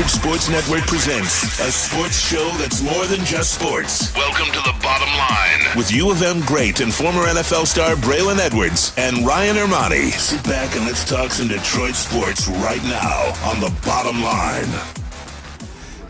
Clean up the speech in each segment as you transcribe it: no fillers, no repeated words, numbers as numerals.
Woodward Sports Network presents a sports show that's more than just sports. Welcome to The Bottom Line with U of M great and former NFL star Braylon Edwards and Ryan Ermanni. Sit back and let's talk some Detroit sports right now on The Bottom Line.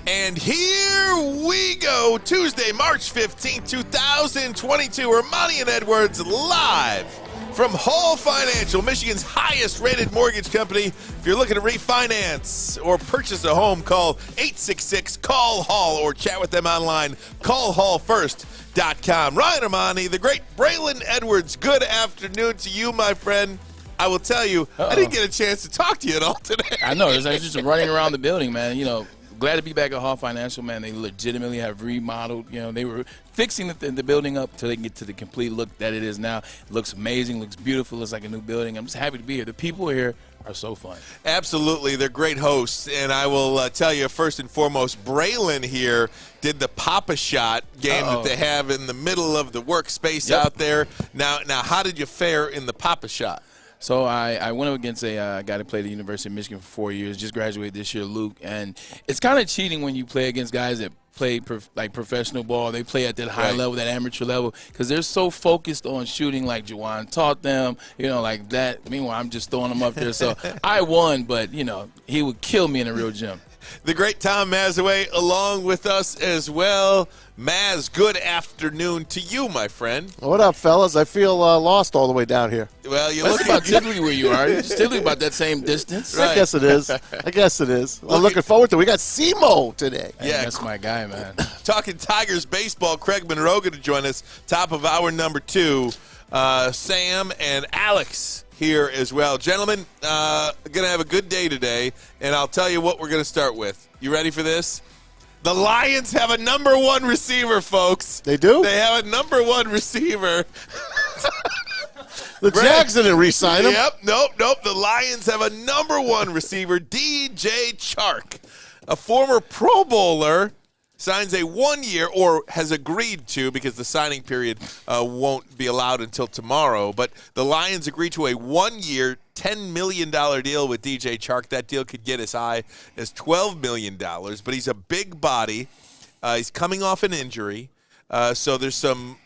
And here we go, Tuesday, March 15th, 2022. Ermanni and Edwards live from Hall Financial, Michigan's highest-rated mortgage company. If you're looking to refinance or purchase a home, call 866-CALL-HALL or chat with them online, callhallfirst.com. Ryan Ermanni, the great Braylon Edwards, good afternoon to you, my friend. I will tell you, I didn't get a chance to talk to you at all today. I know. It's like just running around the building, man. You know, glad to be back at Hall Financial, man. They legitimately have remodeled. You know, they were fixing the building up till they can get to the complete look that it is now. It looks amazing, looks beautiful, looks like a new building. I'm just happy to be here. The people here are so fun. Absolutely. They're great hosts. And I will tell you, first and foremost, Braylon here did the Papa Shot game that they have in the middle of the workspace out there. Now, how did you fare in the Papa Shot? So I went up against a guy that played at the University of Michigan for 4 years, just graduated this year, Luke. And it's kind of cheating when you play against guys that play professional ball. They play at that high level, that amateur level, because they're so focused on shooting like Juwan taught them, you know, like that. Meanwhile, I'm just throwing them up there. So I won, but, you know, he would kill me in a real gym. The great Tom Mazawey along with us as well. Maz, good afternoon to you, my friend. What up, fellas? I feel lost all the way down here. Well, you That's look about typically where you are. It's typically about that same distance. Right. I guess it is. I'm looking forward to it. We got SEMO today. Hey, yeah, that's my guy, man. Talking Tigers baseball, Craig Monroe going to join us. Top of hour number 2. Sam and Alex here as well. Gentlemen, going to have a good day today, and I'll tell you what we're going to start with. You ready for this? The Lions have a number 1 receiver, folks. They do? They have a number 1 receiver. The Jags didn't re-sign him. Yep, nope. The Lions have a number 1 receiver, DJ Chark, a former Pro Bowler, signs a 1-year, or has agreed to, because the signing period won't be allowed until tomorrow. But the Lions agreed to a 1-year, $10 million deal with DJ Chark. That deal could get as high as $12 million. But he's a big body. He's coming off an injury. So there's some,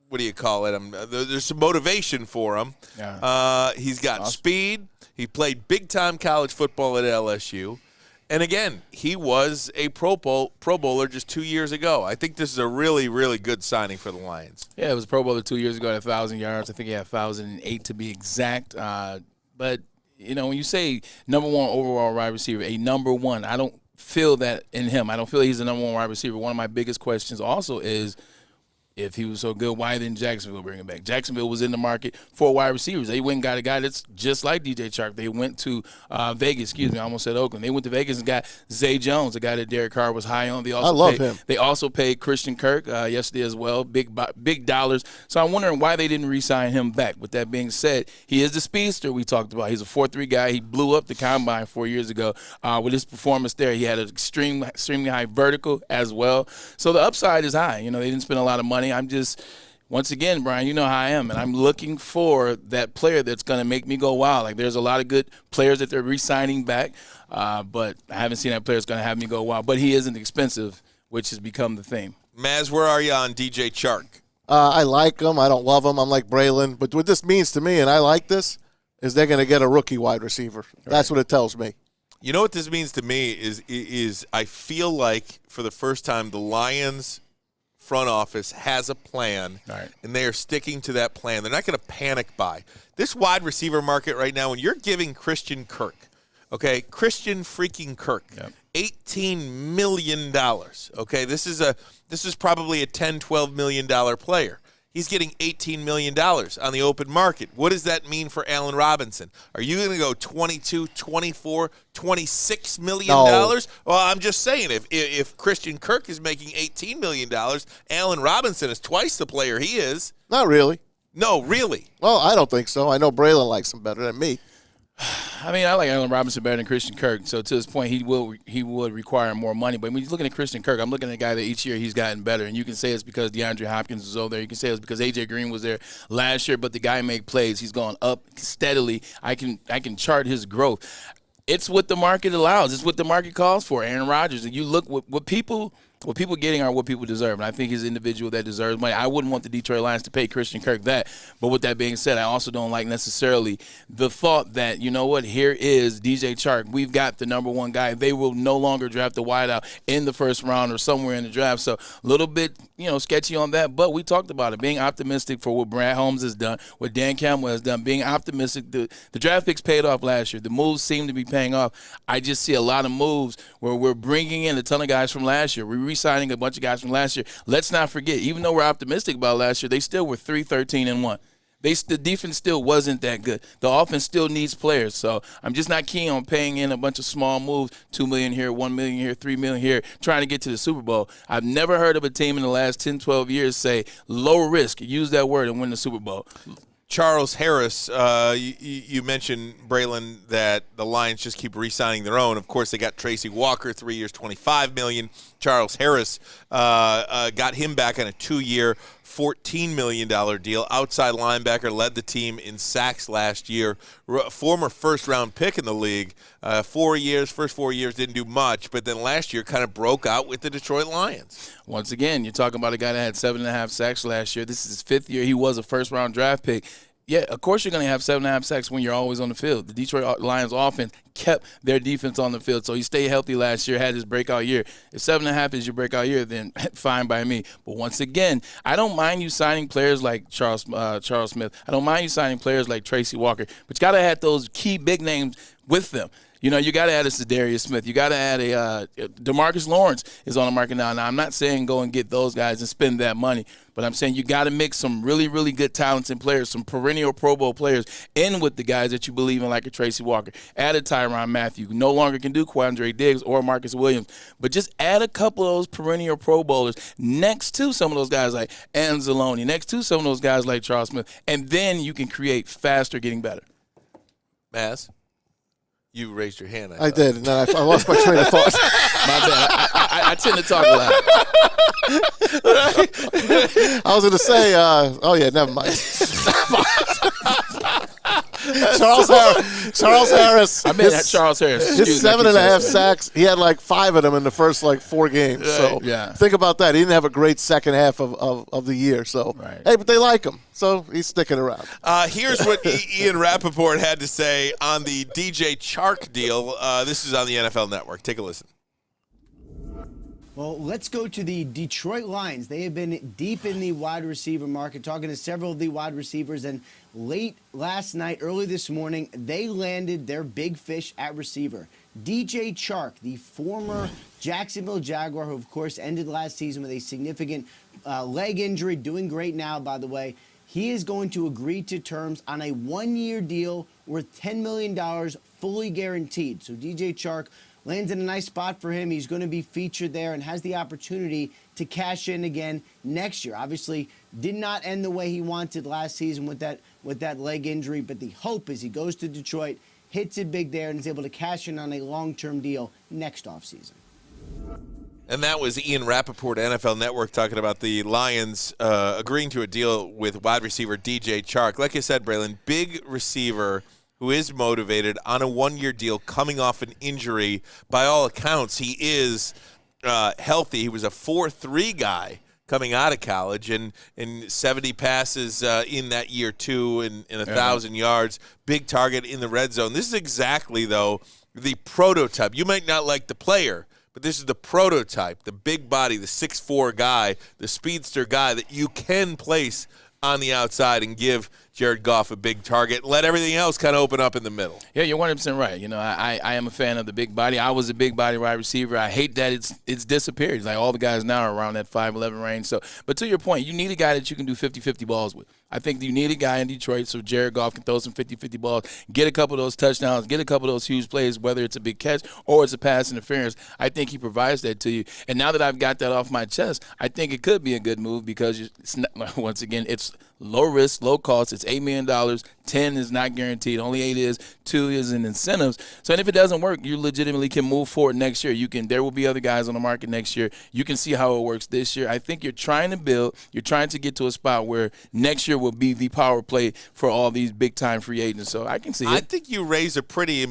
what do you call it? There's some motivation for him. Yeah. He's got speed. He played big-time college football at LSU. And again, he was a Pro Bowler just 2 years ago. I think this is a really, really good signing for the Lions. Yeah, it was a Pro Bowler 2 years ago at 1,000 yards. I think he had 1,008 to be exact. But, you know, when you say number 1 overall wide receiver, a number 1, I don't feel that in him. I don't feel he's the number 1 wide receiver. One of my biggest questions also is, if he was so good, why didn't Jacksonville bring him back? Jacksonville was in the market for wide receivers. They went and got a guy that's just like DJ Chark. They went to Vegas. I almost said Oakland. They went to Vegas and got Zay Jones, a guy that Derek Carr was high on. I love him. They also paid Christian Kirk yesterday as well, big dollars. So I'm wondering why they didn't re-sign him back. With that being said, he is the speedster we talked about. He's a 4.3 guy. He blew up the combine 4 years ago with his performance there. He had an extremely high vertical as well. So the upside is high. You know, they didn't spend a lot of money. I'm just, once again, Brian, you know how I am, and I'm looking for that player that's going to make me go, wow. Like, there's a lot of good players that they're re-signing back, but I haven't seen that player that's going to have me go, wow. But he isn't expensive, which has become the theme. Maz, where are you on DJ Chark? I like him. I don't love him. I'm like Braylon. But what this means to me, and I like this, is they're going to get a rookie wide receiver. That's what it tells me. You know what this means to me is I feel like for the first time the Lions front office has a plan, and they are sticking to that plan. They're not going to panic buy. This wide receiver market right now, when you're giving Christian Kirk, Christian freaking Kirk, $18 million, this is probably a $10, $12 million player. He's getting $18 million on the open market. What does that mean for Allen Robinson? Are you going to go $22, $24, $26 million? No. Well, I'm just saying, if Christian Kirk is making $18 million, Allen Robinson is twice the player he is. Not really. No, really. Well, I don't think so. I know Braylon likes him better than me. I mean, I like Allen Robinson better than Christian Kirk. So to this point, he would require more money. But when you're looking at Christian Kirk, I'm looking at a guy that each year he's gotten better. And you can say it's because DeAndre Hopkins was over there. You can say it's because A.J. Green was there last year. But the guy made plays. He's gone up steadily. I can chart his growth. It's what the market allows. It's what the market calls for. Aaron Rodgers, and you look what people getting are what people deserve, and I think he's an individual that deserves money. I wouldn't want the Detroit Lions to pay Christian Kirk that, but with that being said, I also don't like necessarily the thought that, you know what, here is DJ Chark. We've got the number one guy. They will no longer draft the wideout in the first round or somewhere in the draft, so a little bit, sketchy on that, but we talked about it, being optimistic for what Brad Holmes has done, what Dan Campbell has done, being optimistic. The draft picks paid off last year. The moves seem to be paying off. I just see a lot of moves where we're bringing in a ton of guys from last year. We're re-signing a bunch of guys from last year. Let's not forget, even though we're optimistic about last year, they still were 3-13-1. The defense still wasn't that good. The offense still needs players. So I'm just not keen on paying in a bunch of small moves, $2 million here, $1 million here, $3 million here, trying to get to the Super Bowl. I've never heard of a team in the last 10, 12 years say low risk, use that word, and win the Super Bowl. Charles Harris, you mentioned, Braylon, that the Lions just keep re-signing their own. Of course, they got Tracy Walker, 3 years, $25 million. Charles Harris got him back on a 2-year, $14 million deal. Outside linebacker, led the team in sacks last year. Former first-round pick in the league. 4 years, first 4 years didn't do much, but then last year kind of broke out with the Detroit Lions. Once again, you're talking about a guy that had 7.5 sacks last year. This is his 5th year. He was a first-round draft pick. Yeah, of course you're going to have 7.5 sacks when you're always on the field. The Detroit Lions offense kept their defense on the field, so he stayed healthy last year, had his breakout year. If 7.5 is your breakout year, then fine by me. But once again, I don't mind you signing players like Charles Smith. I don't mind you signing players like Tracy Walker, but you got to have those key big names with them. You got to add a Zadarius Smith. You got to add a DeMarcus Lawrence is on the market now. Now, I'm not saying go and get those guys and spend that money, but I'm saying you got to mix some really, really good talents and players, some perennial Pro Bowl players, in with the guys that you believe in, like a Tracy Walker. Add a Tyrann Mathieu, who no longer can do Quandre Diggs or Marcus Williams, but just add a couple of those perennial Pro Bowlers next to some of those guys like Anzalone, next to some of those guys like Charles Smith, and then you can create faster, getting better. Maz? You raised your hand. I did, and then I lost my train of thought. My bad. I tend to talk a lot. I was going to say, never mind. Charles Harris. I meant Charles Harris. His 7.5 sacks, he had like 5 of them in the first 4 games. Right. So think about that. He didn't have a great second half of the year. So, Hey, but they like him. So he's sticking around. Here's what Ian Rappaport had to say on the DJ Chark deal. This is on the NFL Network. Take a listen. Well, let's go to the Detroit Lions. They have been deep in the wide receiver market, talking to several of the wide receivers, and late last night, early this morning, they landed their big fish at receiver. DJ Chark, the former Jacksonville Jaguar, who, of course, ended last season with a significant leg injury, doing great now, by the way. He is going to agree to terms on a 1-year deal worth $10 million, fully guaranteed. So DJ Chark lands in a nice spot for him. He's going to be featured there and has the opportunity to cash in again next year. Obviously, did not end the way he wanted last season with that leg injury, but the hope is he goes to Detroit, hits it big there, and is able to cash in on a long-term deal next offseason. And that was Ian Rappaport, NFL Network, talking about the Lions agreeing to a deal with wide receiver DJ Chark. Like I said, Braylon, big receiver who is motivated on a 1-year deal coming off an injury. By all accounts, he is healthy. He was a 4.3 guy coming out of college and 70 passes in that year, too, and 1,000 yards. Big target in the red zone. This is exactly, though, the prototype. You might not like the player, but this is the prototype, the big body, the 6'4 guy, the speedster guy that you can place on the outside and give Jared Goff a big target. Let everything else kind of open up in the middle. Yeah, you're 100% right. I am a fan of the big body. I was a big body wide receiver. I hate that it's disappeared. Like all the guys now are around that 5'11 range. So, but to your point, you need a guy that you can do 50-50 balls with. I think you need a guy in Detroit so Jared Goff can throw some 50-50 balls, get a couple of those touchdowns, get a couple of those huge plays, whether it's a big catch or it's a pass interference. I think he provides that to you. And now that I've got that off my chest, I think it could be a good move because, once again, it's low risk, low cost. It's $8 million. 10 is not guaranteed. Only 8 is. 2 is in incentives. So, and if it doesn't work, you legitimately can move forward next year. There will be other guys on the market next year. You can see how it works this year. I think you're trying to build. You're trying to get to a spot where next year will be the power play for all these big-time free agents. So I can see it. I think you raise a pretty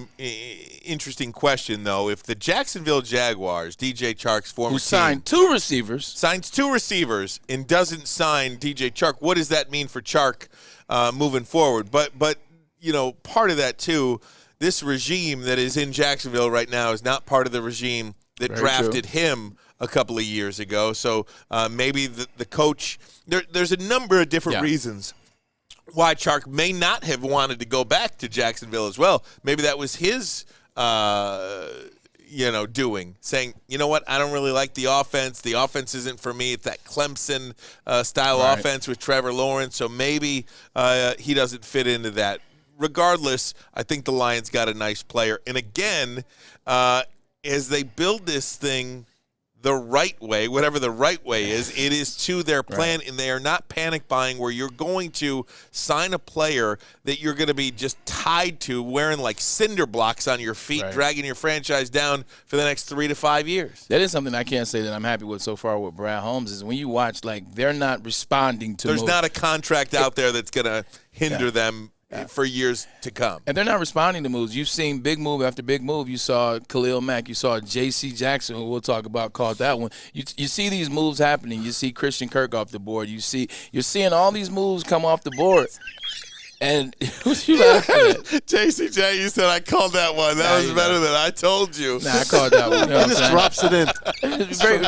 interesting question, though. If the Jacksonville Jaguars, DJ Chark's former who signed 2 receivers. Signs 2 receivers and doesn't sign DJ Chark, what does that mean for Chark moving forward? But you know, part of that, too, this regime that is in Jacksonville right now is not part of the regime that drafted him a couple of years ago. So maybe the coach there's a number of different reasons why Chark may not have wanted to go back to Jacksonville as well. Maybe that was his doing, saying, you know what, I don't really like the offense. The offense isn't for me. It's that Clemson style offense with Trevor Lawrence. So maybe he doesn't fit into that. Regardless, I think the Lions got a nice player. And again, as they build this thing the right way, whatever the right way is, it is to their plan, and they are not panic buying where you're going to sign a player that you're going to be just tied to wearing like cinder blocks on your feet, dragging your franchise down for the next 3 to 5 years. That is something I can't say that I'm happy with so far with Brad Holmes is when you watch, like, they're not responding to There's not a contract out there that's going to hinder them for years to come. And they're not responding to moves. You've seen big move after big move. You saw Khalil Mack. You saw J.C. Jackson, who we'll talk about, caught that one. You see these moves happening. You see Christian Kirk off the board. You're seeing all these moves come off the board. And what you laughing at? JCJ, you said I called that one. That was better than I told you. Nah, I called that one. You know he just drops it in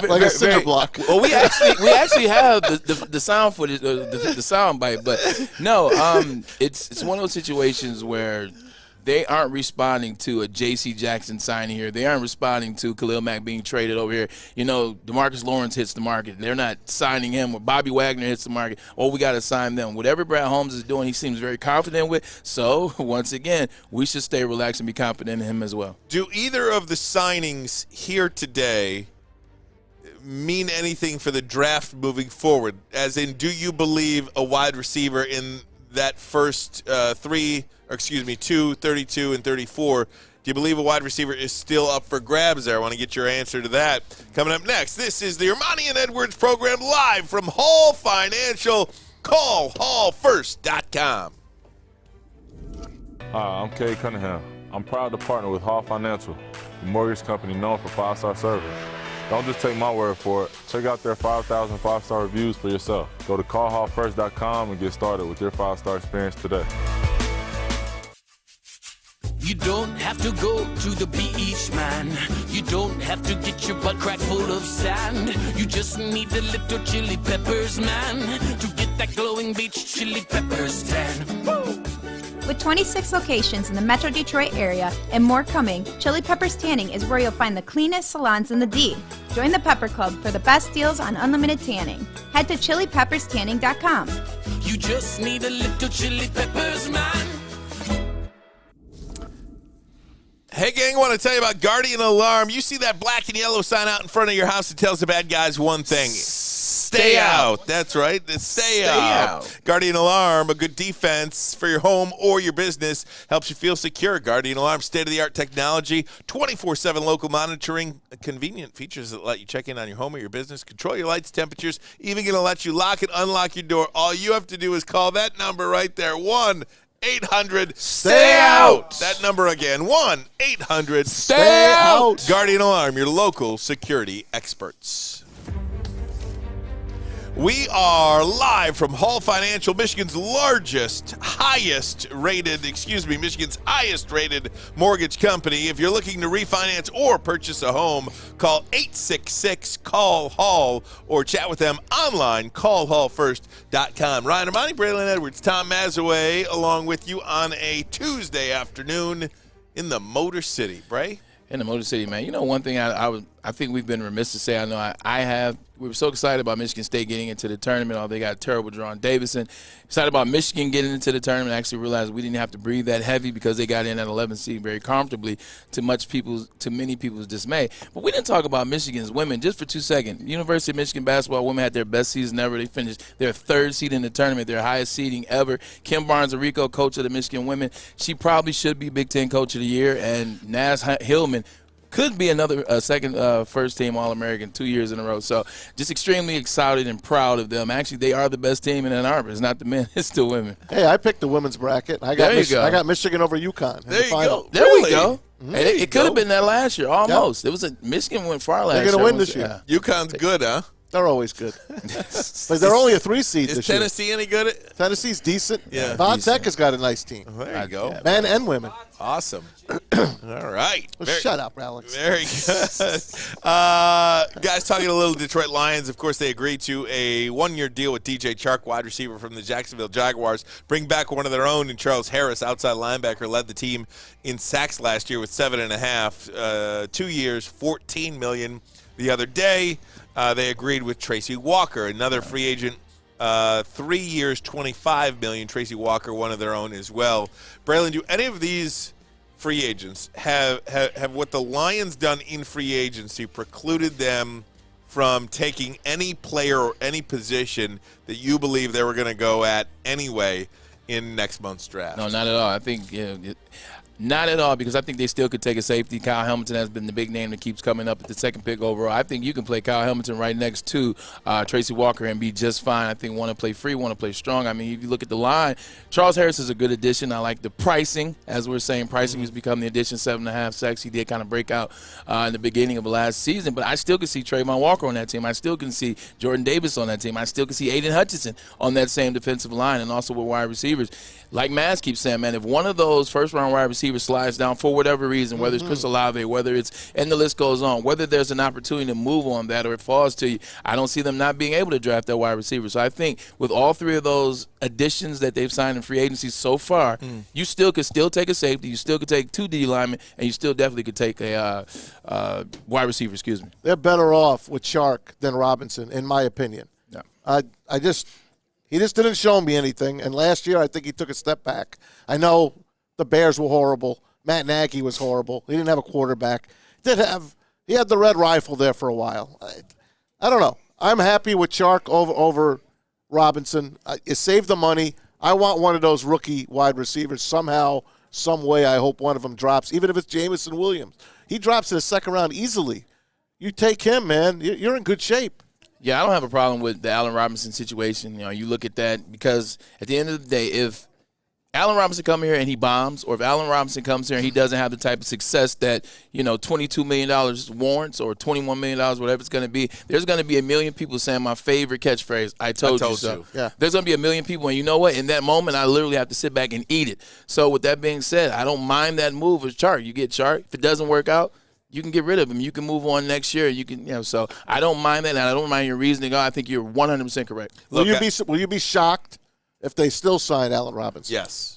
like a cinder block. Well, we actually have the sound footage, the sound bite, but no, it's one of those situations where they aren't responding to a J.C. Jackson signing here. They aren't responding to Khalil Mack being traded over here. You know, DeMarcus Lawrence hits the market. They're not signing him. Or Bobby Wagner hits the market. Oh, we got to sign them. Whatever Brad Holmes is doing, he seems very confident with. So, once again, we should stay relaxed and be confident in him as well. Do either of the signings here today mean anything for the draft moving forward? As in, do you believe a wide receiver in that first 2, 32, and 34, do you believe a wide receiver is still up for grabs there? I want to get your answer to that. Coming up next, this is the Ermanni and Edwards program live from Hall Financial. Call hallfirst.com. Hi, I'm Kay Cunningham. I'm proud to partner with Hall Financial, the mortgage company known for 5-star service. Don't just take my word for it. Check out their 5,000 5-star reviews for yourself. Go to callhallfirst.com and get started with your 5-star experience today. You don't have to go to the beach, man. You don't have to get your butt crack full of sand. You just need a little chili peppers, man, to get that glowing beach chili peppers tan. Woo! With 26 locations in the Metro Detroit area and more coming, Chili Peppers Tanning is where you'll find the cleanest salons in the D. Join the Pepper Club for the best deals on unlimited tanning. Head to chilipepperstanning.com. You just need a little chili peppers, man. Hey, gang, I want to tell you about Guardian Alarm. You see that black and yellow sign out in front of your house that tells the bad guys one thing. Stay out. That's right. Stay out. Guardian Alarm, a good defense for your home or your business, helps you feel secure. Guardian Alarm, state-of-the-art technology, 24/7 local monitoring, convenient features that let you check in on your home or your business, control your lights, temperatures, even going to let you lock and unlock your door. All you have to do is call that number right there, 1-800-STAY-OUT. That number again, 1-800-STAY-OUT. Guardian Alarm, your local security experts. We are live from Hall Financial, Michigan's highest rated mortgage company. If you're looking to refinance or purchase a home, call 866-CALL-HALL or chat with them online, callhallfirst.com. Ryan Ermanni, Braylon Edwards, Tom Mazawey, along with you on a Tuesday afternoon in the Motor City. Bray? In the Motor City, man. You know, one thing I I think we've been remiss to say, I know I have. We were so excited about Michigan State getting into the tournament. Oh, they got a terrible draw on Davidson. Excited about Michigan getting into the tournament. I actually realized we didn't have to breathe that heavy because they got in at 11 seed very comfortably to many people's dismay. But we didn't talk about Michigan's women just for 2 seconds. University of Michigan basketball women had their best season ever. They finished their 3rd seed in the tournament, their highest seeding ever. Kim Barnes-Arico, coach of the Michigan women, she probably should be Big Ten Coach of the Year. And Naz Hillman could be another second first-team All-American 2 years in a row. So just extremely excited and proud of them. Actually, they are the best team in Ann Arbor. It's not the men. It's the women. Hey, I picked the women's bracket. I got Michigan over UConn in the final. Go. There Really? we go. Mm-hmm. It could have been that last year, almost. Yep. It was Michigan went far last year. They're going to win this year. UConn's good, huh? They're always good. But they're only a 3 seed this year. Is Tennessee any good? Tennessee's decent. Yeah. Von Tech has got a nice team. There you go. Men and women. Awesome. All right. Shut up, Alex. Very good. Guys, talking a little Detroit Lions. Of course, they agreed to a 1-year deal with DJ Chark, wide receiver from the Jacksonville Jaguars. Bring back one of their own, and Charles Harris, outside linebacker, led the team in sacks last year with 7.5. 2 years, $14 million. The other day, they agreed with Tracy Walker, another free agent. 3 years, $25 million. Tracy Walker, one of their own as well. Braylon, do any of these free agents have what the Lions done in free agency precluded them from taking any player or any position that you believe they were going to go at anyway in next month's draft? No, not at all. I think not at all, because I think they still could take a safety. Kyle Hamilton has been the big name that keeps coming up at the 2nd pick overall. I think you can play Kyle Hamilton right next to Tracy Walker and be just fine. I think want to play free, want to play strong. I mean, if you look at the line, Charles Harris is a good addition. I like the pricing. As we're saying, pricing has become the addition, 7.5 sacks. He did kind of break out in the beginning of last season, but I still can see Trayvon Walker on that team. I still can see Jordan Davis on that team. I still can see Aiden Hutchinson on that same defensive line, and also with wide receivers. Like Maz keeps saying, man, if one of those first-round wide receivers slides down for whatever reason, whether it's Chris Olave, whether it's, and the list goes on, whether there's an opportunity to move on that or it falls to you, I don't see them not being able to draft that wide receiver. So I think with all 3 of those additions that they've signed in free agency so far, you still could take a safety, you still could take 2 D linemen, and you still definitely could take a wide receiver, excuse me. They're better off with Chark than Robinson, in my opinion. Yeah. He just didn't show me anything, and last year I think he took a step back. I know the Bears were horrible. Matt Nagy was horrible. He didn't have a quarterback. He had the red rifle there for a while. I don't know. I'm happy with Chark over Robinson. It saved the money. I want one of those rookie wide receivers somehow, some way. I hope one of them drops, even if it's Jamison Williams. He drops in the 2nd round easily. You take him, man. You're in good shape. Yeah, I don't have a problem with the Allen Robinson situation. You know, you look at that because at the end of the day, if Allen Robinson comes here and he bombs, or if Allen Robinson comes here and he doesn't have the type of success that, $22 million warrants or $21 million, whatever it's going to be, there's going to be a million people saying my favorite catchphrase, I told you so. Yeah. There's going to be a million people, and you know what? In that moment, I literally have to sit back and eat it. So with that being said, I don't mind that move with Chark. You get Chark. If it doesn't work out, you can get rid of him. You can move on next year. You can, so I don't mind that, and I don't mind your reasoning. I think you're 100% correct. Will you be shocked if they still sign Allen Robinson? Yes.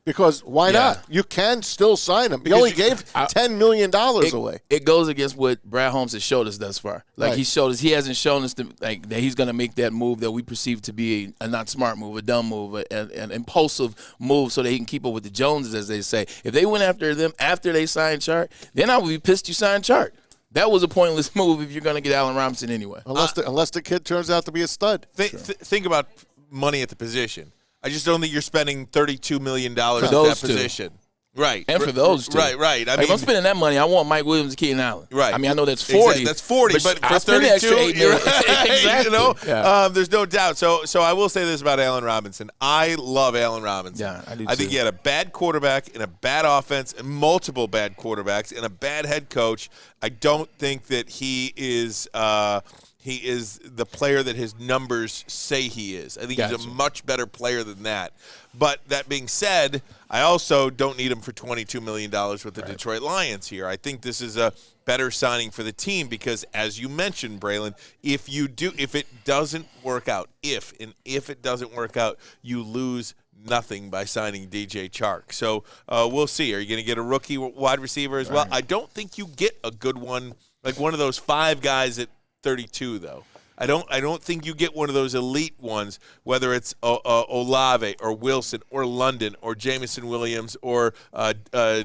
Because why not? You can still sign him. He only gave $10 million away. It goes against what Brad Holmes has showed us thus far. Like he showed us, he hasn't shown us that he's going to make that move that we perceive to be a not smart move, a dumb move, an impulsive move, so that he can keep up with the Joneses, as they say. If they went after them after they signed Chark, then I would be pissed you signed Chark. That was a pointless move if you're going to get Allen Robinson anyway. Unless the kid turns out to be a stud. Think about money at the position. I just don't think you're spending $32 million at that position. Right. And for those two. Right. I mean, if I'm spending that money, I want Mike Williams and Keenan Allen. Right. I mean, I know that's 40. Exactly. That's 40, but for 32, you're right. Exactly. There's no doubt. So I will say this about Allen Robinson. I love Allen Robinson. Yeah, I do I think he had a bad quarterback and a bad offense and multiple bad quarterbacks and a bad head coach. I don't think that he is the player that his numbers say he is. I think he's a much better player than that. But that being said, I also don't need him for $22 million with the Detroit Lions here. I think this is a better signing for the team because, as you mentioned, Braylon, if it doesn't work out, if it doesn't work out, you lose nothing by signing DJ Chark. So we'll see. Are you going to get a rookie wide receiver as well? I don't think you get a good one Like one of those 5 guys at 32, though. I don't think you get one of those elite ones, whether it's Olave or Wilson or London or Jamison Williams or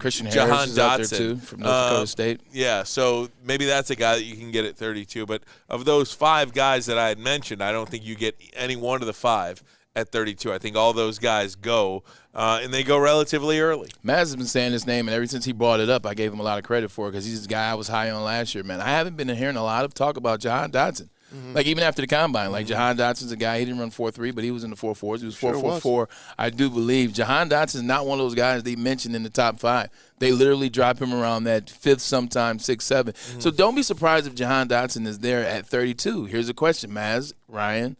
Christian Jahan Harris is Dotson out there too from North Dakota State. Yeah, so maybe that's a guy that you can get at 32. But of those 5 guys that I had mentioned, I don't think you get any one of the 5 at 32. I think all those guys go, and they go relatively early. Maz has been saying his name, and ever since he brought it up, I gave him a lot of credit for it because he's the guy I was high on last year, man. I haven't been hearing a lot of talk about Jahan Dotson. Like, even after the combine, like, Jahan Dotson's a guy, he didn't run 4.3, but he was in the 4.4s. He was 4.44, I do believe. Jahan Dotson's not one of those guys they mentioned in the top 5. They literally drop him around that 5th, sometime 6, 7. So don't be surprised if Jahan Dotson is there at 32. Here's a question, Maz, Ryan.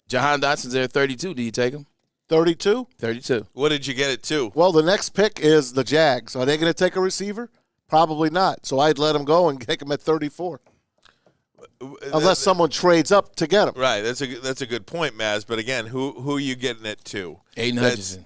Jahan Dotson's there at 32. Do you take him? 32? 32. What did you get it to? Well, the next pick is the Jags. Are they going to take a receiver? Probably not. So I'd let him go and take him at 34. Unless someone trades up to get him. Right. That's a good point, Maz. But again, who are you getting it to? Aiden Hutchinson.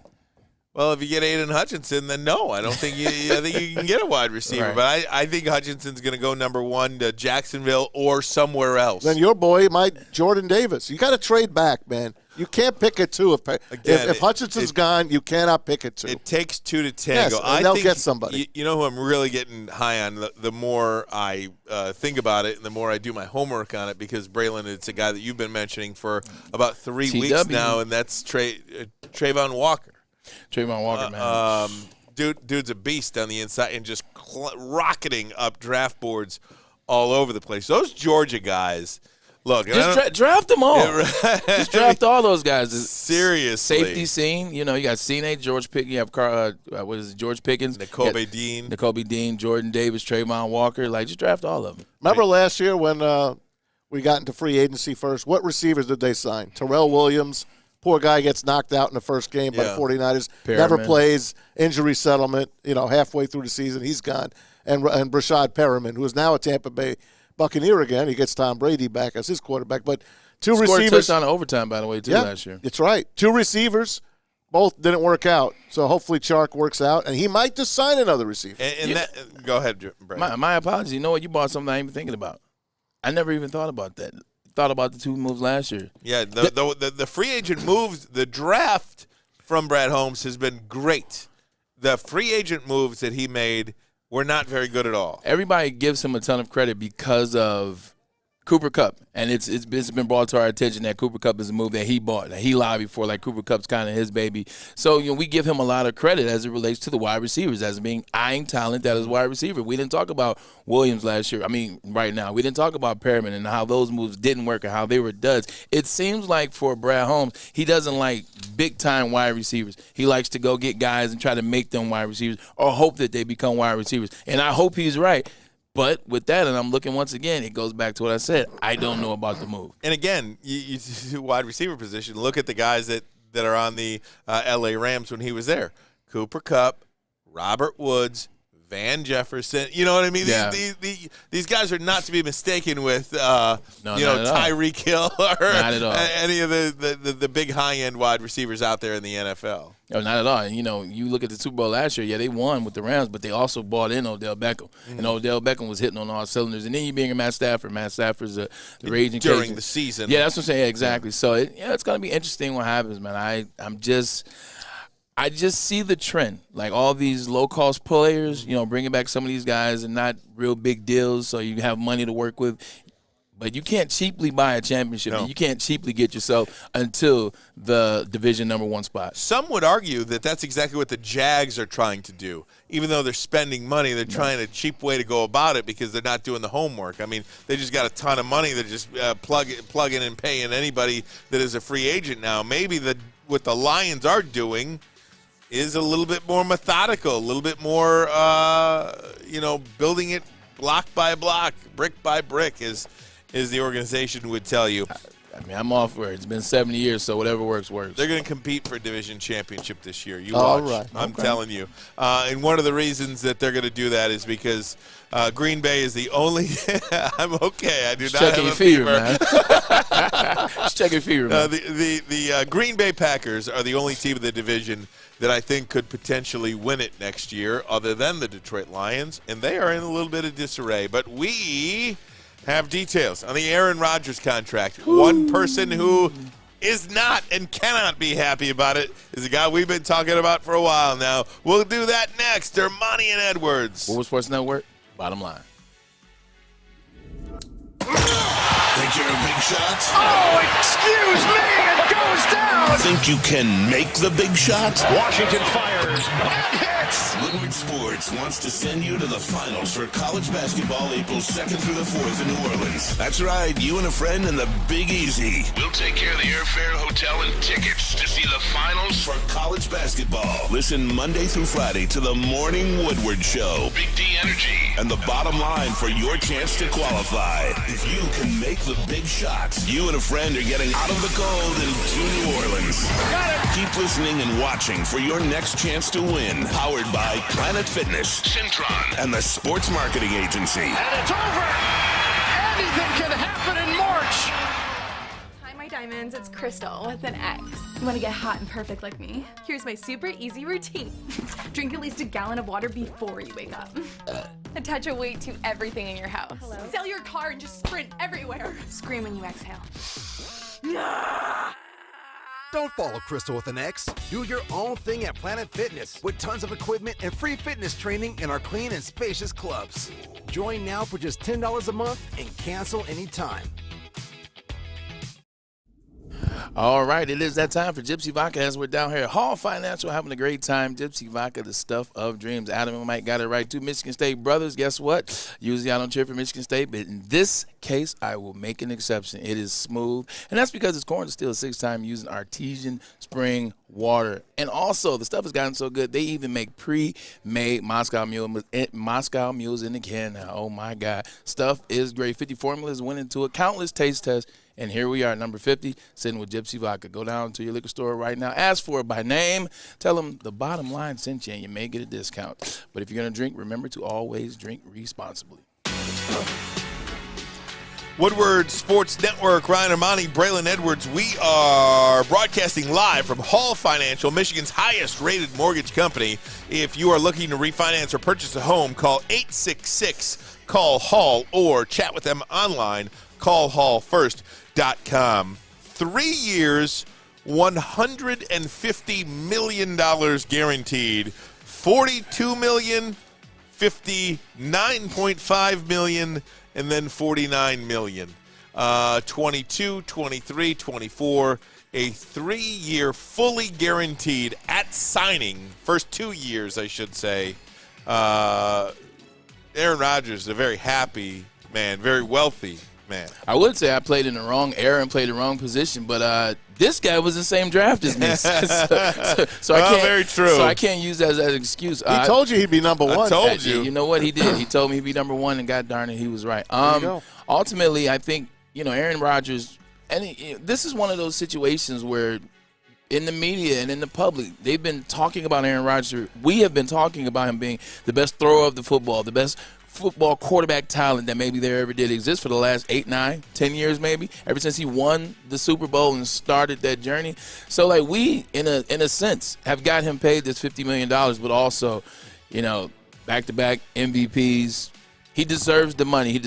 Well, if you get Aiden Hutchinson, then no. I don't think I think you can get a wide receiver. Right. But I think Hutchinson's going to go number 1 to Jacksonville or somewhere else. Then your boy, Jordan Davis. You got to trade back, man. You can't pick it 2. If Hutchinson's gone, you cannot pick it 2. It takes 2 to tango. Yes, and they'll get somebody. You know who I'm really getting high on? The more I think about it and the more I do my homework on it, because Braylon, it's a guy that you've been mentioning for about 3 weeks now, and that's Trayvon Walker. Trayvon Walker, man. Dude's a beast on the inside and just rocketing up draft boards all over the place. Those Georgia guys. Look, just draft them all. Just draft all those guys. Seriously. Safety scene. You know, you got C.N.A., George Pickens. You have George Pickens. Nakobe Dean, Jordan Davis, Trayvon Walker. Like, just draft all of them. Remember last year when we got into free agency first? What receivers did they sign? Terrell Williams. Poor guy gets knocked out in the first game by the 49ers. Never plays. Injury settlement. Halfway through the season, he's gone. And Brashad Perriman, who is now a Tampa Bay Buccaneer again. He gets Tom Brady back as his quarterback. But two receivers. Scored a touchdown in overtime, by the way, too, last year. That's right. 2 receivers. Both didn't work out. So hopefully Chark works out, and he might just sign another receiver. Go ahead, Brady. My apologies. You know what? You bought something I ain't even thinking about. I never even thought about that. Thought about the 2 moves last year. Yeah, the free agent moves, the draft from Brad Holmes has been great. The free agent moves that he made were not very good at all. Everybody gives him a ton of credit because of Cooper Kupp, and it's been brought to our attention that Cooper Kupp is a move that he bought, that he lobbied for. Like, Cooper Kupp's kind of his baby. So, we give him a lot of credit as it relates to the wide receivers, as being eyeing talent that is wide receiver. We didn't talk about Williams last year. I mean, right now. We didn't talk about Perriman and how those moves didn't work and how they were duds. It seems like for Brad Holmes, he doesn't like big-time wide receivers. He likes to go get guys and try to make them wide receivers or hope that they become wide receivers. And I hope he's right. But with that, and I'm looking once again, it goes back to what I said. I don't know about the move. And again, you wide receiver position, look at the guys that are on the L.A. Rams when he was there. Cooper Kupp, Robert Woods, Van Jefferson. You know what I mean? Yeah. These guys are not to be mistaken with, Tyreek Hill or not at all. any of the big high-end wide receivers out there in the NFL. No, not at all. And, you look at the Super Bowl last year, they won with the Rams, but they also bought in Odell Beckham. Mm-hmm. And Odell Beckham was hitting on all cylinders. And then you bring in Matt Stafford. Matt Stafford's the raging during Cajun. the season. Yeah, that's what I'm saying. Yeah, exactly. So, it's going to be interesting what happens, man. I just see the trend. Like, all these low-cost players, bringing back some of these guys and not real big deals so you have money to work with. But you can't cheaply buy a championship. No. You can't cheaply get yourself until the division number 1 spot. Some would argue that that's exactly what the Jags are trying to do. Even though they're spending money, they're trying a cheap way to go about it because they're not doing the homework. I mean, they just got a ton of money. They're just plug in and paying anybody that is a free agent now. Maybe what the Lions are doing is a little bit more methodical, a little bit more, building it block by block, brick by brick, as the organization would tell you. I mean, I'm all for it. It's been 70 years, so whatever works. They're going to compete for a division championship this year. You All watch. right. I'm telling you. And one of the reasons that they're going to do that is because Green Bay is the only – I'm okay. I do not have a fever. Man. Just check your fever, man. The Green Bay Packers are the only team in the division that I think could potentially win it next year other than the Detroit Lions, and they are in a little bit of disarray. But we – have details on the Aaron Rodgers contract. One person who is not and cannot be happy about it is a guy we've been talking about for a while now. We'll do that next. Ermanni and Edwards. Woodward Sports Network, Bottom Line. Think you're a big shot? Oh, excuse me, it goes down. Think you can make the big shot? Washington fires and hits. Woodward Sports wants to send you to the finals for college basketball April 2nd through the 4th in New Orleans. That's right, you and a friend in the Big Easy. We'll take care of the airfare, hotel, and tickets to see the finals for college basketball. Listen Monday through Friday to the Morning Woodward Show. Big D Energy. And the Bottom Line for your chance to qualify. If you can make the big shots, you and a friend are getting out of the cold and to New Orleans. Keep listening and watching for your next chance to win. Powered by Planet Fitness, Centron, and the Sports Marketing Agency. And it's over. Anything can happen in March. Hi, my diamonds. It's Crystal with an X. You want to get hot and perfect like me? Here's my super easy routine. Drink at least a gallon of water before you wake up. Attach a weight to everything in your house. Hello? Sell your car and just sprint everywhere. Scream when you exhale. Don't follow Crystal with an X. Do your own thing at Planet Fitness with tons of equipment and free fitness training in our clean and spacious clubs. Join now for just $10 a month and cancel anytime. All right, it is that time for Gypsy Vodka as we're down here at Hall Financial having a great time. Gypsy Vodka, the stuff of dreams. Adam and Mike got it right, too. Michigan State brothers, guess what? Usually I don't cheer for Michigan State, but in this case, I will make an exception. It is smooth, and that's because it's corn distilled 6 times using artesian spring water. And also, the stuff has gotten so good, they even make pre-made Moscow mules in the can now. Oh, my God. Stuff is great. 50 formulas went into it, countless taste tests. And here we are, number 50, sitting with Gypsy Vodka. Go down to your liquor store right now. Ask for it by name. Tell them the Bottom Line sent you, and you may get a discount. But if you're going to drink, remember to always drink responsibly. Woodward Sports Network, Ryan Ermanni, Braylon Edwards. We are broadcasting live from Hall Financial, Michigan's highest-rated mortgage company. If you are looking to refinance or purchase a home, call 866-CALL-HALL or chat with them online, callhallfirst.com. 3 years, $150 million guaranteed, $42 million, $59.5 million, and then $49 million. 22, 23, 24, a 3-year fully guaranteed at signing, first 2 years, I should say. Aaron Rodgers is a very happy man, very wealthy man. I would say I played in the wrong era and played the wrong position, but this guy was in the same draft as me. so I can't, very true. So I can't use that as an excuse. He told you he'd be number one. I told you. You know what he did? He told me he'd be number one, and God darn it, he was right. Ultimately, I think, Aaron Rodgers, and this is one of those situations where in the media and in the public, they've been talking about Aaron Rodgers. We have been talking about him being the best thrower of the football, the best football quarterback talent that maybe there ever did exist for the last 8, 9, 10 years maybe, ever since he won the Super Bowl and started that journey. So, like, we, in a sense, have got him paid this $50 million, but also, back-to-back MVPs. He deserves the money.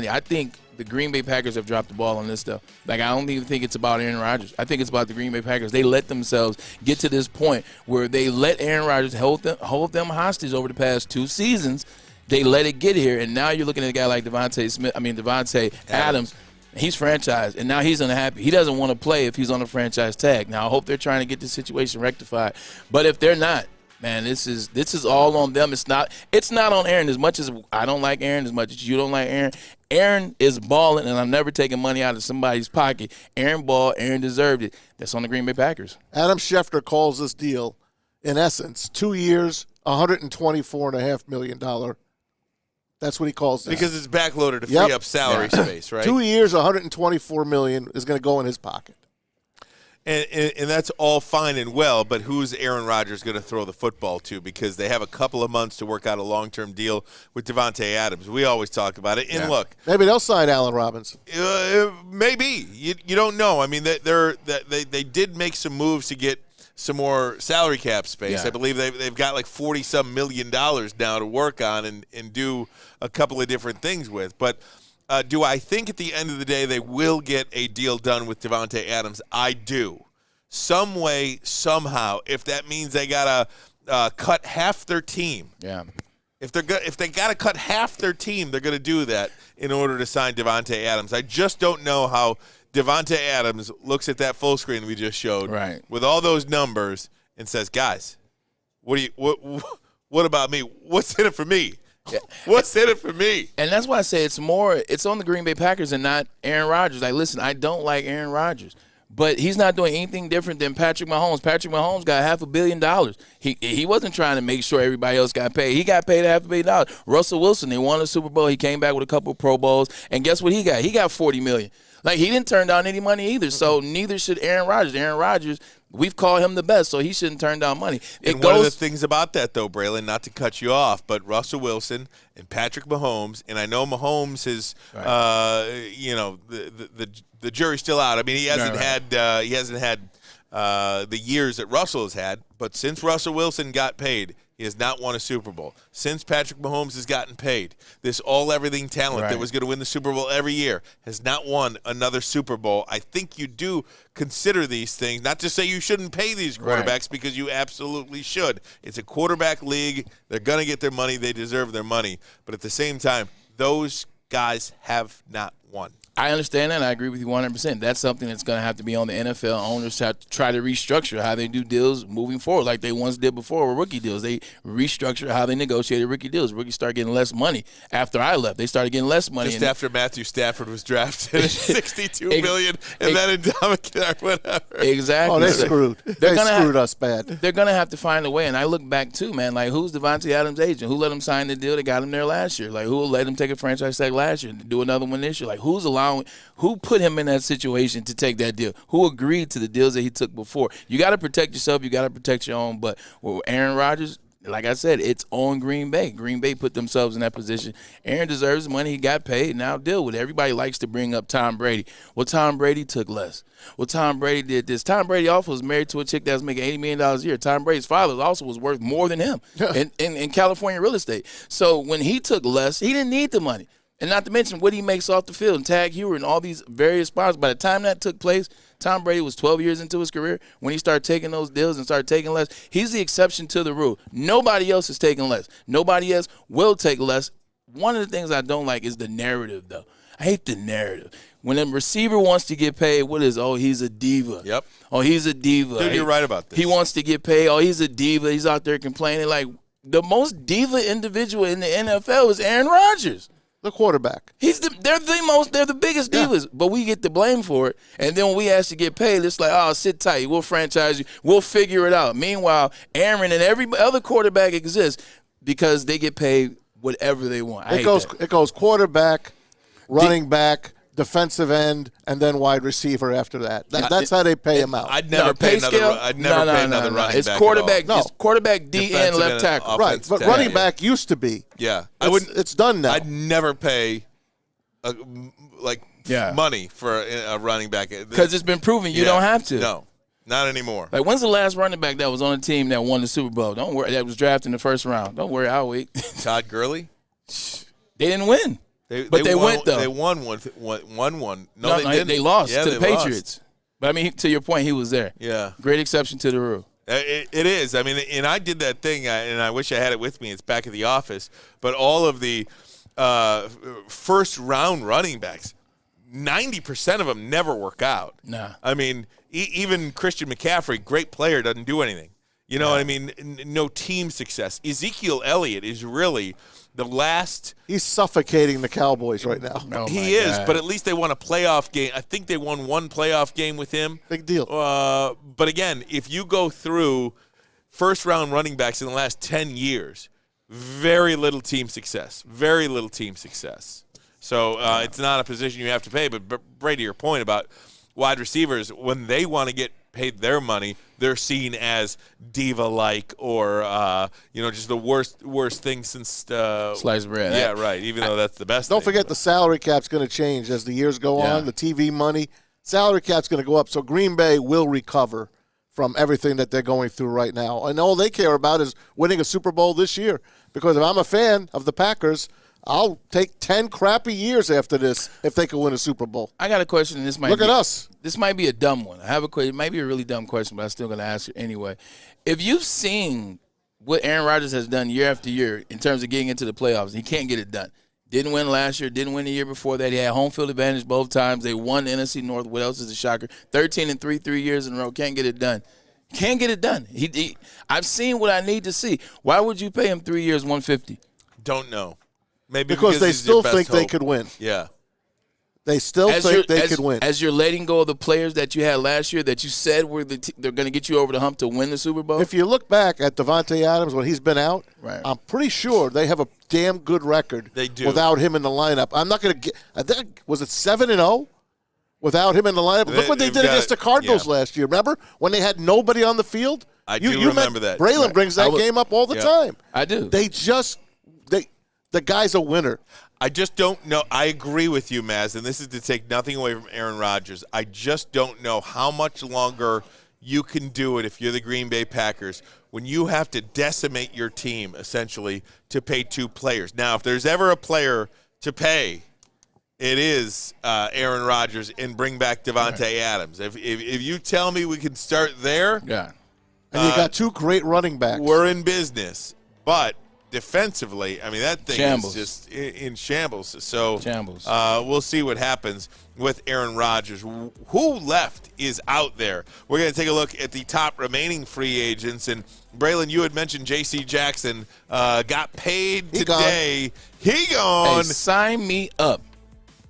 I think the Green Bay Packers have dropped the ball on this stuff. Like, I don't even think it's about Aaron Rodgers. I think it's about the Green Bay Packers. They let themselves get to this point where they let Aaron Rodgers hold them hostage over the past 2 seasons. They let it get here, and now you're looking at a guy like Devontae Adams. He's franchised, and now he's unhappy. He doesn't want to play if he's on a franchise tag. Now, I hope they're trying to get this situation rectified. But if they're not, man, this is all on them. It's not on Aaron. As much as I don't like Aaron, as much as you don't like Aaron, Aaron is balling, and I'm never taking money out of somebody's pocket. Aaron balled. Aaron deserved it. That's on the Green Bay Packers. Adam Schefter calls this deal, in essence, 2 years, $124.5 million That's what he calls this. Because it's backloaded to free up salary space, right? 2 years, $124 million is going to go in his pocket. And that's all fine and well, but who's Aaron Rodgers going to throw the football to? Because they have a couple of months to work out a long-term deal with Davante Adams. We always talk about it. And look, maybe they'll sign Allen Robinson. Maybe you don't know. I mean, they did make some moves to get some more salary cap space. Yeah. I believe they've got like $40-some million now to work on and do a couple of different things with. But do I think at the end of the day they will get a deal done with Davante Adams? I do. Some way, somehow, if that means they got to cut half their team. Yeah. If they got to cut half their team, they're going to do that in order to sign Davante Adams. I just don't know how Davante Adams looks at that full screen we just showed with all those numbers and says, guys, what about me? What's in it for me? Yeah. What's in it for me? And that's why I say it's on the Green Bay Packers and not Aaron Rodgers. Like, listen, I don't like Aaron Rodgers, but he's not doing anything different than Patrick Mahomes. Patrick Mahomes got $500 million. He wasn't trying to make sure everybody else got paid. He got paid $500 million. Russell Wilson, they won a Super Bowl. He came back with a couple of Pro Bowls, and guess what he got? He got $40 million. Like, he didn't turn down any money either, so neither should Aaron Rodgers. Aaron Rodgers, we've called him the best, so he shouldn't turn down money. One of the things about that, though, Braylon, not to cut you off, but Russell Wilson and Patrick Mahomes, and I know Mahomes is, the jury's still out. I mean, he hasn't had the years that Russell has had, but since Russell Wilson got paid, he has not won a Super Bowl. Since Patrick Mahomes has gotten paid, this all-everything talent that was going to win the Super Bowl every year has not won another Super Bowl. I think you do consider these things, not to say you shouldn't pay these quarterbacks because you absolutely should. It's a quarterback league. They're going to get their money. They deserve their money. But at the same time, those guys have not won. I understand that, and I agree with you 100%. That's something that's going to have to be on the NFL. Owners have to try to restructure how they do deals moving forward, like they once did before with rookie deals. They restructured how they negotiated rookie deals. Rookies started getting less money after I left. They started getting less money. Just after Matthew Stafford was drafted at $62 million, and then Indomitiare or whatever. Exactly. Oh, they screwed. They screwed us bad. They're going to have to find a way, and I look back, too, man. Like, who's Davante Adams' agent? Who let him sign the deal that got him there last year? Like, who let him take a franchise tag last year and do another one this year? Like, who put him in that situation to take that deal? Who agreed to the deals that he took before? You got to protect yourself. You got to protect your own. But with Aaron Rodgers, like I said, it's on Green Bay. Green Bay put themselves in that position. Aaron deserves the money. He got paid. Now deal with it. Everybody likes to bring up Tom Brady. Well, Tom Brady took less. Well, Tom Brady did this. Tom Brady also was married to a chick that was making $80 million a year. Tom Brady's father also was worth more than him in California real estate. So when he took less, he didn't need the money. And not to mention what he makes off the field, and Tag Heuer and all these various spots. By the time that took place, Tom Brady was 12 years into his career. When he started taking those deals and started taking less, he's the exception to the rule. Nobody else is taking less. Nobody else will take less. One of the things I don't like is the narrative, though. I hate the narrative. When a receiver wants to get paid, what is, he's a diva. Yep. Oh, he's a diva. Dude, you're right about this. He wants to get paid. Oh, he's a diva. He's out there complaining. Like, the most diva individual in the NFL is Aaron Rodgers. The quarterback. They're the biggest divas, but we get the blame for it. And then when we ask to get paid, it's like, sit tight. We'll franchise you. We'll figure it out. Meanwhile, Aaron and every other quarterback exists because they get paid whatever they want. It goes quarterback, running back, defensive end, and then wide receiver after that. That's how they pay him out. I'd never pay another running back. It's quarterback. It's quarterback, D end, left tackle. Right, but running back used to be. Yeah, it's done now. I'd never pay money for a running back because it's been proven you don't have to. No, not anymore. Like, when's the last running back that was on a team that won the Super Bowl? Don't worry, that was drafted in the first round. Don't worry, I'll wait. Todd Gurley. They didn't win. They went, though. They won one. No, they didn't. They lost to the Patriots. Lost. But, I mean, to your point, he was there. Yeah. Great exception to the rule. It is. I mean, and I did that thing, and I wish I had it with me. It's back at the office. But all of the first-round running backs, 90% of them never work out. Nah. I mean, even Christian McCaffrey, great player, doesn't do anything. You know what I mean? No team success. Ezekiel Elliott is really the last. He's suffocating the Cowboys right now. Oh, he is, but at least they won a playoff game. I think they won one playoff game with him. Big deal. But again, if you go through first-round running backs in the last 10 years, very little team success. Very little team success. So it's not a position you have to pay. But Brady, to your point about wide receivers, when they want to get paid their money, they're seen as diva-like or just the worst thing since sliced bread. Yeah, right. Even though that's the best. Don't forget the salary cap's going to change as the years go on. The TV money, salary cap's going to go up. So Green Bay will recover from everything that they're going through right now, and all they care about is winning a Super Bowl this year. Because if I'm a fan of the Packers, I'll take 10 crappy years after this if they can win a Super Bowl. I got a question, and this might Look at us. This might be a dumb one. I have a question. It might be a really dumb question, but I'm still going to ask it anyway. If you've seen what Aaron Rodgers has done year after year in terms of getting into the playoffs, he can't get it done. Didn't win last year, didn't win the year before that. He had home field advantage both times. They won the NFC North. What else is a shocker? 13-3, 3 years in a row. Can't get it done. Can't get it done. I've seen what I need to see. Why would you pay him 3 years, $150? Don't know. Maybe because they still think they could win. Yeah. They still think they could win. As you're letting go of the players that you had last year that you said they're going to get you over the hump to win the Super Bowl? If you look back at Devontae Adams when he's been out, right. I'm pretty sure they have a damn good record they do. without him in the lineup. I'm not going to get – I think, was it 7-0 without him in the lineup? Look what they did against the Cardinals last year. Remember when they had nobody on the field? I do remember that. Braylon brings that game up all the time. I do. The guy's a winner. I just don't know. I agree with you, Maz, and this is to take nothing away from Aaron Rodgers. I just don't know how much longer you can do it if you're the Green Bay Packers when you have to decimate your team, essentially, to pay two players. Now, if there's ever a player to pay, it is Aaron Rodgers and bring back Devontae Adams. If you tell me we can start there, yeah, and you got two great running backs. We're in business. But defensively, I mean, that thing shambles. is just in shambles. So shambles. We'll see what happens with Aaron Rodgers. Who left is out there. We're going to take a look at the top remaining free agents. And, Braylon, you had mentioned J.C. Jackson got paid today. He gone. Hey, sign me up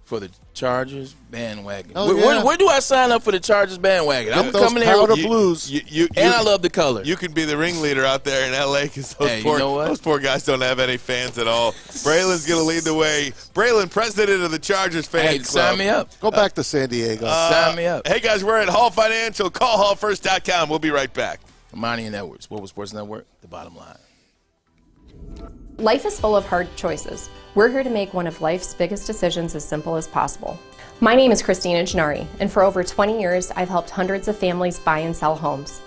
for the Chargers bandwagon. Oh, where do I sign up for the Chargers bandwagon? I'm coming here with blues, and I love the color. You can be the ringleader out there in L.A. because those poor guys don't have any fans at all. Braylon's going to lead the way. Braylon, president of the Chargers fan club. Sign me up. Go back to San Diego. Sign me up. Hey, guys, we're at Hall Financial. Call hallfirst.com. We'll be right back. Ermanni Edwards, Woodward Sports Network, the bottom line. Life is full of hard choices. We're here to make one of life's biggest decisions as simple as possible. My name is Christina Gennari, and for over 20 years, I've helped hundreds of families buy and sell homes.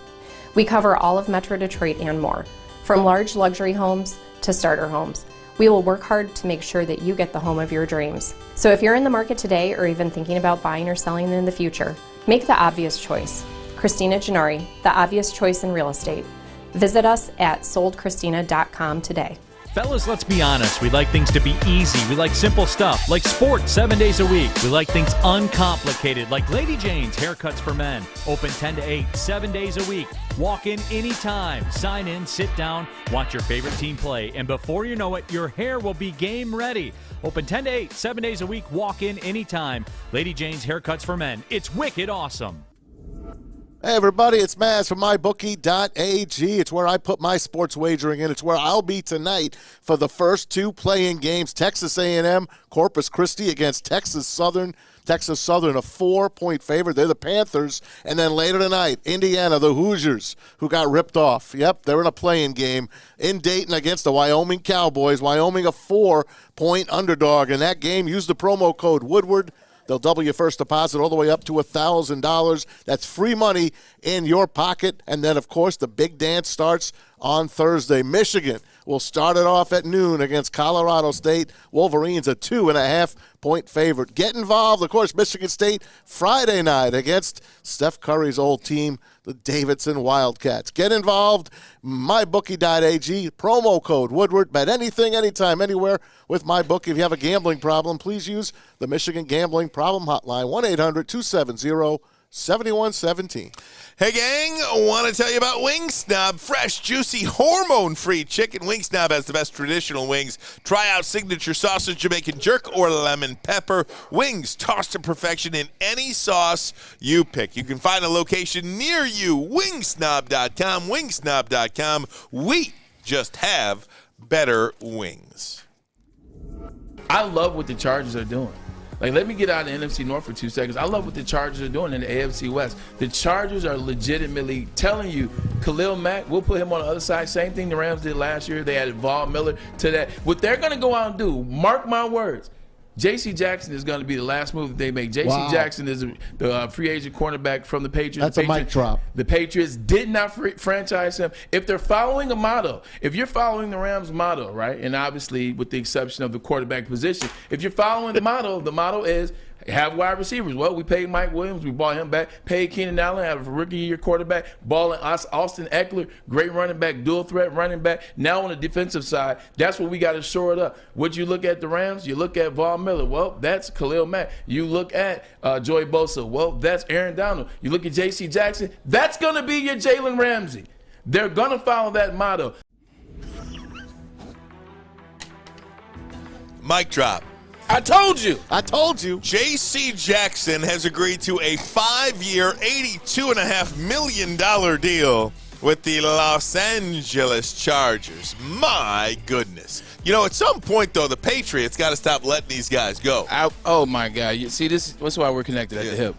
We cover all of Metro Detroit and more, from large luxury homes to starter homes. We will work hard to make sure that you get the home of your dreams. So if you're in the market today or even thinking about buying or selling in the future, make the obvious choice. Christina Gennari, the obvious choice in real estate. Visit us at soldchristina.com today. Fellas, let's be honest. We like things to be easy. We like simple stuff, like sports 7 days a week. We like things uncomplicated, like Lady Jane's Haircuts for Men. Open 10 to 8, 7 days a week. Walk in anytime. Sign in, sit down, watch your favorite team play. And before you know it, your hair will be game ready. Open 10 to 8, 7 days a week. Walk in anytime. Lady Jane's Haircuts for Men. It's wicked awesome. Hey, everybody, it's Maz from MyBookie.ag. It's where I put my sports wagering in. It's where I'll be tonight for the first two play-in games. Texas A&M, Corpus Christi against Texas Southern. Texas Southern, a 4-point favorite. They're the Panthers. And then later tonight, Indiana, the Hoosiers, who got ripped off. Yep, they're in a play-in game in Dayton against the Wyoming Cowboys. Wyoming, a 4-point underdog. In that game, use the promo code Woodward. They'll double your first deposit all the way up to $1,000. That's free money in your pocket. And then, of course, the big dance starts on Thursday. Michigan will start it off at noon against Colorado State. Wolverines, a 2.5-point favorite. Get involved, of course, Michigan State Friday night against Steph Curry's old team, the Davidson Wildcats. Get involved, mybookie.ag, promo code Woodward. Bet anything, anytime, anywhere with MyBookie. If you have a gambling problem, please use the Michigan Gambling Problem Hotline, 1-800-270-7117. Hey, gang, I want to tell you about Wingsnob. Fresh, juicy, hormone-free chicken. Wingsnob has the best traditional wings. Try out signature sausage, Jamaican jerk, or lemon pepper. Wings tossed to perfection in any sauce you pick. You can find a location near you. Wingsnob.com. Wingsnob.com. We just have better wings. I love what the Chargers are doing. Like, let me get out of the NFC North for 2 seconds. I love what the Chargers are doing in the AFC West. The Chargers are legitimately telling you, Khalil Mack, we'll put him on the other side. Same thing the Rams did last year. They added Von Miller to that. What they're going to go out and do, mark my words, J.C. Jackson is going to be the last move that they make. J.C. Jackson is the free agent cornerback from the Patriots. That's a mic drop. The Patriots did not franchise him. If they're following a motto, if you're following the Rams' motto, right, and obviously with the exception of the quarterback position, if you're following the motto is have wide receivers. Well, we paid Mike Williams. We bought him back. Paid Keenan Allen, have a rookie-year quarterback. Balling Austin Eckler, great running back, dual-threat running back. Now on the defensive side, that's what we got to shore it up. Would you look at the Rams? You look at Von Miller. Well, that's Khalil Mack. You look at Joey Bosa. Well, that's Aaron Donald. You look at J.C. Jackson. That's going to be your Jalen Ramsey. They're going to follow that motto. Mic drop. I told you. J.C. Jackson has agreed to a 5-year, $82.5 million deal with the Los Angeles Chargers. My goodness. You know, at some point, though, the Patriots got to stop letting these guys go. Oh, my God. You see, that's why we're connected at the hip.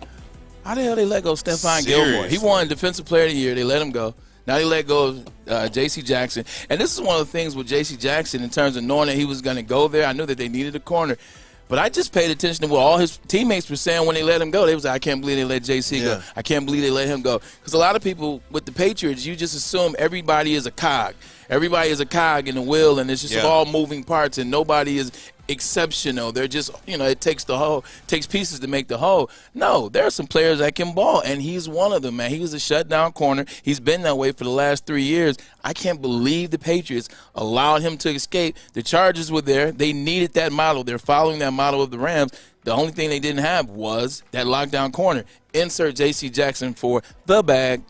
How the hell they let go Stephon Gilmore? He won Defensive Player of the Year. They let him go. Now they let go of J.C. Jackson. And this is one of the things with J.C. Jackson in terms of knowing that he was going to go there. I knew that they needed a corner. But I just paid attention to what all his teammates were saying when they let him go. They was like, I can't believe they let J.C. go. I can't believe they let him go. Because a lot of people with the Patriots, you just assume everybody is a cog. Everybody is a cog in the wheel, and it's just all moving parts, and nobody is exceptional. They're just, it takes pieces to make the whole. No, there are some players that can ball, and he's one of them, man. He was a shutdown corner. He's been that way for the last 3 years. I can't believe the Patriots allowed him to escape. The Chargers were there. They needed that model. They're following that model of the Rams. The only thing they didn't have was that lockdown corner. Insert J.C. Jackson for the bag.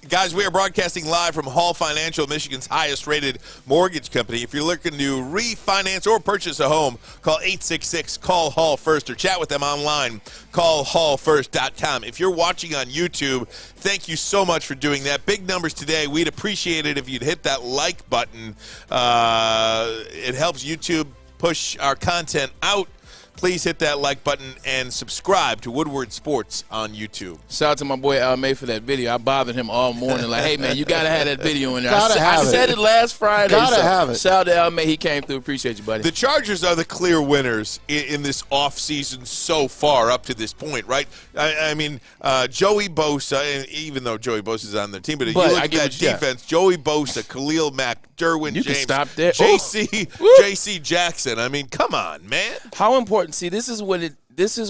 Guys, we are broadcasting live from Hall Financial, Michigan's highest-rated mortgage company. If you're looking to refinance or purchase a home, call 866-CALL-HALL-FIRST or chat with them online, callhallfirst.com. If you're watching on YouTube, thank you so much for doing that. Big numbers today. We'd appreciate it if you'd hit that like button. It helps YouTube push our content out. Please hit that like button and subscribe to Woodward Sports on YouTube. Shout out to my boy Al May for that video. I bothered him all morning like, hey, man, you got to have that video in there. I said it last Friday. Have it. Shout out to Al May. He came through. Appreciate you, buddy. The Chargers are the clear winners in this offseason so far up to this point, right? I mean, Joey Bosa, and even though Joey Bosa is on their team, but you look at that defense, Joey Bosa, Khalil Mack, Derwin James, stop there. J.C. Jackson. I mean, come on, man. How important? See, this is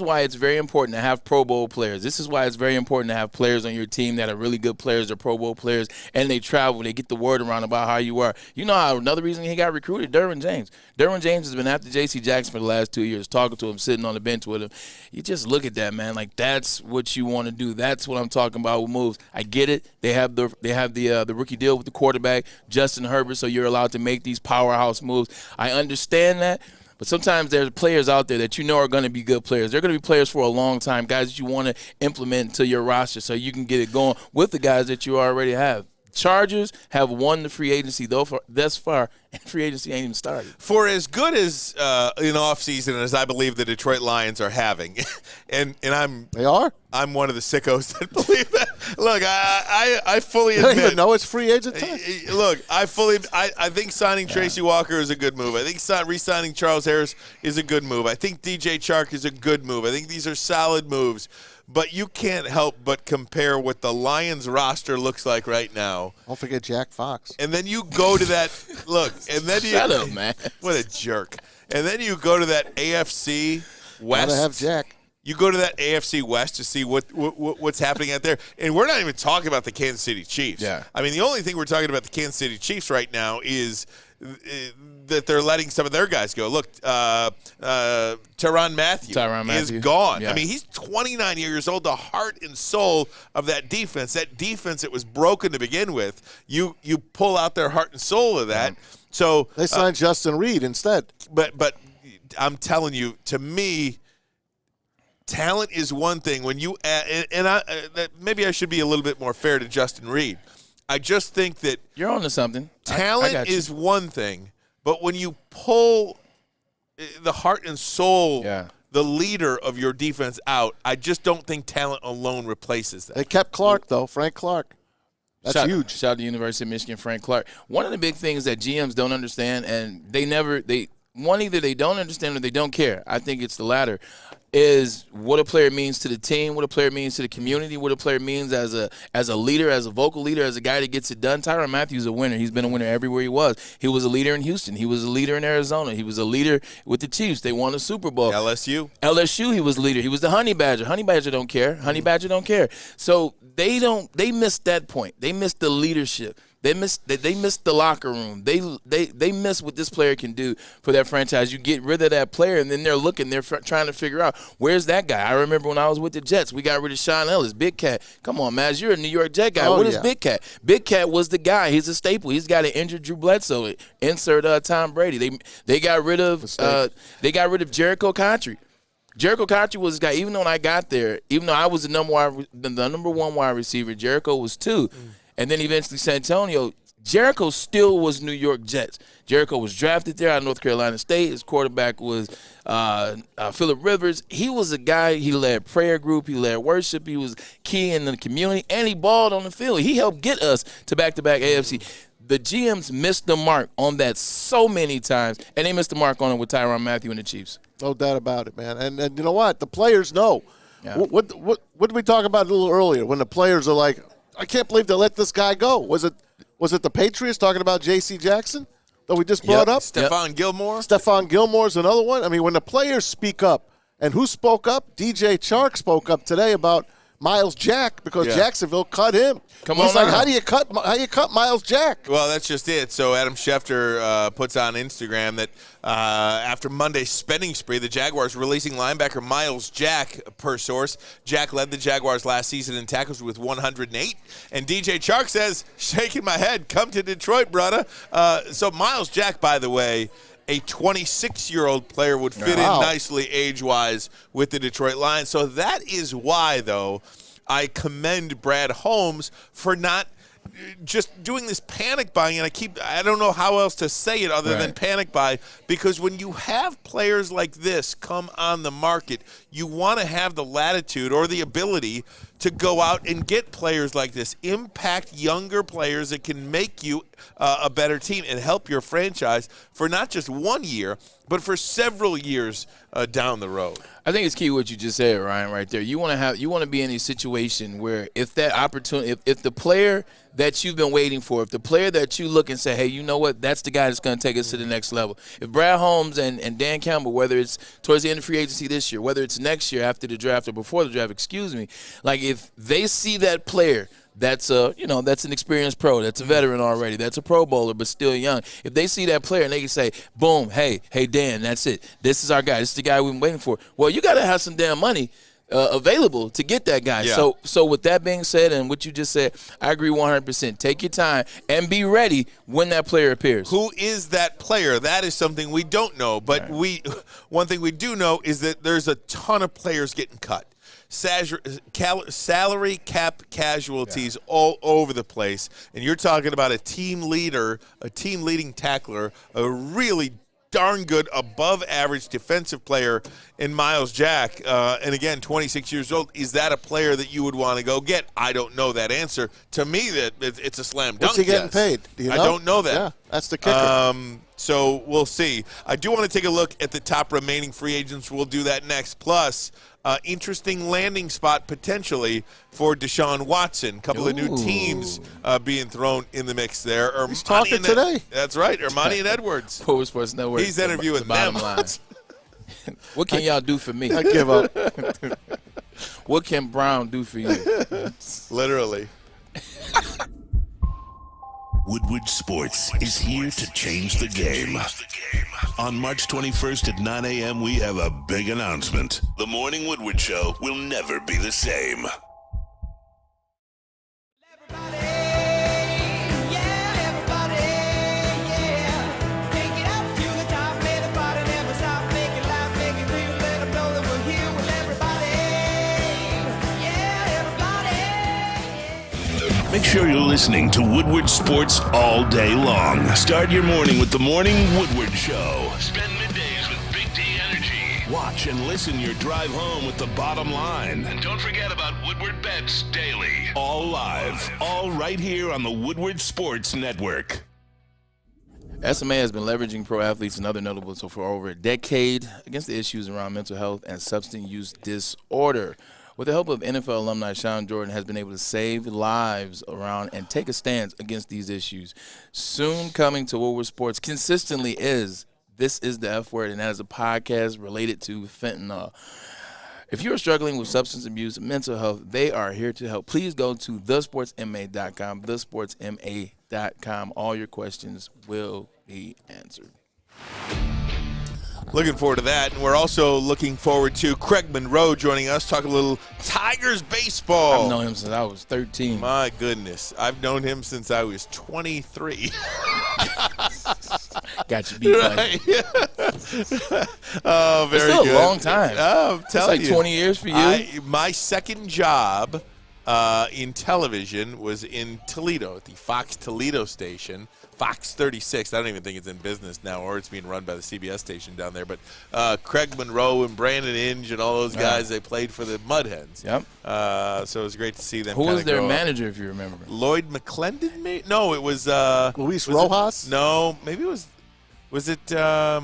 why it's very important to have Pro Bowl players. This is why it's very important to have players on your team that are really good players, they're Pro Bowl players, and they travel. They get the word around about how you are. You know how another reason he got recruited? Derwin James. Derwin James has been after J.C. Jackson for the last 2 years, talking to him, sitting on the bench with him. You just look at that, man. Like, that's what you want to do. That's what I'm talking about with moves. I get it. They have the rookie deal with the quarterback, Justin Herbert, so you're allowed to make these powerhouse moves. I understand that. But sometimes there's players out there that you know are going to be good players. They're going to be players for a long time, guys that you want to implement into your roster so you can get it going with the guys that you already have. Chargers have won the free agency thus far, and free agency ain't even started. For as good as an offseason as I believe the Detroit Lions are having, and I'm one of the sickos that believe that. Look, I fully admit. I don't even know it's free agent time. Look, I think signing Tracy Walker is a good move. I think re-signing Charles Harris is a good move. I think DJ Chark is a good move. I think these are solid moves. But you can't help but compare what the Lions roster looks like right now. Don't forget Jack Fox. And then you go to that look, and then shut up, man. What a jerk. And then you go to that AFC West. Gotta have Jack. You go to that AFC West to see what's happening out there. And we're not even talking about the Kansas City Chiefs. Yeah. I mean, the only thing we're talking about the Kansas City Chiefs right now is that they're letting some of their guys go. Look, Tyrann Mathieu is gone. Yeah. I mean, he's 29 years old, the heart and soul of that defense. That defense that was broken to begin with, you pull out their heart and soul of that. So they signed Justin Reed instead. But I'm telling you, to me, talent is one thing. When you maybe I should be a little bit more fair to Justin Reed. I just think that you're onto something. Talent is one thing, But when you pull the heart and soul, the leader of your defense out, I just don't think talent alone replaces that. They kept Clark, though, Frank Clark. That's huge. Shout out to the University of Michigan, Frank Clark. One of the big things that GMs don't understand, and either they don't understand or they don't care. I think it's the latter. Is what a player means to the team, what a player means to the community, what a player means as a leader, as a vocal leader, as a guy that gets it done. Tyrann Mathieu is a winner. He's been a winner everywhere he was. He was a leader in Houston. He was a leader in Arizona. He was a leader with the Chiefs. They won a Super Bowl. LSU, he was a leader. He was the Honey Badger. Honey Badger don't care. Honey Badger don't care. So they missed that point. They missed the leadership. They missed the locker room. They miss what this player can do for that franchise. You get rid of that player, and then they're trying to figure out, where's that guy? I remember when I was with the Jets, we got rid of Sean Ellis, Big Cat. Come on, Maz, you're a New York Jet guy. What is Big Cat? Big Cat was the guy. He's a staple. He's got an injured Drew Bledsoe. Insert Tom Brady. They got rid of Jericho Country. Jericho Country was the guy. Even when I got there, even though I was the number one wide receiver, Jericho was 2. And then eventually San Antonio, Jericho still was New York Jets. Jericho was drafted there out of North Carolina State. His quarterback was Phillip Rivers. He was a guy, he led prayer group, he led worship, he was key in the community, and he balled on the field. He helped get us to back-to-back AFC. The GMs missed the mark on that so many times, and they missed the mark on it with Tyrann Mathieu and the Chiefs. No doubt about it, man. And you know what? The players know. Yeah. What did we talk about a little earlier when the players are like, I can't believe they let this guy go. Was it the Patriots talking about J.C. Jackson that we just brought up? Stephon Gilmore. Stephon Gilmore's another one. I mean, when the players speak up, and who spoke up? DJ Chark spoke up today about Miles Jack because Jacksonville cut him. He's like, how do you cut Miles Jack? Well, that's just it. So Adam Schefter puts on Instagram that after Monday's spending spree, the Jaguars releasing linebacker Miles Jack, per source. Jack led the Jaguars last season in tackles with 108. And DJ Chark says, shaking my head, come to Detroit, brother. So Miles Jack, by the way, a 26-year-old player would fit in nicely age-wise with the Detroit Lions. So that is why, though, I commend Brad Holmes for not just doing this panic buying, and I don't know how else to say it other than panic buy, because when you have players like this come on the market, you want to have the latitude or the ability to go out and get players like this, impact younger players that can make you a better team and help your franchise for not just 1 year, but for several years down the road. I think it's key what you just said, Ryan, right there. You want to be in a situation where if that opportunity, if the player that you've been waiting for, if the player that you look and say, hey, you know what, that's the guy that's going to take us to the next level. If Brad Holmes and Dan Campbell, whether it's towards the end of free agency this year, whether it's next year after the draft or before the draft, like if they see that player that's an experienced pro, that's a veteran already, that's a Pro Bowler but still young. If they see that player and they can say, boom, hey Dan, that's it. This is our guy. This is the guy we've been waiting for. Well, you got to have some damn money available to get that guy. Yeah. So with that being said and what you just said, I agree 100%. Take your time and be ready when that player appears. Who is that player? That is something we don't know. But one thing we do know is that there's a ton of players getting cut. Salary cap casualties all over the place. And you're talking about a team leader, a team-leading tackler, a really darn good above-average defensive player in Miles Jack. And again, 26 years old. Is that a player that you would want to go get? I don't know that answer. To me, that it's a slam dunk. What's he getting paid? Do you know? I don't know that. Yeah, that's the kicker. So we'll see. I do want to take a look at the top remaining free agents. We'll do that next. Plus, interesting landing spot potentially for Deshaun Watson. A couple of new teams being thrown in the mix there. He's talking today. That's right, Ermanni and Edwards. Power Sports Network. He's interviewing them. What can y'all do for me? I give up. What can Brown do for you? Literally. Woodward Sports is here to change the game. On March 21st at 9 a.m., we have a big announcement. The Morning Woodward Show will never be the same. Make sure you're listening to Woodward Sports all day long. Start your morning with the Morning Woodward Show. Spend middays with Big D Energy. Watch and listen your drive home with the Bottom Line. And don't forget about Woodward Bets Daily. All live, all right here on the Woodward Sports Network. SMA has been leveraging pro athletes and other notables for over a decade against the issues around mental health and substance use disorder. With the help of NFL alumni, Sean Jordan has been able to save lives around and take a stance against these issues. Soon coming to Woodward Sports consistently is This Is the F Word, and that is a podcast related to fentanyl. If you are struggling with substance abuse and mental health, they are here to help. Please go to thesportsma.com, thesportsma.com. All your questions will be answered. Looking forward to that. And we're also looking forward to Craig Monroe joining us, talk a little Tigers baseball. I've known him since I was 13. My goodness. I've known him since I was 23. Got you beat, buddy. Oh, very good. It's still good. a long time. Oh, I'm telling it's like you. 20 years for you. My second job in television was in Toledo at the Fox Toledo station. Fox 36. I don't even think it's in business now, or it's being run by the CBS station down there. But Craig Monroe and Brandon Inge and all those guys, they played for the Mudhens. Yep. So it was great to see them. Who was their grow manager, up. if you remember? Lloyd McClendon? No, it was Luis Rojas? No, maybe it was. Was it? I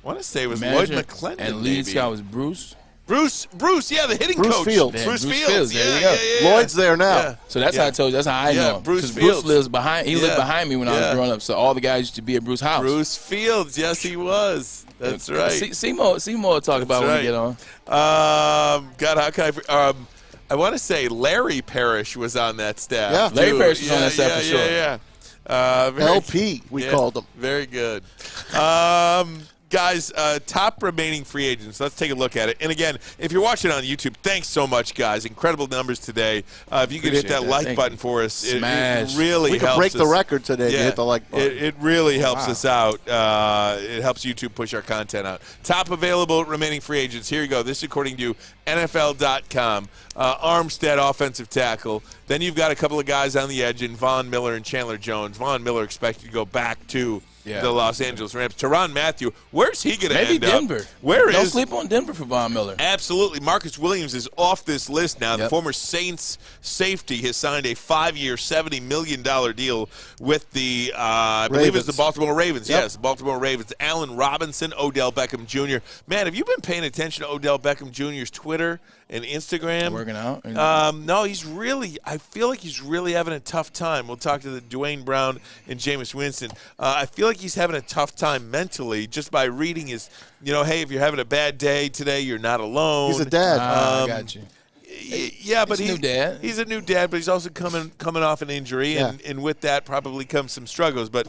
want to say it was Manager, Lloyd McClendon. And lead scout was Bruce. Bruce, yeah, the hitting Bruce coach. Fields. Yeah, Bruce Bruce Fields. There you go. Yeah. Lloyd's there now. Yeah. So that's how I told you. That's how I know him. Bruce Because Fields. Bruce lives behind. He lived behind me when I was growing up. So all the guys used to be at Bruce's house. Bruce Fields, yes, he was. That's right. Seymour will talk about when we get on. God, how can I want to say Larry Parrish was on that staff. Yeah. Larry too. Parrish was on that staff for sure. Yeah. LP, we called him. Very good. Guys, top remaining free agents. Let's take a look at it. And again, if you're watching on YouTube, thanks so much, guys. Incredible numbers today. If you could hit that like button for us, it really helps. We could break the record today if you hit the like button. It really helps us out. It helps YouTube push our content out. Top available remaining free agents. Here you go. This is according to NFL.com. Armstead, offensive tackle. Then you've got a couple of guys on the edge in Von Miller and Chandler Jones. Von Miller expected to go back to the Los Angeles Rams. Tyrann Mathieu, where's he going to end up? Maybe Denver. Don't sleep on Denver for Von Miller. Absolutely. Marcus Williams is off this list now. The former Saints safety has signed a 5-year, $70 million deal with the, I believe it's the Baltimore Ravens. Yes, Baltimore Ravens. Allen Robinson, Odell Beckham Jr. Man, have you been paying attention to Odell Beckham Jr.'s Twitter and Instagram? Working out? No, I feel like he's really having a tough time. We'll talk to the Dwayne Brown and Jameis Winston. I feel like he's having a tough time mentally just by reading his, hey, if you're having a bad day today, you're not alone. He's a dad. I got you. Yeah, but he's a new dad. He's a new dad, but he's also coming off an injury, and with that probably comes some struggles. But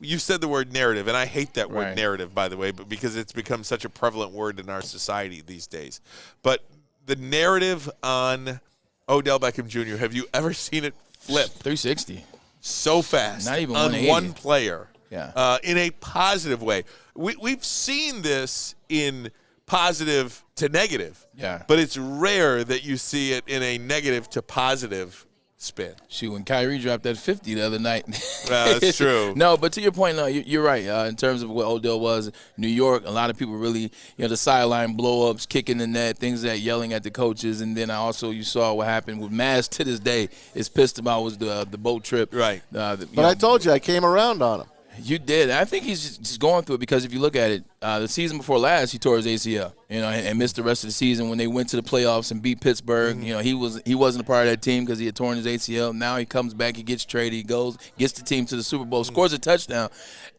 you said the word narrative, and I hate that word narrative, by the way, but because it's become such a prevalent word in our society these days. But the narrative on Odell Beckham Jr., have you ever seen it flip? 360. So fast. Not even on 180. one player. Yeah. In a positive way. We've seen this in positive to negative. Yeah. But it's rare that you see it in a negative to positive spin. Shoot, when Kyrie dropped that 50 the other night. That's true. No, but to your point, no, you're right. In terms of what Odell was, New York, a lot of people really, the sideline blow-ups, kicking the net, things that yelling at the coaches. And then you saw what happened with Maz to this day is pissed about was the boat trip. Right. But I told you, I came around on him. You did. I think he's just going through it because if you look at it, the season before last, he tore his ACL, and missed the rest of the season when they went to the playoffs and beat Pittsburgh. Mm-hmm. He wasn't a part of that team because he had torn his ACL. Now he comes back, he gets traded, he goes, gets the team to the Super Bowl, scores a touchdown,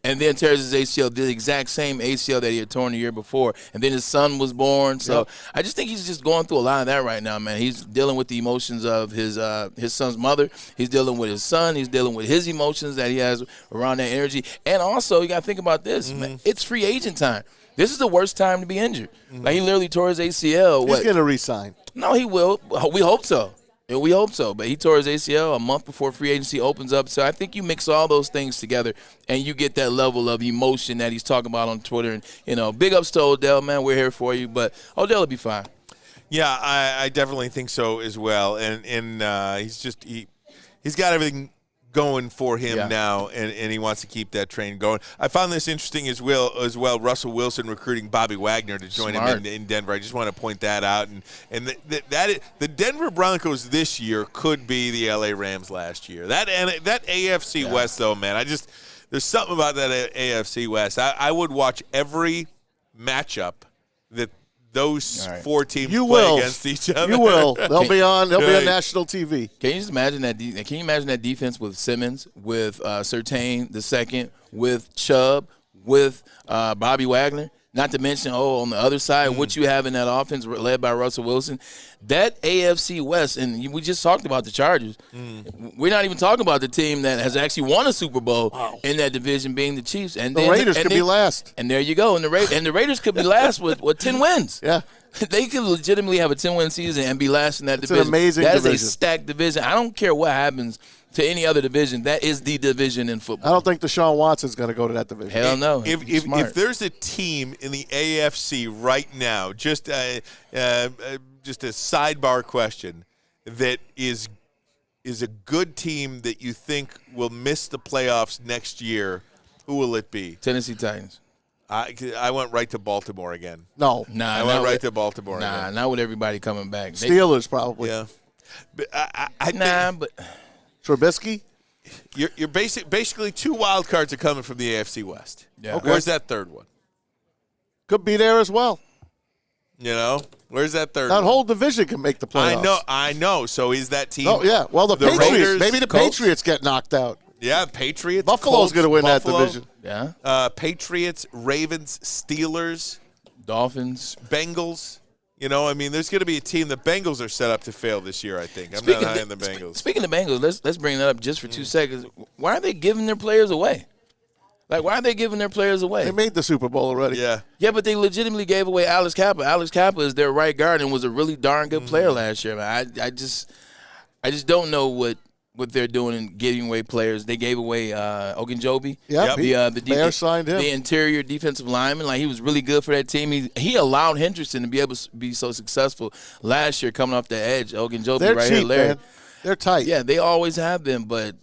and then tears his ACL, the exact same ACL that he had torn the year before. And then his son was born. So I just think he's just going through a lot of that right now, man. He's dealing with the emotions of his son's mother. He's dealing with his son. He's dealing with his emotions that he has around that energy. And also, you got to think about this, man. It's free agent time. This is the worst time to be injured. Like, he literally tore his ACL. He's going to resign. No, he will. We hope so. We hope so. But he tore his ACL a month before free agency opens up. So I think you mix all those things together and you get that level of emotion that he's talking about on Twitter. And, big ups to Odell, man. We're here for you. But Odell will be fine. Yeah, I definitely think so as well. And he's got everything going for him now, and he wants to keep that train going. I found this interesting as well. Russell Wilson recruiting Bobby Wagner to join him in Denver. I just want to point that out. And the Denver Broncos this year could be the LA Rams last year. That AFC West though, man, there's something about that AFC West. I would watch every matchup that those four teams play against each other. You will. They'll be on national TV. Can you just imagine that? Can you imagine that defense with Simmons, with Surtain the second, with Chubb, with Bobby Wagner? Not to mention, on the other side, what you have in that offense led by Russell Wilson. That AFC West, and we just talked about the Chargers. We're not even talking about the team that has actually won a Super Bowl in that division, being the Chiefs. And the Raiders could be last. And there you go. And the Raiders could be last with 10 wins. Yeah. They could legitimately have a 10-win season and be last in that division. It's an amazing division. That is a stacked division. I don't care what happens to any other division. That is the division in football. I don't think Deshaun Watson's going to go to that division. Hell no. If there's a team in the AFC right now, just a sidebar question, that is a good team that you think will miss the playoffs next year, who will it be? Tennessee Titans. I went right to Baltimore again. No. I went right to Baltimore again. Nah, not with everybody coming back. Steelers probably. Yeah. But but Trubisky? You're basically two wild cards are coming from the AFC West. Yeah. Okay. Where's that third one? Could be there as well. Where's that third That one? whole division can make the playoffs. I know. So is that team? Oh, yeah. Well, the Patriots. Raiders, Maybe the Colts? Patriots get knocked out. Yeah, Patriots. Buffalo's going to win that division. Yeah. Patriots, Ravens, Steelers, Dolphins, Bengals. There's going to be a team. The Bengals are set up to fail this year, I think. I'm not high on the Bengals. Speaking of Bengals, let's bring that up just for 2 seconds. Why are they giving their players away? Why are they giving their players away? They made the Super Bowl already. Yeah. Yeah, but they legitimately gave away Alex Kappa. Alex Kappa is their right guard and was a really darn good player last year, man. I just don't know what they're doing in giving away players. They gave away Ogunjobi. Yeah, the Bears signed him. The interior defensive lineman. He was really good for that team. He allowed Henderson to be able to be so successful last year coming off the edge. Ogunjobi They're right cheap, here, Larry. man. They're tight. Yeah, they always have been, but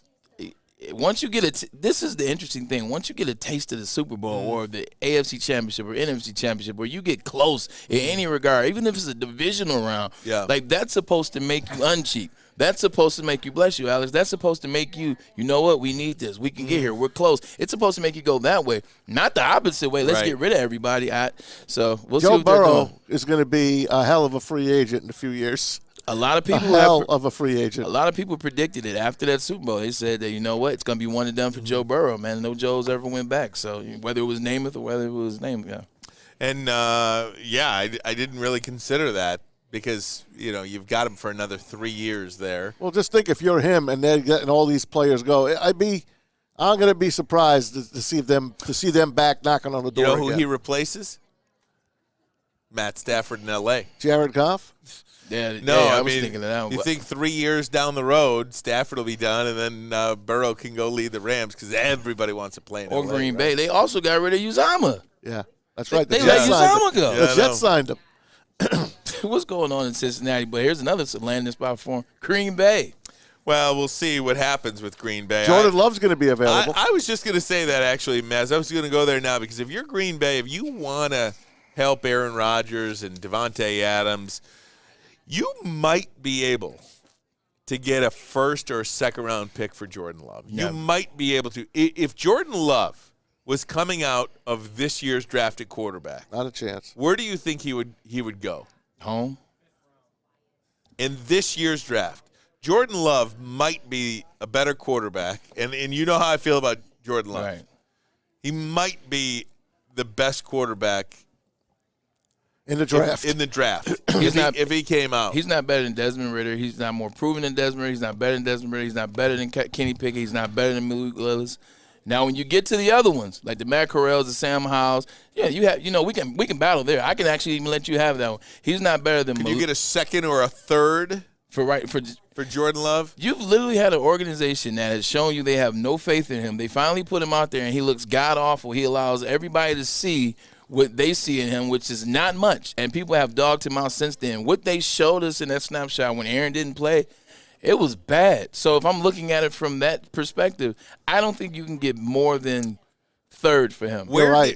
once you get this is the interesting thing. Once you get a taste of the Super Bowl or the AFC Championship or NFC Championship, or you get close in any regard, even if it's a divisional round, that's supposed to make you uncheap. That's supposed to make you, bless you, Alex, that's supposed to make you know what, we need this. We can get here. We're close. It's supposed to make you go that way, not the opposite way. Let's get rid of everybody. So we'll see what they're doing. Joe Burrow is going to be a hell of a free agent in a few years. A lot of people of a free agent. A lot of people predicted it after that Super Bowl. They said that, you know what, it's going to be one and done for Joe Burrow, man. No Joes ever went back. So whether it was Namath or whether it was Namath, yeah. And, I didn't really consider that because, you've got him for another 3 years there. Well, just think if you're him and they're getting all these players go, I'm going to be surprised to see them back knocking on the door. You know who again. he replaces? Matt Stafford in L.A. Jared Goff? Yeah, I was mean, thinking of that. You think 3 years down the road, Stafford will be done, and then Burrow can go lead the Rams because everybody wants to play in or LA, Green right? Bay. They also got rid of Uzama. Yeah, that's right. They let Uzama go. The Jets signed him. What's going on in Cincinnati? But here's another landing spot for him. Green Bay. Well, we'll see what happens with Green Bay. Jordan Love's going to be available. I was just going to say that, actually, Maz. I was going to go there now because if you're Green Bay, if you want to help Aaron Rodgers and Devontae Adams, you might be able to get a first or a second-round pick for Jordan Love. Yeah. You might be able to. If Jordan Love was coming out of this year's drafted quarterback, not a chance. Where do you think he would go? Home. In this year's draft, Jordan Love might be a better quarterback, and you know how I feel about Jordan Love. Right. He might be the best quarterback in the draft. If he came out. He's not better than Desmond Ridder. He's not more proven than Desmond Ridder. He's not better than Desmond Ridder. He's not better than Kenny Pickett. He's not better than Malik Willis. Now, when you get to the other ones, like the Matt Corrals, the Sam Howells, you have, we can battle there. I can actually even let you have that one. He's not better than. Can you get a second or a third for Jordan Love? You've literally had an organization that has shown you they have no faith in him. They finally put him out there, and he looks god awful. He allows everybody to see what they see in him, which is not much. And people have dogged him out since then. What they showed us in that snapshot when Aaron didn't play, it was bad. So if I'm looking at it from that perspective, I don't think you can get more than third for him. I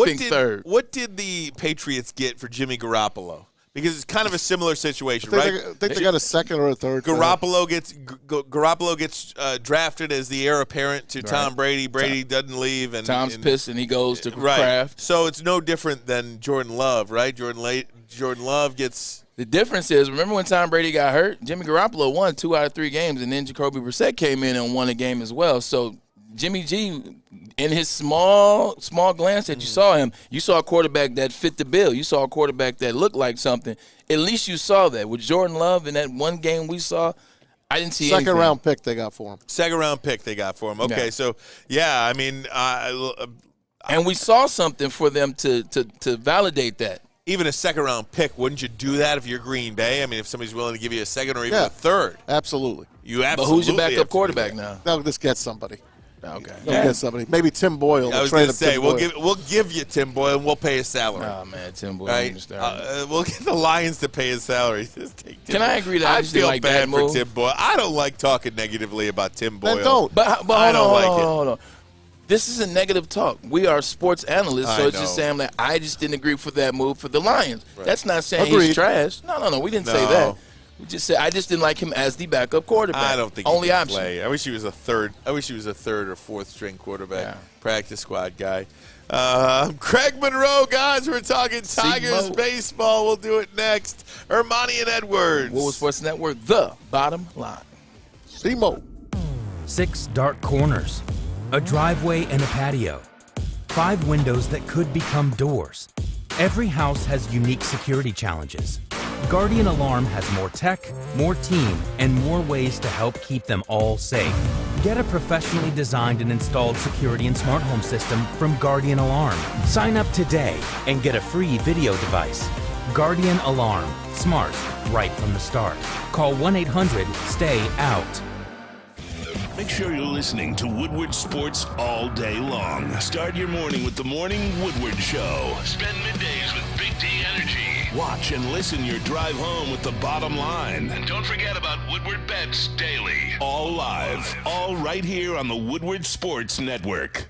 think third. What did the Patriots get for Jimmy Garoppolo? Because it's kind of a similar situation, right? I think they got a second or a third. Garoppolo gets drafted as the heir apparent to Tom Brady. Brady doesn't leave, and Tom's pissed, and he goes to right. Kraft. So it's no different than Jordan Love, right? Jordan Love gets. The difference is, remember when Tom Brady got hurt? Jimmy Garoppolo won 2 out of 3 games, and then Jacoby Brissett came in and won a game as well. So Jimmy G, in his small glance that you saw him, you saw a quarterback that fit the bill. You saw a quarterback that looked like something. At least you saw that. With Jordan Love in that one game we saw, I didn't see anything. Second-round pick they got for him. Second-round pick they got for him. Okay, so, I mean. And we saw something for them to validate that. Even a second-round pick, wouldn't you do that if you're Green Bay? I mean, if somebody's willing to give you a second or even a third. Absolutely. You absolutely. But who's your backup quarterback now? They'll just get somebody. Okay. They'll get somebody. Maybe Tim Boyle. I was going to say, we'll give you Tim Boyle, and we'll pay his salary. Oh, man, Tim Boyle. Right? We'll get the Lions to pay his salary. Can I agree that I feel like bad that for move? Tim Boyle. I don't like talking negatively about Tim Boyle. Then don't. But I don't like it. Hold on. This is a negative talk. We are sports analysts, so it's just saying that I just didn't agree for that move for the Lions. Right. That's not saying he's trash. No. We didn't say that. We just said I just didn't like him as the backup quarterback. I don't think only he can option. play. I wish he was a third. I wish he was a third or fourth string quarterback, practice squad guy. Craig Monroe, guys. We're talking Tigers baseball. We'll do it next. Ermanni and Edwards. Woodward Sports Network, the bottom line. Simo. 6 dark corners, a driveway and a patio, 5 windows that could become doors. Every house has unique security challenges. Guardian Alarm has more tech, more team, and more ways to help keep them all safe. Get a professionally designed and installed security and smart home system from Guardian Alarm. Sign up today and get a free video device. Guardian Alarm. Smart right from the start. Call 1-800-STAY-OUT. Make sure you're listening to Woodward Sports all day long. Start your morning with the Morning Woodward Show. Spend middays with Big D Energy. Watch and listen your drive home with the bottom line. And don't forget about Woodward Bets Daily. All live, all right here on the Woodward Sports Network.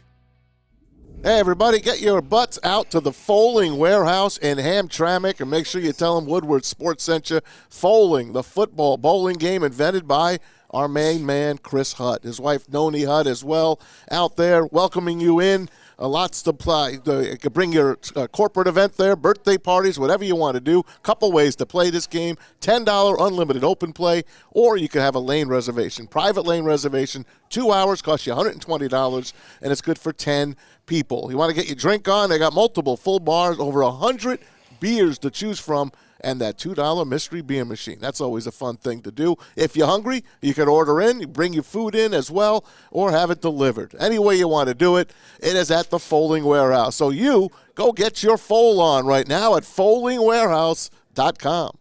Hey, everybody, get your butts out to the Foaling Warehouse in Hamtramck and make sure you tell them Woodward Sports sent you. Foaling, the football bowling game invented by our main man, Chris Hutt. His wife, Noni Hutt, as well, out there welcoming you in. Lots to play. You can bring your corporate event there, birthday parties, whatever you want to do. Couple ways to play this game. $10 unlimited open play, or you can have a lane reservation. Private lane reservation, 2 hours, costs you $120, and it's good for 10 people. You want to get your drink on? They got multiple full bars, over 100 beers to choose from, and that $2 mystery beer machine. That's always a fun thing to do. If you're hungry, you can order in, you bring your food in as well, or have it delivered. Any way you want to do it, it is at the Foaling Warehouse. So you go get your foal on right now at foalingwarehouse.com.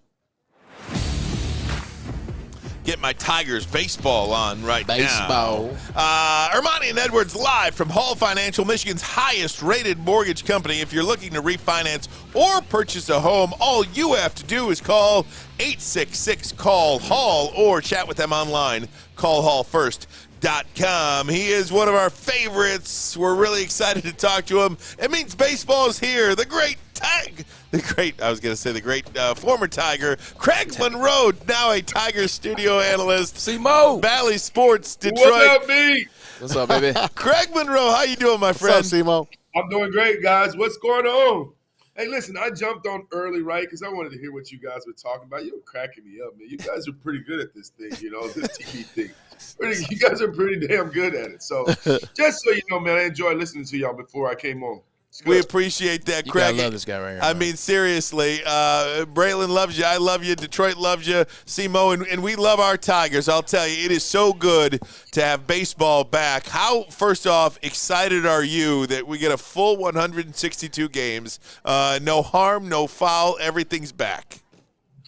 Get my Tigers baseball on right now. Ermanni and Edwards live from Hall Financial, Michigan's highest-rated mortgage company. If you're looking to refinance or purchase a home, all you have to do is call 866-CALL-HALL or chat with them online, callhallfirst.com. He is one of our favorites. We're really excited to talk to him. It means baseball is here. The great former Tiger, Craig Monroe, now a Tiger studio analyst. Simo. Bally Sports, Detroit. What up, B? What's up, baby? Craig Monroe, how you doing, my friend? What's up, Simo? I'm doing great, guys. What's going on? Hey, listen, I jumped on early, right, because I wanted to hear what you guys were talking about. You were cracking me up, man. You guys are pretty good at this thing, this TV thing. You guys are pretty damn good at it. So just so you know, man, I enjoyed listening to y'all before I came on. We appreciate that, Craig. I love this guy right here. I mean, seriously, Braylon loves you. I love you. Detroit loves you. Simo, and we love our Tigers. I'll tell you, it is so good to have baseball back. How, first off, excited are you that we get a full 162 games? No harm, no foul. Everything's back.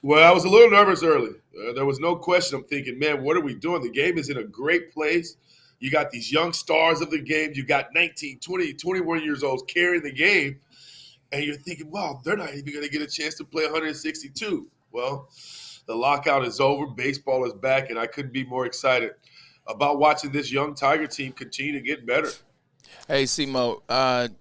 Well, I was a little nervous early. There was no question. I'm thinking, man, what are we doing? The game is in a great place. You got these young stars of the game. You got 19, 20, 21 years olds carrying the game. And you're thinking, wow, they're not even going to get a chance to play 162. Well, the lockout is over. Baseball is back, and I couldn't be more excited about watching this young Tiger team continue to get better. Hey, Simo,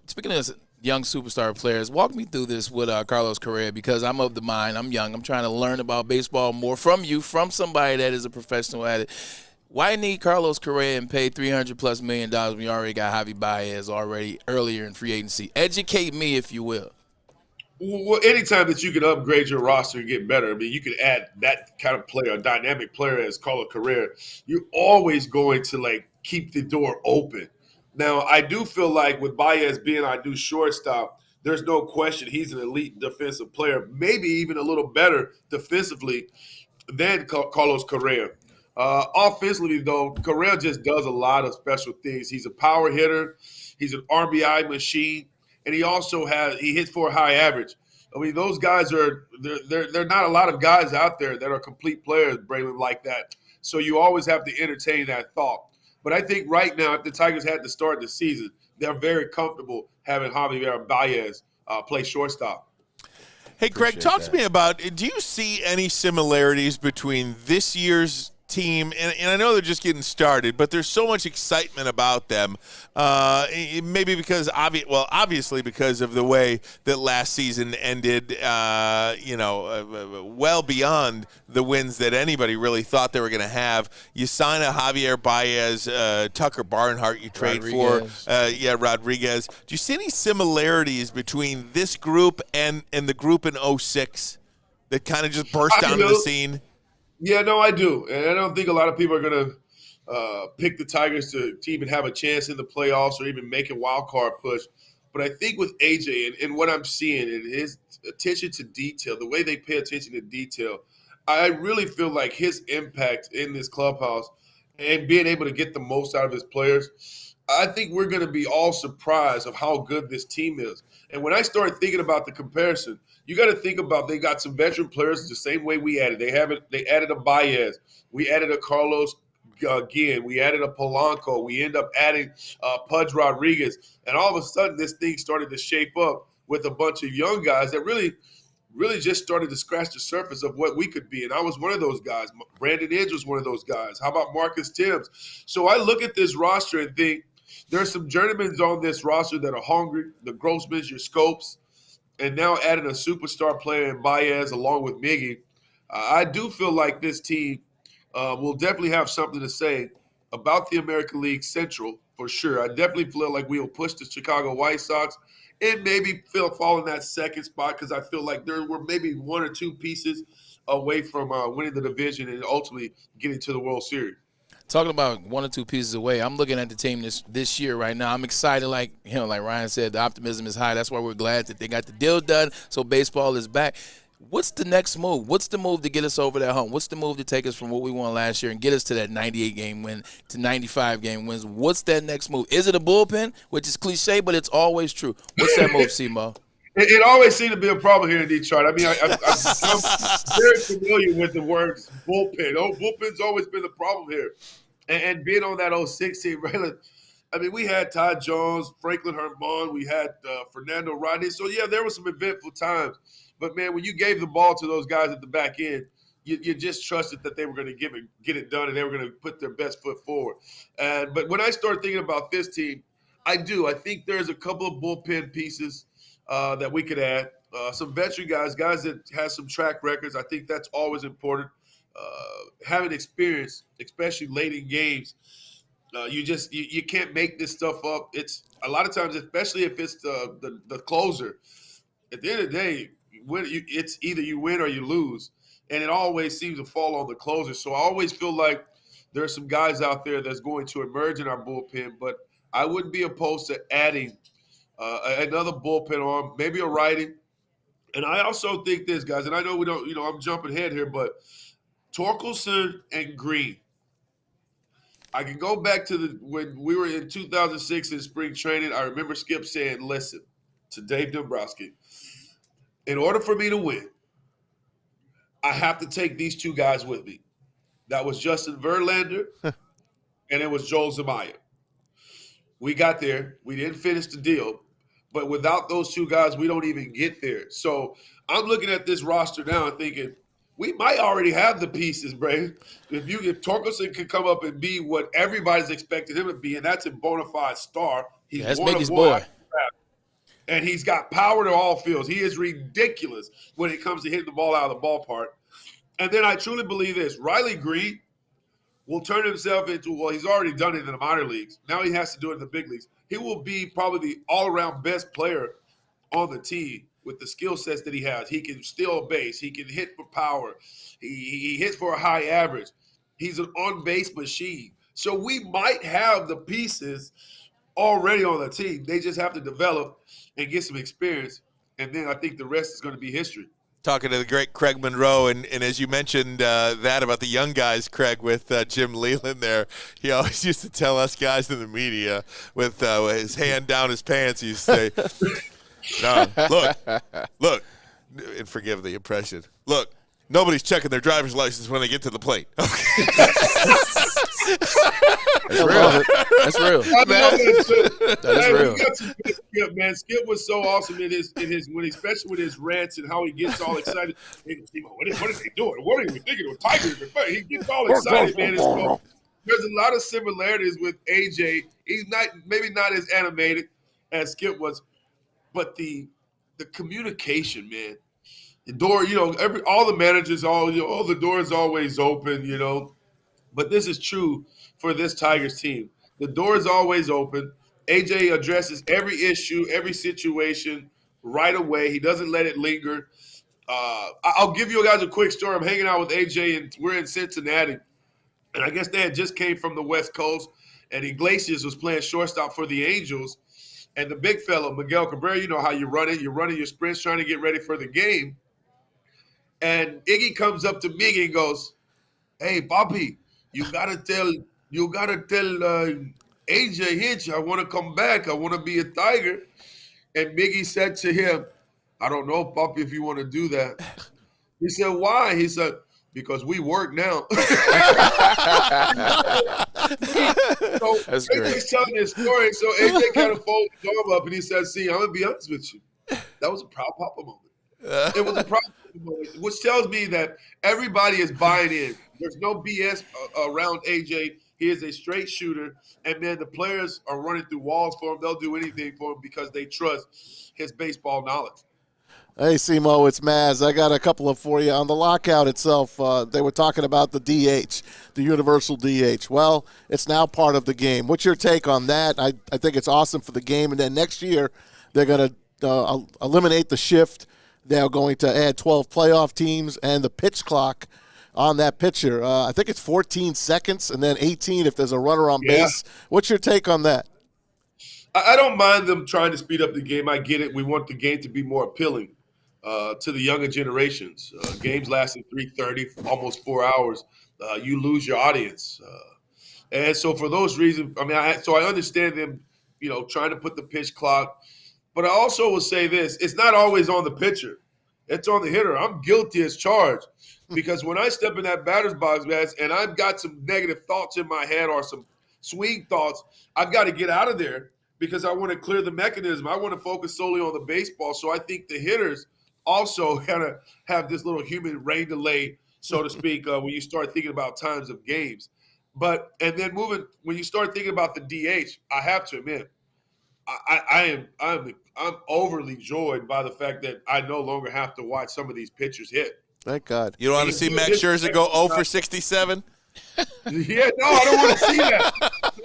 speaking of young superstar players, walk me through this with Carlos Correa, because I'm of the mind, I'm young, I'm trying to learn about baseball more from you, from somebody that is a professional at it. Why need Carlos Correa and pay $300+ million when you already got Javi Baez already earlier in free agency? Educate me, if you will. Well, anytime that you can upgrade your roster and get better, I mean, you can add that kind of player, a dynamic player as Carlos Correa, you're always going to, keep the door open. Now, I do feel like with Baez being our new shortstop, there's no question he's an elite defensive player, maybe even a little better defensively than Carlos Correa. Offensively, though, Correa just does a lot of special things. He's a power hitter. He's an RBI machine. And he also he hits for a high average. I mean, those guys there are not a lot of guys out there that are complete players, Braylon, like that. So you always have to entertain that thought. But I think right now, if the Tigers had to start the season, they're very comfortable having Javier Baez play shortstop. Hey, Greg, talk to me about, do you see any similarities between this year's team, and I know they're just getting started, but there's so much excitement about them. Maybe because obviously because of the way that last season ended. Well beyond the wins that anybody really thought they were going to have. You sign a Javier Baez, Tucker Barnhart. You trade Rodriguez. For Rodriguez. Do you see any similarities between this group and the group in 06 that kind of just burst onto the scene? Yeah, no, I do. And I don't think a lot of people are going to pick the Tigers to even have a chance in the playoffs or even make a wild card push. But I think with AJ and what I'm seeing and his attention to detail, the way they pay attention to detail, I really feel like his impact in this clubhouse and being able to get the most out of his players, I think we're going to be all surprised of how good this team is. And when I started thinking about the comparison, you got to think about they got some veteran players the same way we added. They added a Baez. We added a Carlos Guillen. We added a Polanco. We end up adding Pudge Rodriguez. And all of a sudden, this thing started to shape up with a bunch of young guys that really just started to scratch the surface of what we could be. And I was one of those guys. Brandon Edge was one of those guys. How about Marcus Timms? So I look at this roster and think there's some journeymen on this roster that are hungry, the Grossmans, your Scopes, and now adding a superstar player in Baez along with Miggy. I do feel like this team will definitely have something to say about the American League Central for sure. I definitely feel like we will push the Chicago White Sox and maybe fall in that second spot because I feel like there were maybe one or two pieces away from winning the division and ultimately getting to the World Series. Talking about one or two pieces away, I'm looking at the team this year right now. I'm excited, like Ryan said, the optimism is high. That's why we're glad that they got the deal done, so baseball is back. What's the next move? What's the move to get us over that hump? What's the move to take us from what we won last year and get us to that 98-game win to 95-game wins? What's that next move? Is it a bullpen, which is cliche, but it's always true? What's that move, Simo? It always seemed to be a problem here in Detroit. I mean, I'm very familiar with the words bullpen. Bullpen's always been the problem here. And being on that 06 team, I mean, we had Ty Jones, Franklin Herman, we had Fernando Rodney. So, yeah, there were some eventful times. But, man, when you gave the ball to those guys at the back end, you just trusted that they were going to get it done and they were going to put their best foot forward. But when I started thinking about this team, I think there's a couple of bullpen pieces that we could add. Some veteran guys that have some track records. I think that's always important. Having experience, especially late in games, you can't make this stuff up. It's a lot of times, especially if it's the closer. At the end of the day, it's either you win or you lose, and it always seems to fall on the closer. So I always feel like there's some guys out there that's going to emerge in our bullpen, but I wouldn't be opposed to adding another bullpen arm, maybe a righty. And I also think this, guys, and I know we don't, I'm jumping ahead here, but Torkelson and Green. I can go back to when we were in 2006 in spring training. I remember Skip saying, listen, to Dave Dombrowski, in order for me to win, I have to take these two guys with me. That was Justin Verlander and it was Joel Zumaya. We got there. We didn't finish the deal. But without those two guys, we don't even get there. So I'm looking at this roster now and thinking we might already have the pieces, Bray. If Torkelson can come up and be what everybody's expected him to be, and that's a bona fide star. He's that's Biggie's boy. And he's got power to all fields. He is ridiculous when it comes to hitting the ball out of the ballpark. And then I truly believe this. Riley Green will turn himself into, well, he's already done it in the minor leagues. Now he has to do it in the big leagues. He will be probably the all-around best player on the team with the skill sets that he has. He can steal a base. He can hit for power. He hits for a high average. He's an on-base machine. So we might have the pieces already on the team. They just have to develop and get some experience, and then I think the rest is going to be history. Talking to the great Craig Monroe, and as you mentioned that about the young guys, Craig, with Jim Leland there, he always used to tell us guys in the media with his hand down his pants, he used to say, no, look, and forgive the impression, look, nobody's checking their driver's license when they get to the plate. That's real. That's real. That is real. We got some good Skip, man. Skip was so awesome in his especially with his rants and how he gets all excited. Hey, what are they doing? What are we thinking of Tigers? He gets all excited, man. There's a lot of similarities with AJ. He's maybe not as animated as Skip was, but the communication, man. The door, all the managers, the door is always open, But this is true for this Tigers team. The door is always open. AJ addresses every issue, every situation right away. He doesn't let it linger. I'll give you guys a quick story. I'm hanging out with AJ, and we're in Cincinnati. And I guess they had just came from the West Coast, and Iglesias was playing shortstop for the Angels. And the big fellow, Miguel Cabrera, you know how you run it. You're running your sprints, trying to get ready for the game. And Iggy comes up to Miggy and goes, "Hey, Bobby, you gotta tell AJ Hinch, I want to come back. I want to be a Tiger." And Miggy said to him, "I don't know, Bobby, if you want to do that." He said, "Why?" He said, "Because we work now." So that's great. AJ's telling this story. So AJ kind of folded his arm up and he said, "See, I'm gonna be honest with you. That was a proud papa moment. It was a proud papa moment, which tells me that everybody is buying in. There's no BS around AJ. He is a straight shooter, and man, the players are running through walls for him. They'll do anything for him because they trust his baseball knowledge." Hey, Simo, it's Maz. I got a couple of for you. On the lockout itself, they were talking about the DH, the universal DH. Well, it's now part of the game. What's your take on that? I think it's awesome for the game. And then next year, they're going to eliminate the shift. They're going to add 12 playoff teams and the pitch clock on that pitcher. I think it's 14 seconds and then 18 if there's a runner on base. What's your take on that? I don't mind them trying to speed up the game. I get it. We want the game to be more appealing to the younger generations. Games lasting 3:30, almost 4 hours. You lose your audience. And so for those reasons, I understand them, trying to put the pitch clock. But I also will say this, it's not always on the pitcher. It's on the hitter. I'm guilty as charged because when I step in that batter's box, man, and I've got some negative thoughts in my head or some swing thoughts, I've got to get out of there because I want to clear the mechanism. I want to focus solely on the baseball. So I think the hitters also kind of have this little human rain delay, so to speak, when you start thinking about times of games. And then when you start thinking about the DH, I have to admit, I'm overly joyed by the fact that I no longer have to watch some of these pitchers hit. Thank God. You don't want to see Max Scherzer go 0 for 67? Yeah, no, I don't want to see that.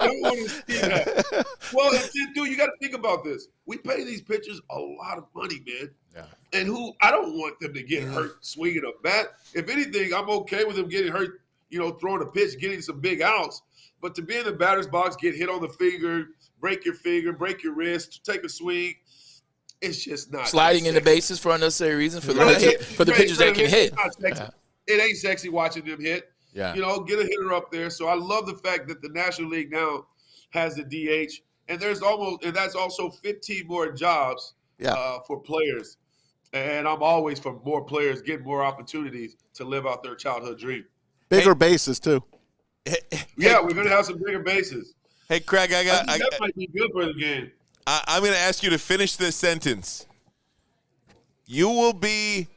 I don't want to see that. Well, dude, you got to think about this. We pay these pitchers a lot of money, man. Yeah. And I don't want them to get hurt swinging a bat. If anything, I'm okay with them getting hurt, throwing a pitch, getting some big outs. But to be in the batter's box, get hit on the finger, break your wrist, take a swing, it's just not. Sliding in the bases for unnecessary reasons for the pitchers that can hit. It ain't sexy watching them hit. Yeah. Get a hitter up there. So I love the fact that the National League now has the DH, and that's also 15 more jobs for players. And I'm always for more players getting more opportunities to live out their childhood dream. Bigger bases too. Yeah, we're gonna have some bigger bases. Hey, Craig, that might be good for the game. I'm going to ask you to finish this sentence. You will be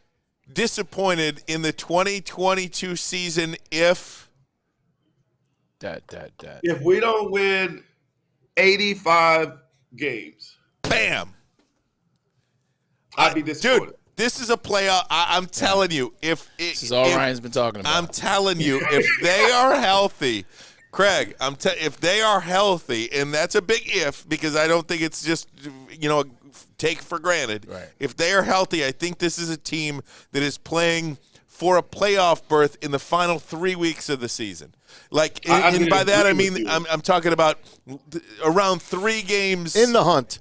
disappointed in the 2022 season if If we don't win 85 games. Bam. I'd be disappointed. Dude, this is a playoff. I'm telling you. This is all Ryan's been talking about. I'm telling you, if they are healthy, Craig, if they are healthy, and that's a big if because I don't think it's just, take for granted. Right. If they are healthy, I think this is a team that is playing for a playoff berth in the final 3 weeks of the season. And by that I mean I'm talking about around 3 games in the hunt.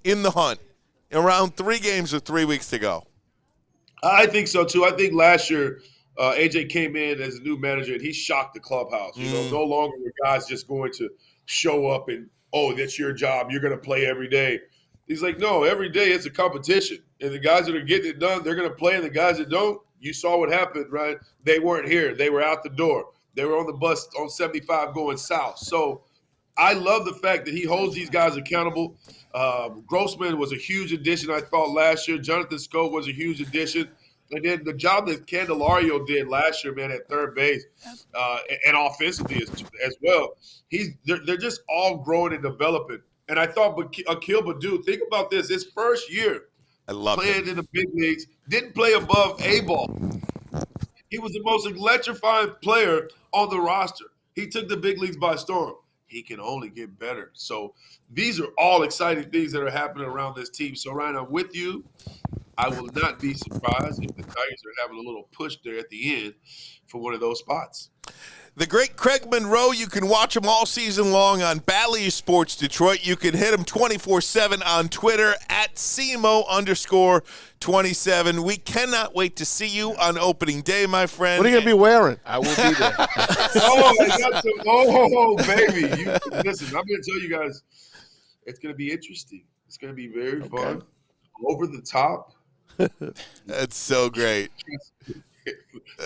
Around 3 games with 3 weeks to go. I think so too. I think last year AJ came in as a new manager and he shocked the clubhouse. No longer were guys just going to show up and, that's your job. You're going to play every day. He's like, no, every day it's a competition. And the guys that are getting it done, they're going to play. And the guys that don't, you saw what happened, right? They weren't here. They were out the door. They were on the bus on 75 going south. So I love the fact that he holds these guys accountable. Grossman was a huge addition, I thought, last year. Jonathan Scope was a huge addition. And then the job that Candelario did last year, man, at third base and offensively as well. They're just all growing and developing. And I thought Akil Baddoo, think about this. His first year playing in the big leagues, didn't play above A-ball. He was the most electrifying player on the roster. He took the big leagues by storm. He can only get better. So these are all exciting things that are happening around this team. So, Ryan, I'm with you. I will not be surprised if the Tigers are having a little push there at the end for one of those spots. The great Craig Monroe, you can watch him all season long on Bally Sports Detroit. You can hit him 24/7 on Twitter at @Simo_27. We cannot wait to see you on opening day, my friend. What are you going to be wearing? I will be there. Baby. Listen, I'm going to tell you guys, it's going to be interesting. It's going to be very fun. Over the top. That's so great.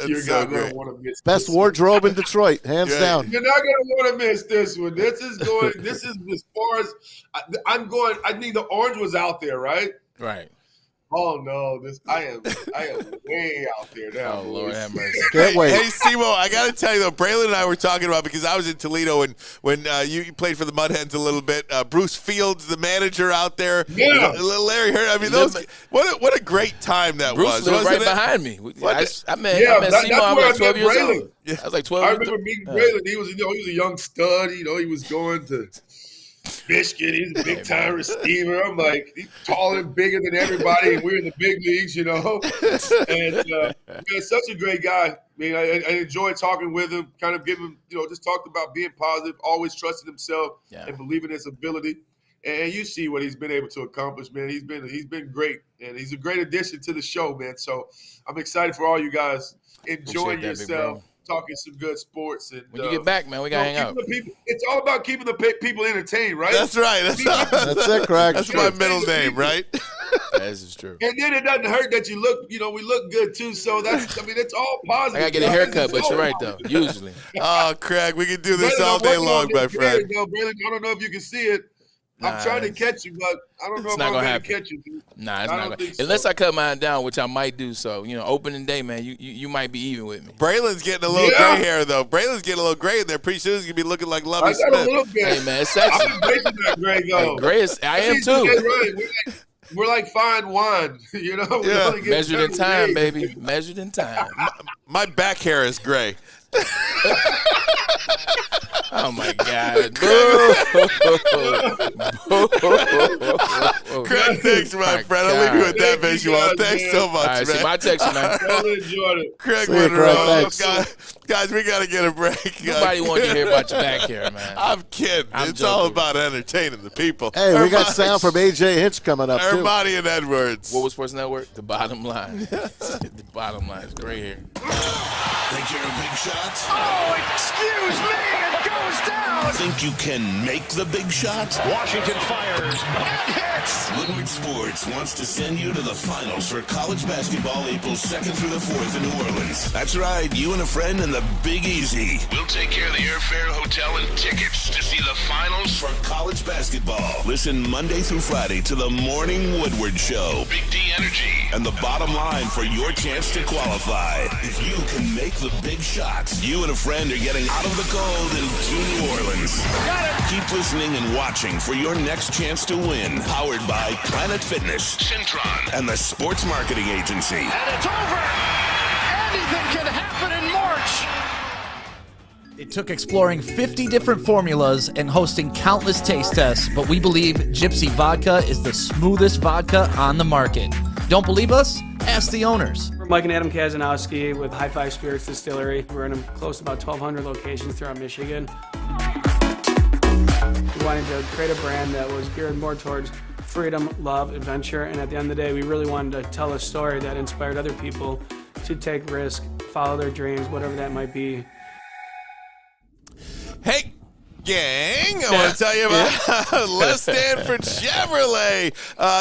You're not going to want to miss best wardrobe in Detroit, hands down. You're not going to want to miss this one. This is as far as I'm going. I think the orange was out there, right? Right. Oh no, I am way out there now. Oh, Lord have mercy. Can't wait. Hey, Simo, I got to tell you though, Braylon and I were talking about, because I was in Toledo and when you played for the Mud Hens a little bit. Bruce Fields, the manager out there. Yeah. Larry Hurt. I mean, what a great time that Bruce was. Right behind me. I met Simo. I was like 12 years old. I was like 12. I remember meeting Braylon. He was a young stud. He was going to Michigan. He's a big time receiver. I'm like, he's taller and bigger than everybody, and we're in the big leagues, And man, such a great guy. I mean, I enjoyed talking with him, kind of giving, just talked about being positive, always trusting himself and believing his ability. And you see what he's been able to accomplish, man. He's been great, and he's a great addition to the show, man. So I'm excited for all you guys enjoying yourself. Talking some good sports. And when you get back, man, we got to hang out. It's all about keeping the people entertained, right? That's right. That's it, Craig. That's my middle name, right? This is true. And then it doesn't hurt that you look, we look good too. So it's all positive. I got to get a haircut, but you're right, though, usually. Oh, Craig, we can do this all day long, my friend. Braylon, I don't know if you can see it. I'm trying to catch you, but I don't know if I'm going to catch you. Dude. Nah, it's not going to. Unless I cut mine down, which I might do. So, opening day, man, you might be even with me. Braylon's getting a little gray hair, though. Braylon's getting a little gray in there. Pretty soon he's going to be looking like Lovie Smith. I got a little bit. Hey, man, it's sexy. I'm embracing that gray, though. Gray is, I am, too. We're like fine wine, Measured in time, baby. Measured in time. My back hair is gray. Oh my God! Craig, thanks, my friend. I'll leave you with that visual. Thanks so much, man. See my text, man. Craig Monroe. Guys, we got to get a break. Nobody wants to hear about your back hair, man. I'm kidding. It's all about entertaining the people. Hey, we got sound from AJ Hinch coming up, too. Ermanni and Edwards. What was Sports Network? The Bottom Line. The Bottom Line is great here. Think you're a big shot? Oh, excuse me, it goes down. Think you can make the big shot? Washington fires and hits. Woodward Sports wants to send you to the finals for college basketball April 2nd through the 4th in New Orleans. That's right, you and a friend in the Big Easy. We'll take care of the airfare, hotel, and tickets to see the finals for college basketball. Listen Monday through Friday to the Morning Woodward Show. Big D Energy. And the bottom line for your chance to qualify. If you can make the big shots, you and a friend are getting out of the cold into New Orleans. Got it. Keep listening and watching for your next chance to win. Powered by Planet Fitness, Centron, and the Sports Marketing Agency. And it's over. Anything can happen in March. It took exploring 50 different formulas and hosting countless taste tests, but we believe Gypsy Vodka is the smoothest vodka on the market. Don't believe us? Ask the owners. We're Mike and Adam Kazanowski with High Five Spirits Distillery. We're in close to about 1,200 locations throughout Michigan. We wanted to create a brand that was geared more towards freedom, love, adventure, and at the end of the day, we really wanted to tell a story that inspired other people to take risk, follow their dreams, whatever that might be. Hey, gang, I want to tell you about Les Stanford Chevrolet.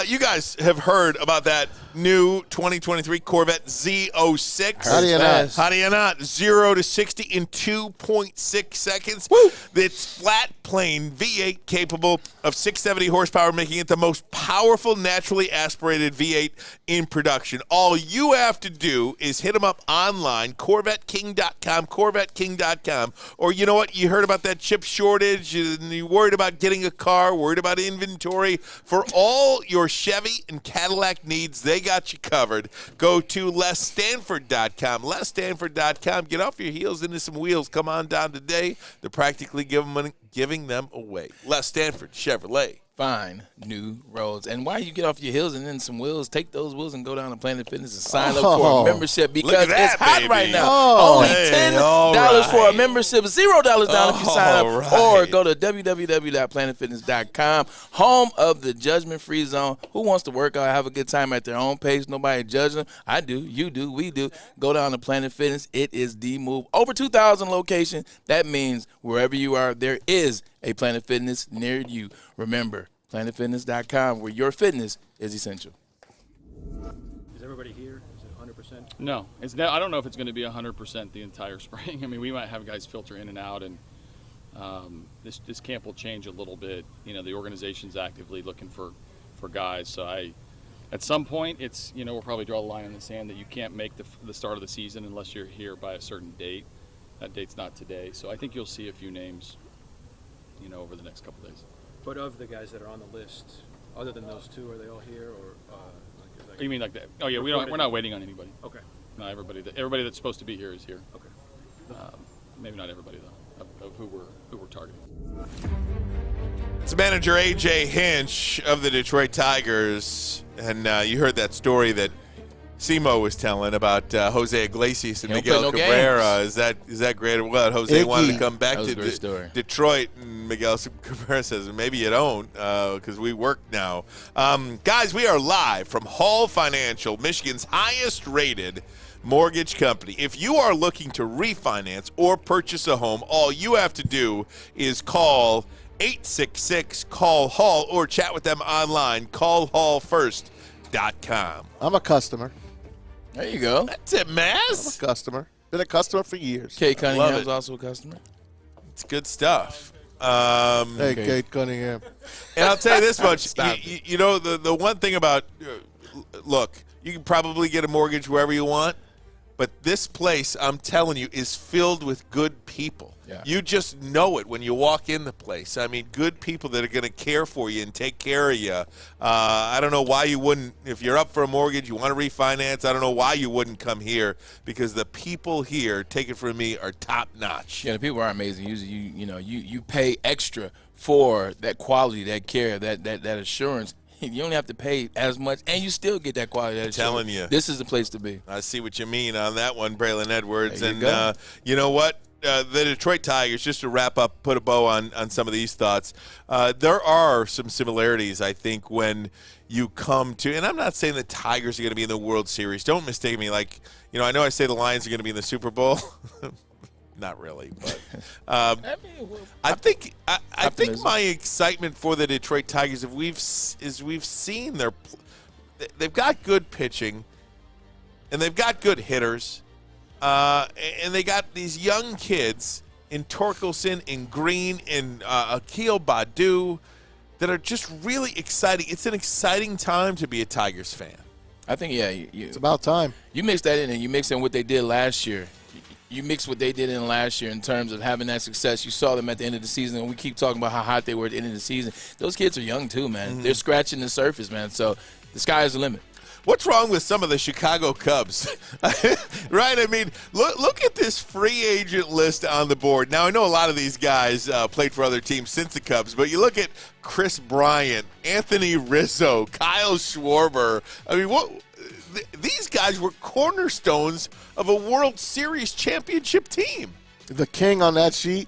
You guys have heard about that new 2023 Corvette Z06. How do you not? How do you not? 0 to 60 in 2.6 seconds. Woo! It's flat plane V8 capable of 670 horsepower, making it the most powerful naturally aspirated V8 in production. All you have to do is hit them up online, CorvetteKing.com, CorvetteKing.com. Or you know what? You heard about that chip shortage, and you're worried about getting a car, worried about inventory. For all your Chevy and Cadillac needs, they got you covered. Go to LesStanford.com. LesStanford.com. Get off your heels into some wheels. Come on down today. They're practically giving them away. Les Stanford Chevrolet. Find new roads. And why you get off your heels and then some wheels, take those wheels and go down to Planet Fitness and sign up for a membership because it's hot right now. Only $10 for a membership, $0 down if you sign up. Or go to www.planetfitness.com, home of the judgment-free zone. Who wants to work out, have a good time at their own pace? Nobody judging them. I do, you do, we do. Go down to Planet Fitness. It is the move. Over 2,000 locations. That means wherever you are, there is a Planet Fitness near you. Remember, planetfitness.com, where your fitness is essential. Is everybody here? Is it 100%? No. I don't know if it's going to be 100% the entire spring. I mean, we might have guys filter in and out, and this camp will change a little bit. You know, the organization's actively looking for guys. So at some point, it's, you know, we'll probably draw a line in the sand that you can't make the start of the season unless you're here by a certain date. That date's not today. So I think you'll see a few names, you know, over the next couple days. But of the guys that are on the list, other than those two, are they all here, or? You mean like that? Oh yeah, we're not waiting on anybody. Okay. Not everybody. Everybody that's supposed to be here is here. Okay. Maybe not everybody though, of who we're targeting. It's manager A.J. Hinch of the Detroit Tigers, and you heard that story that Simo was telling about Jose Iglesias and Miguel Cabrera. Is that great or what? Jose wanted to come back to Detroit, and Miguel Cabrera says, maybe you don't, because we work now. Guys, we are live from Hall Financial, Michigan's highest-rated mortgage company. If you are looking to refinance or purchase a home, all you have to do is call 866-CALL-HALL or chat with them online, callhallfirst.com. I'm a customer. There you go. That's it, Maz. I'm a customer. Been a customer for years. Kate Cunningham's also a customer. It's good stuff. Hey, Kate Cunningham. And I'll tell you this much. you know, the one thing about, look, you can probably get a mortgage wherever you want, but this place, I'm telling you, is filled with good people. Yeah. You just know it when you walk in the place. I mean, good people that are going to care for you and take care of you. I don't know why you wouldn't, if you're up for a mortgage, you want to refinance, I don't know why you wouldn't come here, because the people here, take it from me, are top notch. Yeah, the people are amazing. You pay extra for that quality, that care, that assurance. You only have to pay as much, and you still get that quality. I'm telling you. This is the place to be. I see what you mean on that one, Braylon Edwards. There you go. You know what? The Detroit Tigers, just to wrap up, put a bow on some of these thoughts, there are some similarities, I think, when you come to, and I'm not saying the Tigers are going to be in the World Series. Don't mistake me. Like, you know, I know I say the Lions are going to be in the Super Bowl. not really, but I think my excitement for the Detroit Tigers we've seen they've got good pitching, and they've got good hitters, and they got these young kids in Torkelson, in Green, in Akil Baddoo that are just really exciting. It's an exciting time to be a Tigers fan. I think, it's about time. You mix that in, and you mix in what they did last year. You mix what they did in last year in terms of having that success. You saw them at the end of the season, and we keep talking about how hot they were at the end of the season. Those kids are young too, man. Mm-hmm. They're scratching the surface, man. So the sky is the limit. What's wrong with some of the Chicago Cubs? Right? I mean, look at this free agent list on the board. Now, I know a lot of these guys played for other teams since the Cubs, but you look at Chris Bryant, Anthony Rizzo, Kyle Schwarber. I mean, these guys were cornerstones of a World Series championship team. The king on that sheet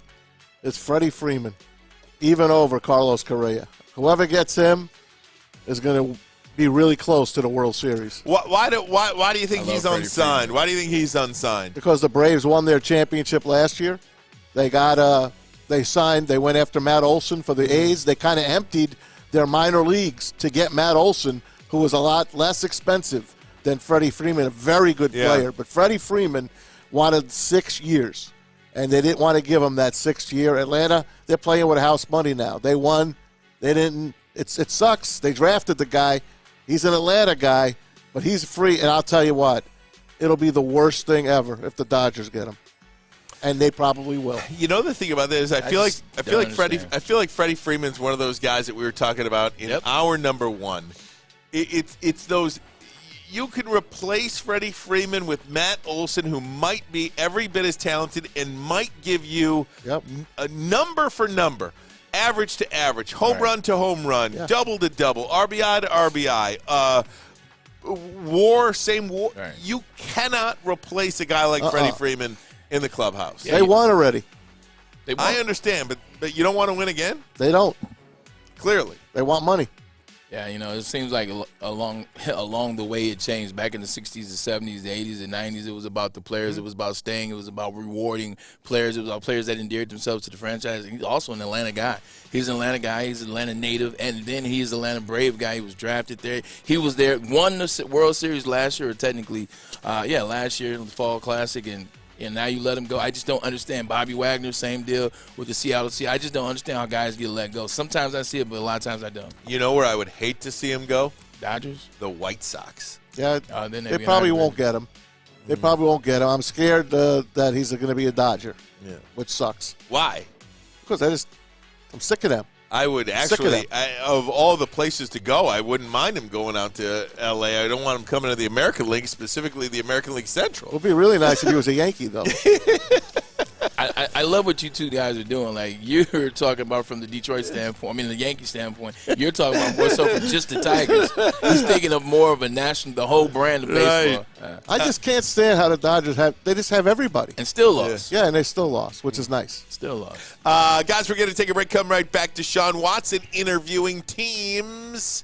is Freddie Freeman, even over Carlos Correa. Whoever gets him is going to be really close to the World Series. Why do you think he's unsigned? Why do you think he's unsigned? Because the Braves won their championship last year. They got they went after Matt Olson for the A's. They kind of emptied their minor leagues to get Matt Olson, who was a lot less expensive than Freddie Freeman, a very good player. But Freddie Freeman wanted 6 years, and they didn't want to give him that 6th year. Atlanta, they're playing with house money now. They won. They didn't. It sucks. They drafted the guy. He's an Atlanta guy, but he's free. And I'll tell you what, it'll be the worst thing ever if the Dodgers get him, and they probably will. You know the thing about this, I feel like Freddie Freeman's one of those guys that we were talking about in our number one. It's those. You can replace Freddie Freeman with Matt Olson, who might be every bit as talented and might give you a number for number, average to average, home run to home run, double to double, RBI to RBI, WAR. Right. You cannot replace a guy like Freddie Freeman in the clubhouse. They won already. I understand, but you don't want to win again? They don't. Clearly. They want money. Yeah, it seems like along the way it changed. Back in the 60s, the 70s, the 80s, and 90s, it was about the players. It was about staying. It was about rewarding players. It was about players that endeared themselves to the franchise. He's also an Atlanta guy. He's an Atlanta guy. He's an Atlanta native. And then he's an Atlanta Brave guy. He was drafted there. He was there, won the World Series last year, or technically, last year in the Fall Classic, and now you let him go. I just don't understand. Bobby Wagner, same deal with the Seattle Sea. I just don't understand how guys get let go. Sometimes I see it, but a lot of times I don't. You know where I would hate to see him go? Dodgers? The White Sox. Yeah, they probably won't get him. They probably won't get him. I'm scared that he's going to be a Dodger, which sucks. Why? Because I'm sick of them. I would actually, of all the places to go, I wouldn't mind him going out to L.A. I don't want him coming to the American League, specifically the American League Central. It would be really nice if he was a Yankee, though. I love what you two guys are doing. Like, you're talking about from the Detroit standpoint, the Yankee standpoint. You're talking about more so for just the Tigers. He's thinking of more of a national, the whole brand of baseball. Right. I just can't stand how the Dodgers they just have everybody. And still lost. Yeah, and they still lost, which is nice. Still lost. Guys, we're going to take a break. Come right back to Deshaun Watson interviewing teams.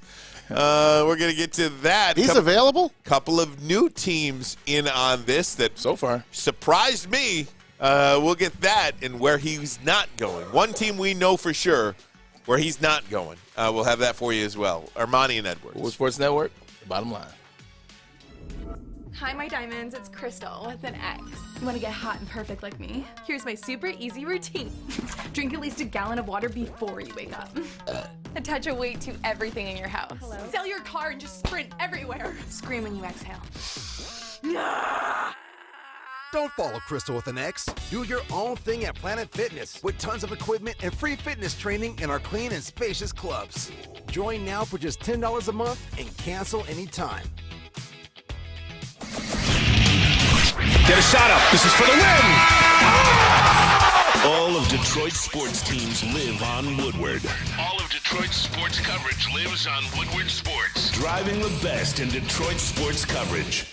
We're going to get to that. He's available? Couple of new teams in on this that so far surprised me. We'll get that and where he's not going. One team we know for sure where he's not going. We'll have that for you as well. Ermanni and Edwards. Woodward Sports Network, the bottom line. Hi, my diamonds. It's Crystal with an X. You want to get hot and perfect like me? Here's my super easy routine. Drink at least a gallon of water before you wake up. Attach a weight to everything in your house. Sell your car and just sprint everywhere. Scream when you exhale. Don't follow Crystal with an X. Do your own thing at Planet Fitness with tons of equipment and free fitness training in our clean and spacious clubs. Join now for just $10 a month and cancel anytime. Get a shot up. This is for the win. All of Detroit's sports teams live on Woodward. All of Detroit's sports coverage lives on Woodward Sports. Driving the best in Detroit sports coverage.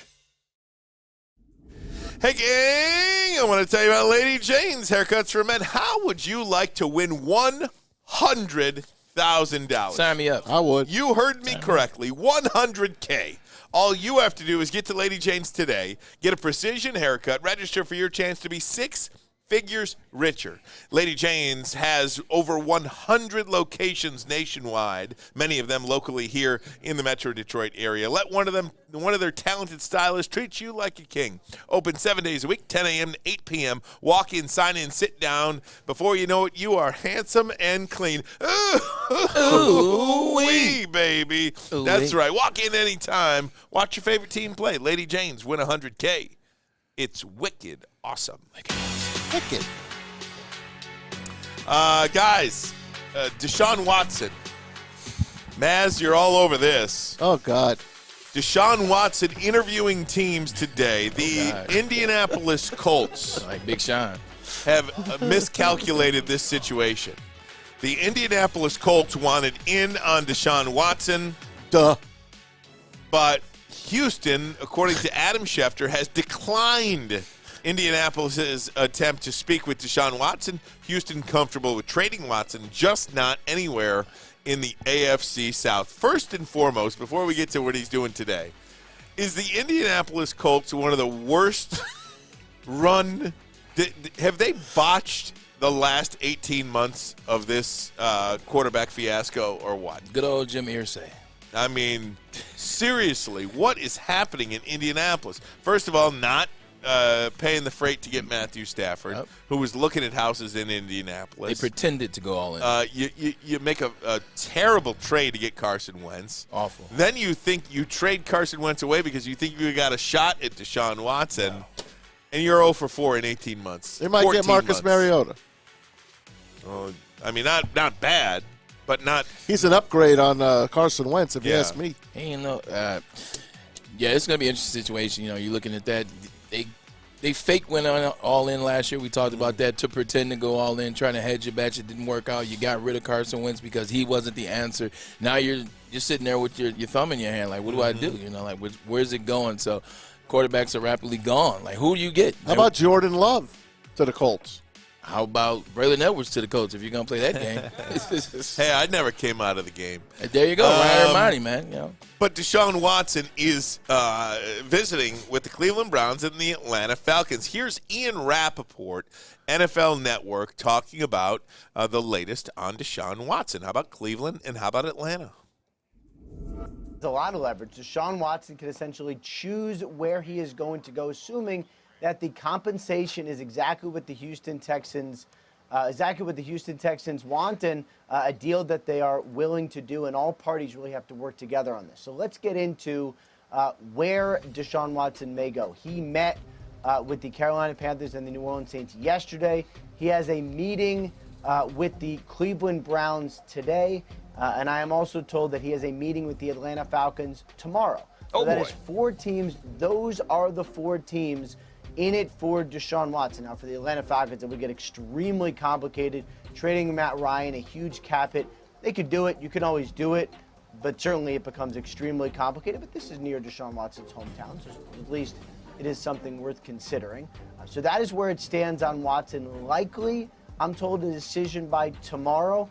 Hey, gang, I want to tell you about Lady Jane's Haircuts for Men. How would you like to win $100,000? Sign me up. I would. You heard me correctly, $100K. All you have to do is get to Lady Jane's today, get a precision haircut, register for your chance to be 6 figures richer. Lady Jane's has over 100 locations nationwide, many of them locally here in the Metro Detroit area. Let one of their talented stylists treat you like a king. Open 7 days a week, 10 a.m. to 8 p.m. Walk in, sign in, sit down. Before you know it, you are handsome and clean. Ooh-wee, baby. Ooh-wee. That's right. Walk in anytime. Watch your favorite team play. Lady Jane's win $100K. It's wicked awesome. Wicked. Guys, Deshaun Watson. Maz, you're all over this. Oh, God. Deshaun Watson interviewing teams today. The Indianapolis Colts Like Big Sean. have miscalculated this situation. The Indianapolis Colts wanted in on Deshaun Watson. Duh. But Houston, according to Adam Schefter, has declined Indianapolis' attempt to speak with Deshaun Watson. Houston comfortable with trading Watson, just not anywhere in the AFC South. First and foremost, before we get to what he's doing today, is the Indianapolis Colts one of the worst run? Have they botched the last 18 months of this quarterback fiasco or what? Good old Jim Irsay. I mean, seriously, what is happening in Indianapolis? First of all, not paying the freight to get Matthew Stafford, who was looking at houses in Indianapolis. They pretended to go all in. You make a terrible trade to get Carson Wentz. Awful. Then you think you trade Carson Wentz away because you think you got a shot at Deshaun Watson, and you're 0 for 4 in 18 months. They might get Marcus Mariota. Oh, I mean, not bad, but not. He's an upgrade on Carson Wentz, if you ask me. Hey, yeah, it's going to be an interesting situation. You're looking at that. They fake went all in last year. We talked about that, to pretend to go all in, trying to hedge your bet. It didn't work out. You got rid of Carson Wentz because he wasn't the answer. Now you're sitting there with your thumb in your hand, like, what do I do? Where's it going? So quarterbacks are rapidly gone. Like, who do you get? How about Jordan Love to the Colts? How about Braylon Edwards to the Colts if you're going to play that game? Hey, I never came out of the game. There you go, Ryan Ermanni, man. But Deshaun Watson is visiting with the Cleveland Browns and the Atlanta Falcons. Here's Ian Rappaport, NFL Network, talking about the latest on Deshaun Watson. How about Cleveland and how about Atlanta? There's a lot of leverage. Deshaun Watson can essentially choose where he is going to go, assuming that the compensation is exactly what the Houston Texans want, and a deal that they are willing to do, and all parties really have to work together on this. So let's get into where Deshaun Watson may go. He met with the Carolina Panthers and the New Orleans Saints yesterday. He has a meeting with the Cleveland Browns today, and I am also told that he has a meeting with the Atlanta Falcons tomorrow. So that is 4 teams. Those are the 4 teams in it for Deshaun Watson. Now, for the Atlanta Falcons, it would get extremely complicated. Trading Matt Ryan, a huge cap hit. They could do it. You can always do it. But certainly it becomes extremely complicated. But this is near Deshaun Watson's hometown, so at least it is something worth considering. So that is where it stands on Watson. Likely, I'm told, a decision by tomorrow.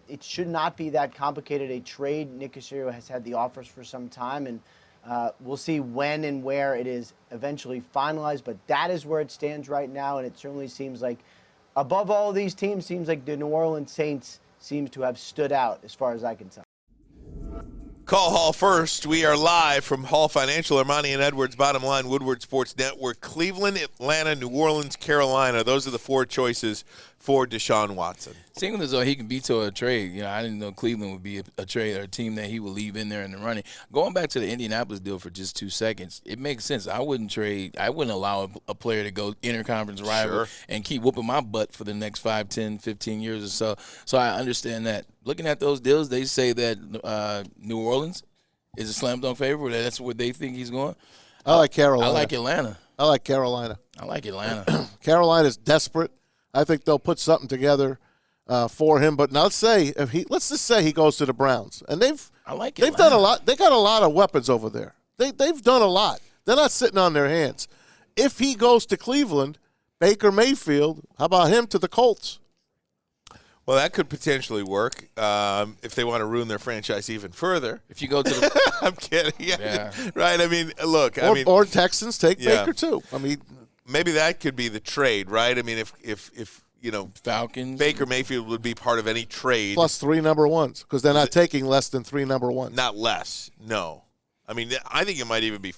It should not be that complicated a trade. Nick Caserio has had the offers for some time, and we'll see when and where it is eventually finalized, but that is where it stands right now, and it certainly seems like, above all these teams, seems like the New Orleans Saints seems to have stood out as far as I can tell. Call Hall first. We are live from Hall Financial, Ermanni and Edwards, Bottom Line, Woodward Sports Network, Cleveland, Atlanta, New Orleans, Carolina. Those are the 4 choices for Deshaun Watson. Seeing as though he can veto a trade, I didn't know Cleveland would be a trade or a team that he would leave in there in the running. Going back to the Indianapolis deal for just 2 seconds, it makes sense. I wouldn't allow a player to go interconference rival and keep whooping my butt for the next 5, 10, 15 years or so. So I understand that. Looking at those deals, they say that New Orleans is a slam dunk favorite. That's where they think he's going. I like Carolina. I like Atlanta. I like Carolina. I like Atlanta. Carolina's desperate. I think they'll put something together for him. But now let's just say he goes to the Browns, and they've done a lot. They got a lot of weapons over there. They've done a lot. They're not sitting on their hands. If he goes to Cleveland, Baker Mayfield, how about him to the Colts? Well, that could potentially work if they want to ruin their franchise even further. If you go to the – I'm kidding. Yeah. Right. I mean, look. Or Texans take Baker too. I mean – maybe that could be the trade, right? I mean, if Falcons, Baker Mayfield would be part of any trade. Plus 3 number ones, because they're not taking less than 3 number ones. Not less, no. I mean, I think it might even be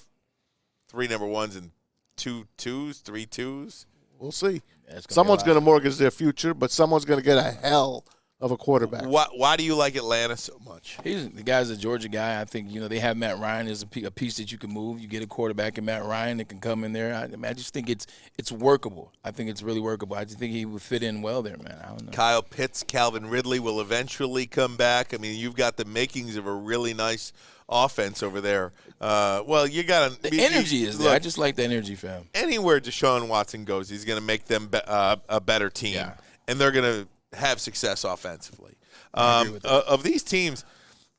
3 number ones and 2 twos, 3 twos. We'll see. Someone's going to mortgage their future, but someone's going to get a hell of a quarterback. Why do you like Atlanta so much? The guy's a Georgia guy. I think, they have Matt Ryan as a piece that you can move. You get a quarterback in Matt Ryan that can come in there. I just think it's workable. I think it's really workable. I just think he would fit in well there, man. I don't know. Kyle Pitts, Calvin Ridley will eventually come back. I mean, you've got the makings of a really nice offense over there. You got the energy is there. I just like the energy, fam. Anywhere Deshaun Watson goes, he's going to make them a better team, and they're going to have success offensively. Of these teams,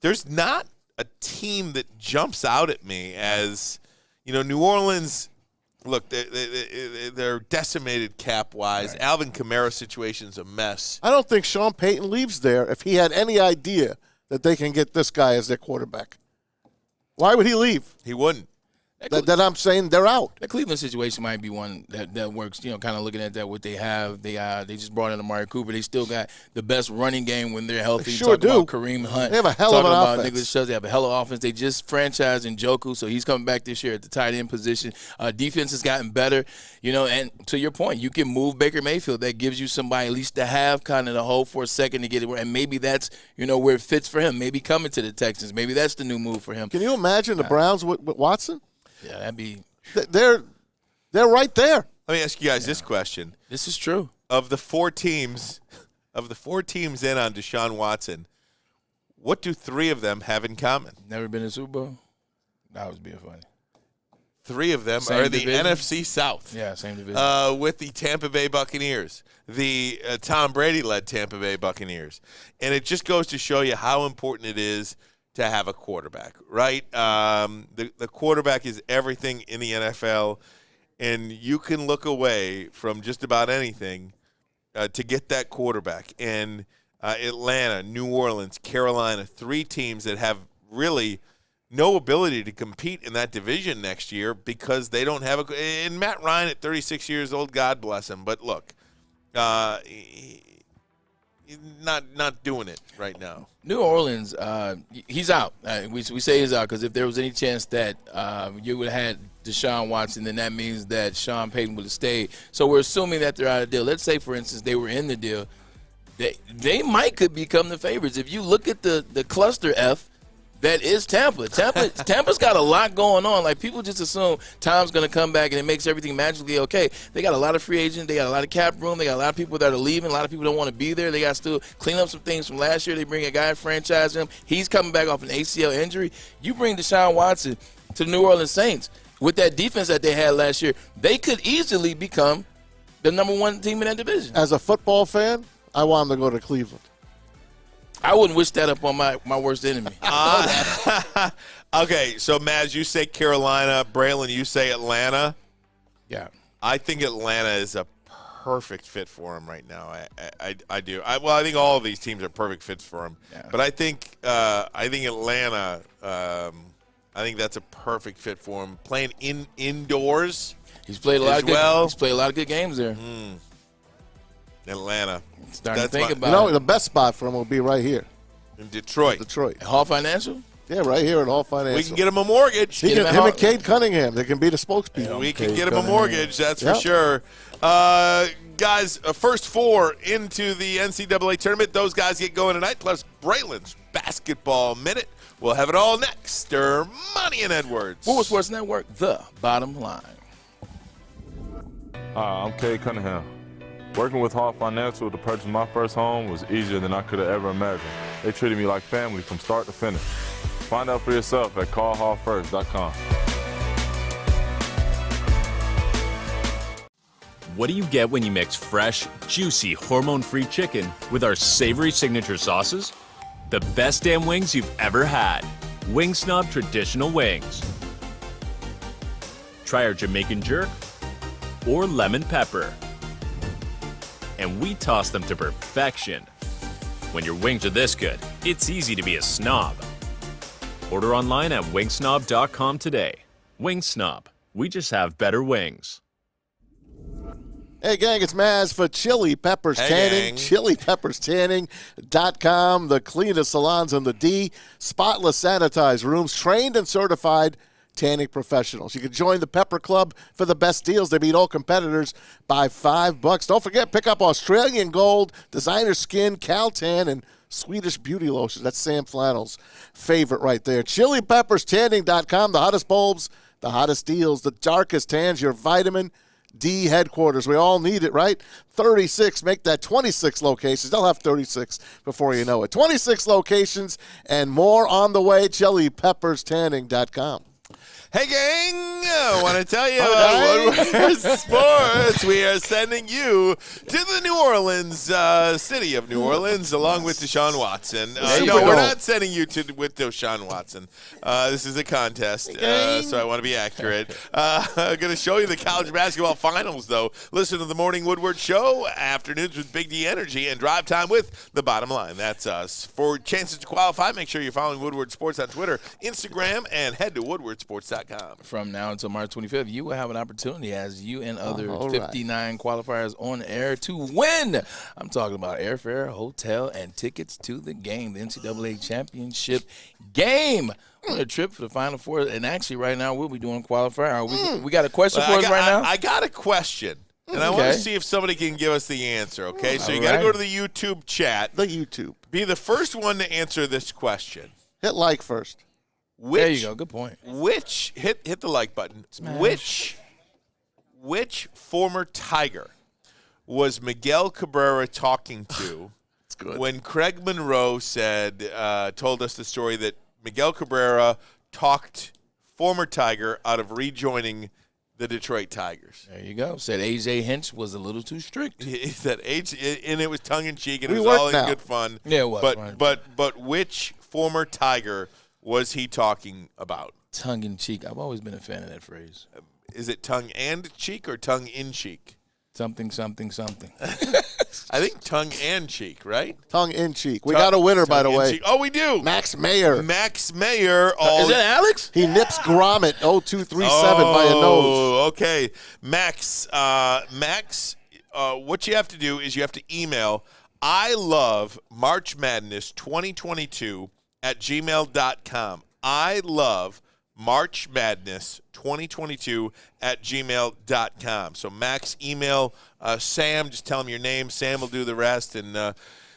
there's not a team that jumps out at me as, New Orleans. Look, they're decimated cap-wise. Right. Alvin Kamara's situation's a mess. I don't think Sean Payton leaves there if he had any idea that they can get this guy as their quarterback. Why would he leave? He wouldn't. That I'm saying they're out. The Cleveland situation might be one that works, kind of looking at that, what they have. They just brought in Amari Cooper. They still got the best running game when they're healthy. They sure do. About Kareem Hunt. They have a hell of an offense. Nicholas Chubb, they have a hell of an offense. They just franchised Njoku, so he's coming back this year at the tight end position. Defense has gotten better, and to your point, you can move Baker Mayfield. That gives you somebody at least to have kind of the hope for a second to get it, and maybe that's, where it fits for him. Maybe coming to the Texans. Maybe that's the new move for him. Can you imagine the Browns with Watson? Yeah, that'd be. They're right there. Let me ask you guys this question. This is true. Of the four teams in on Deshaun Watson, what do 3 of them have in common? Never been in a Super Bowl? That was being funny. 3 of them Same are the division? NFC South. Yeah, same division. With the Tampa Bay Buccaneers, the Tom Brady-led Tampa Bay Buccaneers. And it just goes to show you how important it is to have a quarterback, right? The quarterback is everything in the NFL, and you can look away from just about anything to get that quarterback. And Atlanta, New Orleans, Carolina, 3 teams that have really no ability to compete in that division next year because they don't have and Matt Ryan at 36 years old, God bless him. But look, he's not doing it right now. New Orleans, he's out. We say he's out because if there was any chance that you would have had Deshaun Watson, then that means that Sean Payton would have stayed. So we're assuming that they're out of the deal. Let's say, for instance, they were in the deal. They could become the favorites. If you look at the cluster F, that is Tampa. Tampa's got a lot going on. Like, people just assume Tom's going to come back and it makes everything magically okay. They got a lot of free agents. They got a lot of cap room. They got a lot of people that are leaving. A lot of people don't want to be there. They got to still clean up some things from last year. They bring a guy and franchise him. He's coming back off an ACL injury. You bring Deshaun Watson to the New Orleans Saints. With that defense that they had last year, they could easily become the number 1 team in that division. As a football fan, I want them to go to Cleveland. I wouldn't wish that upon my worst enemy. Okay, so Maz, you say Carolina. Braylon, you say Atlanta. Yeah. I think Atlanta is a perfect fit for him right now. I do. I think all of these teams are perfect fits for him. Yeah. But I think Atlanta. I think that's a perfect fit for him. Playing indoors. He's played a lot of good. He's played a lot of good games there. Atlanta. Starting to think about it. The best spot for him will be right here in Detroit. Detroit. At Hall Financial? Yeah, right here at Hall Financial. We can get him a mortgage. Him and Cade Cunningham. They can be the spokespeople. We can get him a mortgage, that's for sure. Guys, first 4 into the NCAA tournament. Those guys get going tonight, plus Braylon's Basketball Minute. We'll have it all next. Ermanni and Edwards. Woodward Sports Network, the bottom line. I'm Cade Cunningham. Working with Hall Financial to purchase my first home was easier than I could have ever imagined. They treated me like family from start to finish. Find out for yourself at callhallfirst.com. What do you get when you mix fresh, juicy, hormone-free chicken with our savory signature sauces? The best damn wings you've ever had. Wing Snob Traditional Wings. Try our Jamaican jerk or lemon pepper. And we toss them to perfection. When your wings are this good, it's easy to be a snob. Order online at wingsnob.com today. Wing Snob. We just have better wings. Hey, gang, it's Maz for Chili Peppers Hey, Tanning. gang. ChiliPeppersTanning.com, the cleanest salons in the D. Spotless sanitized rooms, trained and certified tanning professionals. You can join the Pepper Club for the best deals. They beat all competitors by $5. Don't forget, pick up Australian Gold, Designer Skin, Caltan, and Swedish Beauty Lotion. That's Sam Flannel's favorite right there. ChiliPeppersTanning.com, the hottest bulbs, the hottest deals, the darkest tans, your vitamin D headquarters. We all need it, right? 36, make that 26 locations. They'll have 36 before you know it. 26 locations and more on the way. ChiliPeppersTanning.com. Hey, gang, I want to tell you about Woodward Sports. We are sending you to the New Orleans, city of New Orleans, along with Deshaun Watson. No, we're not sending you with Deshaun Watson. This is a contest, so I want to be accurate. I'm going to show you the college basketball finals, though. Listen to the Morning Woodward Show, afternoons with Big D Energy, and drive time with The Bottom Line. That's us. For chances to qualify, make sure you're following Woodward Sports on Twitter, Instagram, and head to woodwardsports.com. From now until March 25th, you will have an opportunity as you and other 59 qualifiers on air to win. I'm talking about airfare, hotel, and tickets to the game, the NCAA championship game. On a trip for the Final Four, and actually right now we'll be doing qualifier. We got a question for us right now? I got a question, and I want to see if somebody can give us the answer, okay? So you got to go to the YouTube chat. The YouTube. Be the first one to answer this question. Hit like first. There you go. Good point. Which hit the like button. Smash. Which former Tiger was Miguel Cabrera talking to when Craig Monroe told us the story that Miguel Cabrera talked former Tiger out of rejoining the Detroit Tigers? There you go. Said A.J. Hinch was a little too strict. He said and it was tongue in cheek and it was all in good fun. Yeah, it was. But which former Tiger was he talking about? Tongue in cheek. I've always been a fan of that phrase. Is it tongue and cheek or tongue in cheek? Something, something, something. I think tongue and cheek, right? Tongue in cheek. We got a winner, by the way. Cheek. Oh, we do. Max Mayer. Max Mayer. Is that Alex? He nips Gromit 0237 by a nose. Oh, okay. Max, what you have to do is you have to email I love March Madness 2022 at gmail.com. I love March Madness 2022 at gmail.com. So, Max, email Sam. Just tell him your name. Sam will do the rest, and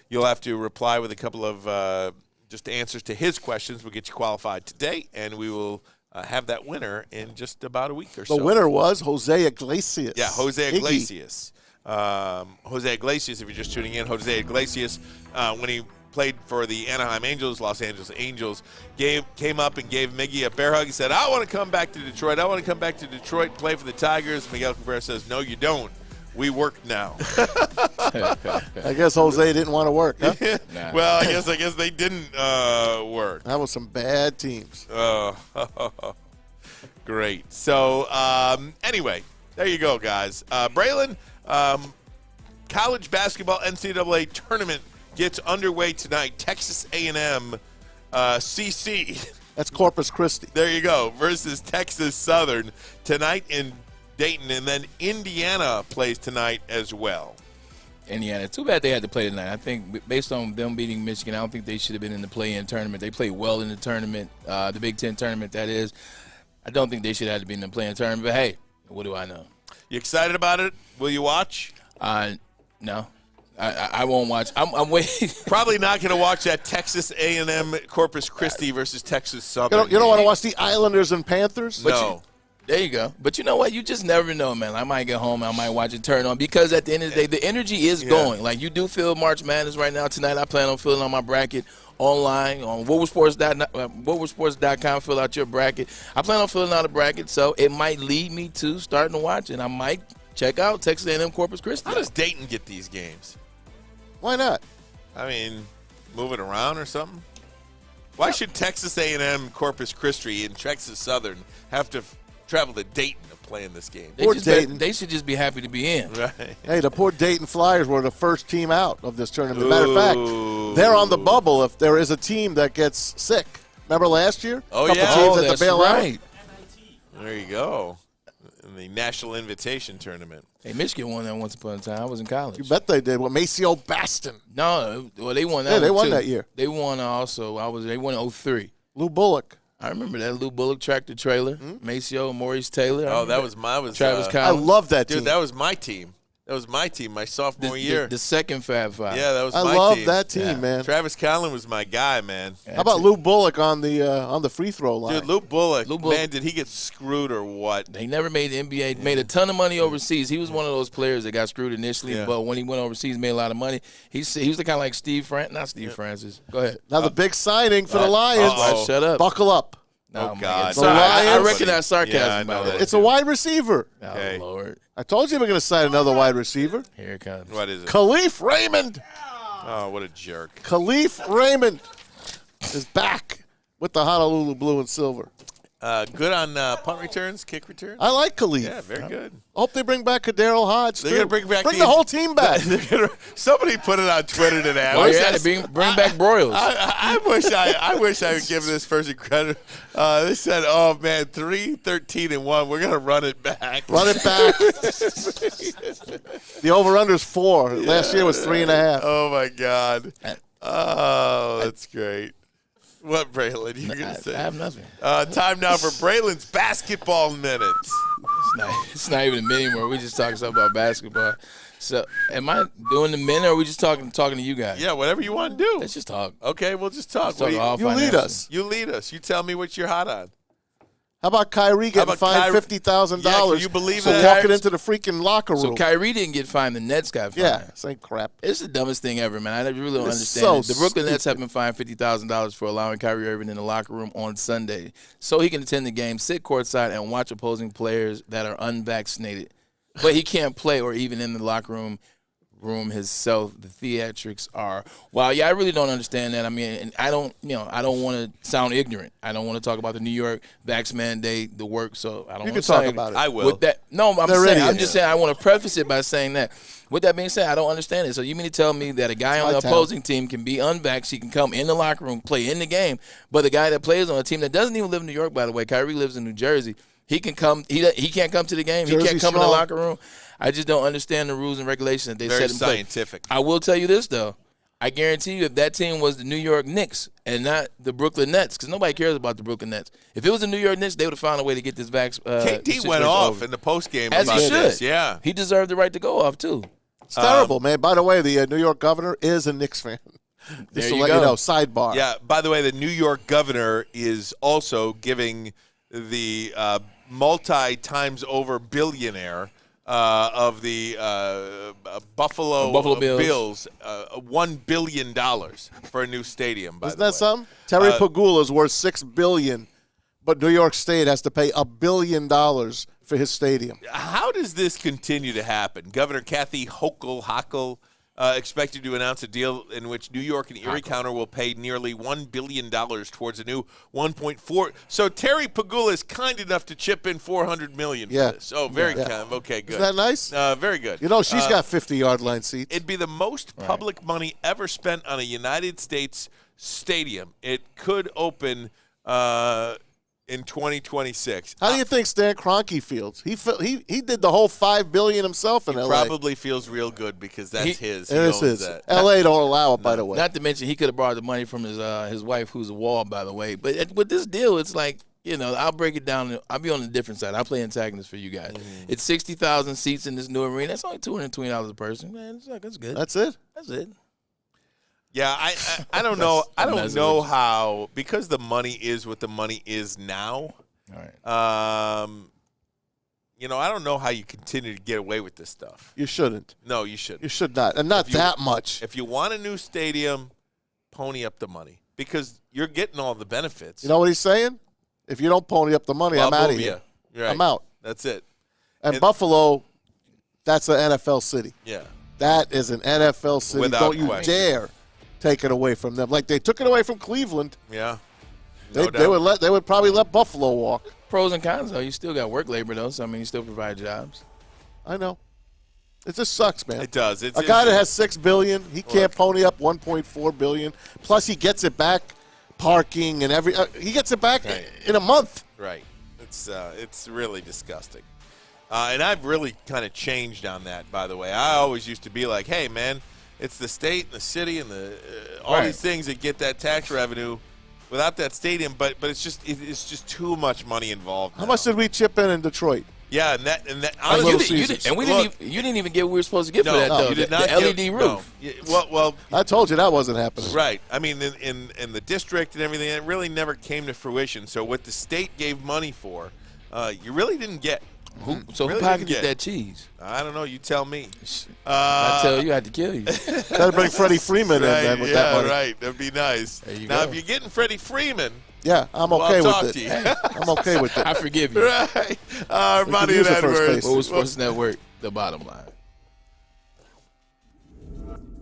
you'll have to reply with a couple of just answers to his questions. We'll get you qualified today, and we will have that winner in just about a week or so. The winner was Jose Iglesias. Yeah, Jose Iglesias. Jose Iglesias, if you're just tuning in, Jose Iglesias, when he played for the Anaheim Angels, Los Angeles Angels, came up and gave Miggy a bear hug. He said, I want to come back to Detroit. I want to come back to Detroit, play for the Tigers. Miguel Cabrera says, no, you don't. We work now. I guess Jose didn't want to work, huh? Nah. Well, I guess they didn't work. That was some bad teams. Great. So, anyway, there you go, guys. Braylon, college basketball NCAA tournament gets underway tonight. Texas A&M CC. That's Corpus Christi. There you go. Versus Texas Southern tonight in Dayton. And then Indiana plays tonight as well. Indiana. Too bad they had to play tonight. I think based on them beating Michigan, I don't think they should have been in the play-in tournament. They played well in the tournament, the Big Ten tournament, that is. I don't think they should have to be in the play-in tournament. But, hey, what do I know? You excited about it? Will you watch? No. I won't watch. I'm waiting. Probably not going to watch that Texas A&M Corpus Christi versus Texas Southern. You don't want to watch the Islanders and Panthers? No. There you go. But you know what? You just never know, man. I might get home. I might watch it turn on because at the end of the day, the energy is going. Like, you do feel March Madness right now. Tonight I plan on filling out my bracket online on woodwardsports.com. Fill out your bracket. I plan on filling out a bracket, so it might lead me to starting to watch it. I might check out Texas A&M Corpus Christi. How does Dayton get these games? Why not? I mean, move it around or something? Why should Texas A&M Corpus Christi and Texas Southern have to travel to Dayton to play in this game? They should just be happy to be in. Right. Hey, the poor Dayton Flyers were the first team out of this tournament. Matter of fact, they're on the bubble if there is a team that gets sick. Remember last year? Oh, Couple yeah. teams that's bail right. There you go. In the National Invitation Tournament. Hey, Michigan won that once upon a time. I was in college. You bet they did. Well, Maceo Baston. No, well, they won that. Yeah, they one won too. that year. They won also. They won in 03. Lou Bullock. I remember that Lou Bullock tractor trailer. Maceo, Maurice Taylor. Oh, that was Travis I Collins. love that team. Dude, that was my team. That was my team, my sophomore year. The second Fab Five. Yeah, that was my team. I love that team, man. Travis Collins was my guy, man. How about Lou Bullock on the free throw line? Dude, Lou Bullock, man, did he get screwed or what? He never made the NBA. Made a ton of money overseas. He was one of those players that got screwed initially, but when he went overseas, made a lot of money. He was the kind of like Steve Francis. Not Steve Francis. Go ahead. Now the big signing for the Lions. Shut up. Buckle up. Oh, God. Sorry, I recognize sarcasm. Yeah, I know It's a wide receiver. Oh, Lord. I told you we're going to sign another wide receiver. Here it comes. What is it? Khalif Raymond. Oh, what a jerk. Khalif Raymond is back with the Honolulu blue and silver. Good on punt returns, kick returns. I like Khalif. Yeah, very good. I hope they bring back Kadero Hodge. They're going to bring back the whole team back. Somebody put it on Twitter today. While you're at it, bring back Broyles. I wish I would give this person credit. They said, "Oh man, 3-13-1. We're going to run it back. Run it back." The over/under is 4. Yeah. Last year was 3.5. Oh my God. Oh, that's great. What, Braylon? You're going to say? I have nothing. Time now for Braylon's basketball minutes. It's not even a minute anymore. We just talking something about basketball. So, am I doing the minute, or are we just talking to you guys? Yeah, whatever you want to do. Let's just talk. Okay, we'll just talk. You lead us. You lead us. You tell me what you're hot on. How about Kyrie getting fined $50,000? Yeah, can you believe for that? walking into the freaking locker room? So Kyrie didn't get fined. The Nets got fined. Yeah, same crap. It's the dumbest thing ever, man. I really don't It's understand so it. The Brooklyn Nets have been fined $50,000 for allowing Kyrie Irving in the locker room on Sunday so he can attend the game, sit courtside, and watch opposing players that are unvaccinated. But he can't play or even in the locker room himself. The theatrics are wow. Yeah, I really don't understand that. I mean, and I don't want to sound ignorant. I don't want to talk about the New York vax mandate, the work. So I don't. You want can to talk say, about it. I will. With that, no, I'm just saying. I want to preface it by saying that. With that being said, I don't understand it. So you mean to tell me that a guy on the opposing team can be unvaxxed, he can come in the locker room, play in the game, but the guy that plays on a team that doesn't even live in New York, by the way, Kyrie lives in New Jersey. He can come. He can't come to the game. He can't come in the locker room. I just don't understand the rules and regulations that they set in place. Scientific. I will tell you this though. I guarantee you, if that team was the New York Knicks and not the Brooklyn Nets, because nobody cares about the Brooklyn Nets. If it was the New York Knicks, they would have found a way to get this vax. KD went off in the postgame as about he should. this. Yeah, he deserved the right to go off too. It's terrible, man. By the way, the New York governor is a Knicks fan. Just to let you know, sidebar. Yeah. By the way, the New York governor is also giving the multi-times over billionaire of the Buffalo Bills $1 billion for a new stadium. Isn't that something? Terry Pagula is worth $6 billion, but New York State has to pay $1 billion for his stadium. How does this continue to happen? Governor Kathy Hochul expected to announce a deal in which New York and Erie County will pay nearly $1 billion towards a new $1.4. So Terry Pagula is kind enough to chip in $400 million for this. Oh, very kind. Okay, good. Isn't that nice? Very good. You know, she's got 50-yard line seats. It'd be the most public money ever spent on a United States stadium. It could open in 2026. How do you think Stan Kroenke feels? He did the whole $5 billion himself in L.A. Probably feels real good because that's his. It is his. L.A. don't allow it, by the way. Not to mention he could have borrowed the money from his wife, who's a wall, by the way. But with this deal, it's like, I'll break it down. I'll be on a different side. I'll play antagonist for you guys. It's 60,000 seats in this new arena. That's only $220 a person. Man, that's good. That's it? That's it. Yeah, I don't know. I don't know how, because the money is what the money is now. All right. I don't know how you continue to get away with this stuff. You shouldn't. No, you shouldn't. You should not, and not that much. If you want a new stadium, pony up the money because you're getting all the benefits. You know what he's saying? If you don't pony up the money, I'm out of here. Right. I'm out. That's it. And Buffalo, that's an NFL city. Yeah. That is an NFL city. Without Don't you question. dare take it away from them. Like they took it away from Cleveland. Yeah. They would probably let Buffalo walk. Pros and cons, though. You still got work labor, though. So, I mean, you still provide jobs. I know. It just sucks, man. It does. A guy that has $6 billion, he can't pony up $1.4 billion. Plus, he gets it back, parking and he gets it back in a month. Right. It's really disgusting. And I've really kind of changed on that, by the way. I always used to be like, hey, man, it's the state and the city and all these things that get that tax revenue without that stadium. But it's just too much money involved now. How much did we chip in Detroit? Yeah, and that honestly, you didn't even get what we were supposed to get for that, though. You did not the LED roof. No. Well, I told you that wasn't happening. Right. I mean, in the district and everything, it really never came to fruition. So what the state gave money for, you really didn't get. Who really pocketed that cheese? I don't know. You tell me. I tell you, I had to kill you. Got to bring Freddie Freeman in then with that money. Right. That'd be nice. Now, if you're getting Freddie Freeman, I'm okay with it. Hey, I'm okay with it. I forgive you. Right. Ermanni and Edwards. Woodward Sports Network, the bottom line.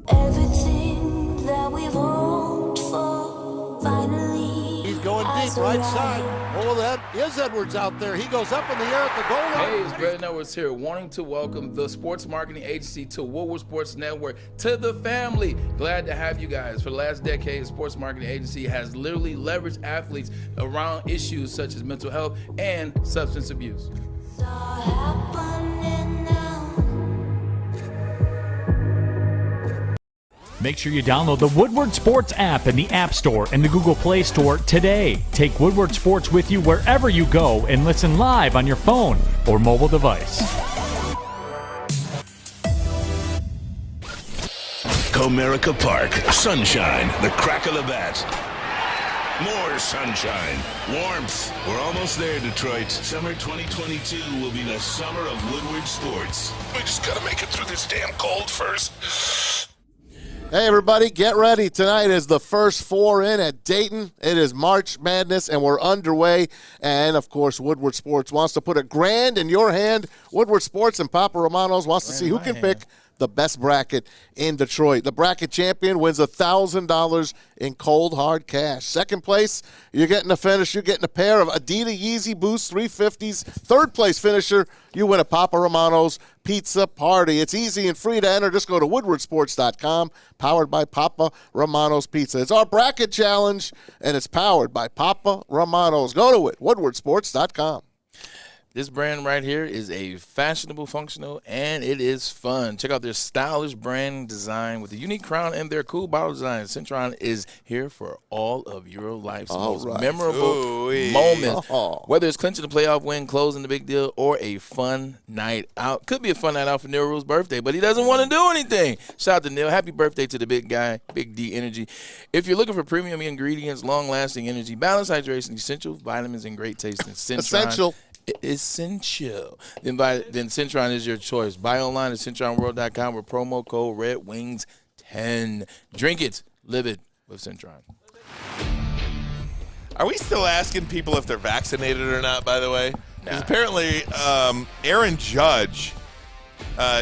Everything that we've hoped for, finally. He's going deep, right side. Oh, that is Edwards out there. He goes up in the air at the goal line. Hey, it's Braylon Edwards here, wanting to welcome the sports marketing agency to Woodward Sports Network, to the family. Glad to have you guys. For the last decade, the sports marketing agency has literally leveraged athletes around issues such as mental health and substance abuse. Make sure you download the Woodward Sports app in the App Store and the Google Play Store today. Take Woodward Sports with you wherever you go and listen live on your phone or mobile device. Comerica Park, sunshine, the crack of the bat. More sunshine, warmth. We're almost there, Detroit. Summer 2022 will be the summer of Woodward Sports. We just gotta make it through this damn cold first. Hey, everybody, get ready. Tonight is the first 4 in at Dayton. It is March Madness, and we're underway. And, of course, Woodward Sports wants to put $1,000 in your hand. Woodward Sports and Papa Romano's wants to see who can pick the best bracket in Detroit. The bracket champion wins $1,000 in cold, hard cash. Second place, you're getting a finish. You're getting a pair of Adidas Yeezy Boost 350s. Third place finisher, you win a Papa Romano's pizza party. It's easy and free to enter. Just go to woodwardsports.com, powered by Papa Romano's Pizza. It's our bracket challenge, and it's powered by Papa Romano's. Go to it, woodwardsports.com. This brand right here is a fashionable, functional, and it is fun. Check out their stylish brand design with a unique crown and their cool bottle design. Centron is here for all of your life's most memorable moments. Whether it's clinching a playoff win, closing the big deal, or a fun night out. Could be a fun night out for Neil Rule's birthday, but he doesn't want to do anything. Shout out to Neil. Happy birthday to the big guy, Big D Energy. If you're looking for premium ingredients, long-lasting energy, balanced hydration, essential vitamins, and great taste, Centron. Essential. Then Centron is your choice. Buy online at CentronWorld.com with promo code RedWings10. Drink it. Live it with Centron. Are we still asking people if they're vaccinated or not, by the way? Because apparently Aaron Judge,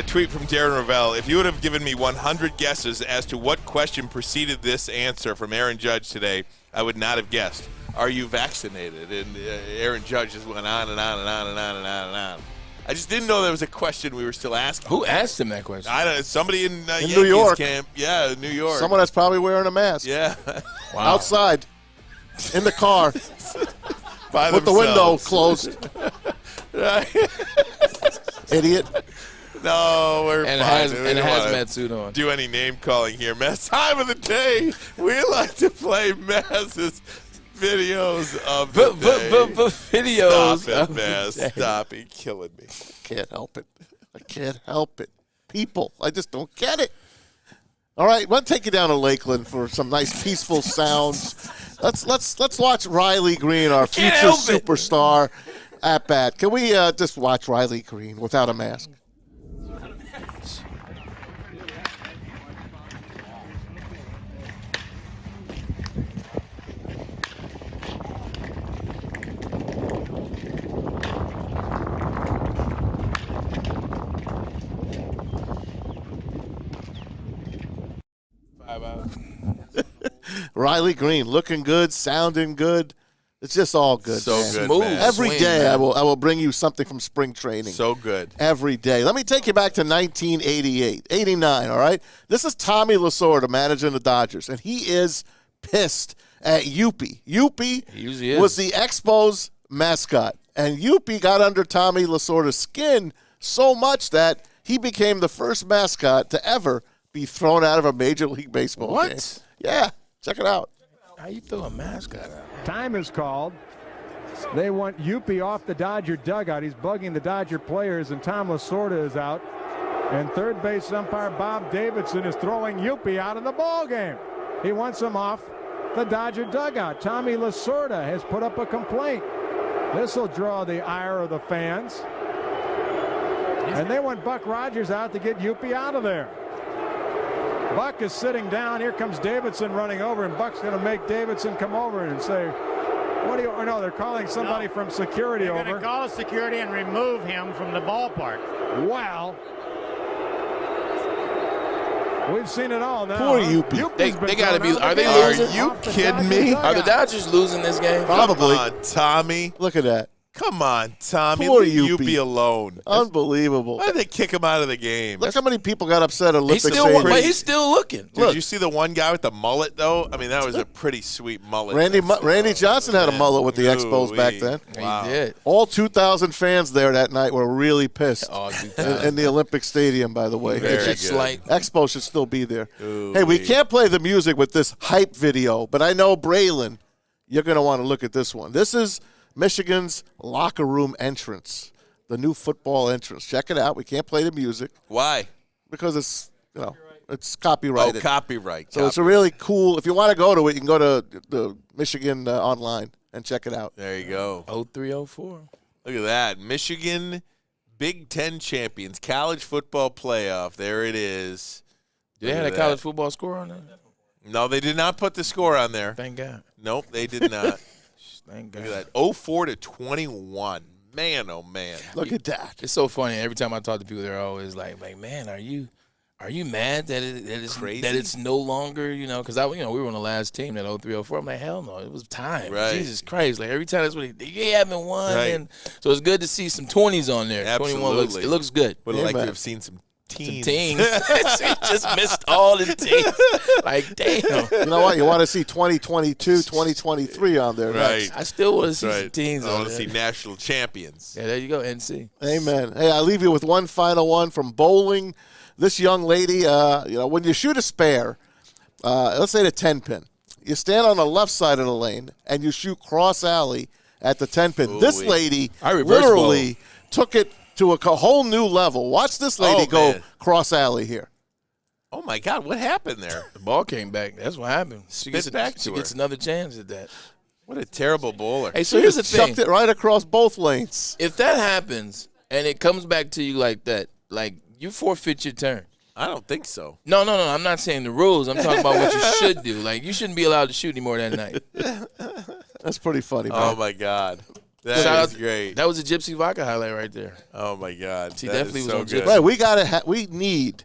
tweet from Darren Ravel, if you would have given me 100 guesses as to what question preceded this answer from Aaron Judge today, I would not have guessed. Are you vaccinated? And Aaron Judge just went on and on and on and on and on and on. I just didn't know there was a question we were still asking. Who asked him that question? I don't know. Somebody in New York camp. Yeah, New York. Someone that's probably wearing a mask. Yeah. Wow. Outside. In the car. By with themselves. the window closed. Right. Idiot. No, we're and fine. And a hazmat suit on. Do any name calling here. Mass time of the day. We like to play Mass's videos of the day. Videos. Stop it, Mass. Stop it. You're killing me. Can't help it. I can't help it. People, I just don't get it. All right, we'll take you down to Lakeland for some nice peaceful sounds. Let's watch Riley Green, our future superstar, at bat. Can we just watch Riley Green without a mask? Riley Green looking good, sounding good. It's just all good. So man. good, Smooth. man. Every Swing, day man. I will bring you something from spring training. So good. Every day. Let me take you back to 1988, 89, all right? This is Tommy Lasorda managing the Dodgers, and he is pissed at Youppi. Youppi was the Expos mascot. And Yuppie got under Tommy Lasorda's skin so much that he became the first mascot to ever be thrown out of a Major League Baseball game. What? Yeah, check it out. How you throw a mascot out? Time is called. They want Yuppie off the Dodger dugout. He's bugging the Dodger players, and Tom Lasorda is out. And third base umpire Bob Davidson is throwing Yuppie out of the ball game. He wants him off the Dodger dugout. Tommy Lasorda has put up a complaint. This will draw the ire of the fans. And they want Buck Rodgers out to get Yuppie out of there. Buck is sitting down. Here comes Davidson running over, and Buck's going to make Davidson come over and say, what do you, or no, they're calling somebody from security over. They're going to call security and remove him from the ballpark. Wow. We've seen it all now. Poor Yuppie. They got to be. Are they losing? Are you kidding me? Are the Dodgers losing this game? Probably. Come on, Tommy. Look at that. Come on, Tommy. Poor Leave Yuppie. Yuppie alone. Unbelievable. Why did they kick him out of the game? Look how many people got upset at Olympic Stadium. He's still looking. Did you see the one guy with the mullet, though? I mean, that was a pretty sweet mullet. Randy Johnson had a mullet with the Expos back then. Wow. He did. All 2,000 fans there that night were really pissed. Oh, in the Olympic Stadium, by the way. Very good. Expos should still be there. Ooh, hey, we can't play the music with this hype video, but I know, Braylon, you're going to want to look at this one. This is Michigan's locker room entrance, the new football entrance. Check it out. We can't play the music. Why? Because it's, it's copyrighted. Oh, copyright. So it's a really cool, if you want to go to it, you can go to the Michigan online and check it out. There you go. 0304. Look at that. Michigan Big Ten champions, college football playoff. There it is. Do they have a college football score on there? No, they did not put the score on there. Thank God. Nope, they did not. Thank God. Look at that. 04-21. Man, oh, man. Look at that. It's so funny. Every time I talk to people, they're always like, man, are you mad that it's crazy? That it's no longer, because we were on the last team, that 03-04. I'm like, hell no, it was time. Right. Jesus Christ. Like, every time that's what they haven't won. Right. And so it's good to see some 20s on there. Absolutely. 21 looks good. Would have liked to have seen some teams. She just missed all the teams. Like, damn. You know what? You want to see 2022, 2023 on there. Right. Next. I still want to see some teams I on want to there. see national champions. Yeah, there you go, NC. Amen. Hey, I leave you with one final one from bowling. This young lady, when you shoot a spare, let's say the 10-pin, you stand on the left side of the lane and you shoot cross alley at the 10-pin. This lady literally took it to a whole new level. Watch this lady go cross alley here. Oh, my God. What happened there? The ball came back. That's what happened. She gets another chance at that. What a terrible bowler. Hey, so here's the thing. Chucked it right across both lanes. If that happens and it comes back to you like that, like you forfeit your turn. I don't think so. No. I'm not saying the rules. I'm talking about what you should do. Like, you shouldn't be allowed to shoot anymore that night. That's pretty funny, man. Oh, my God. That is great. That was a Gypsy Vodka highlight right there. Oh, my God. She definitely was on good. Right, we need,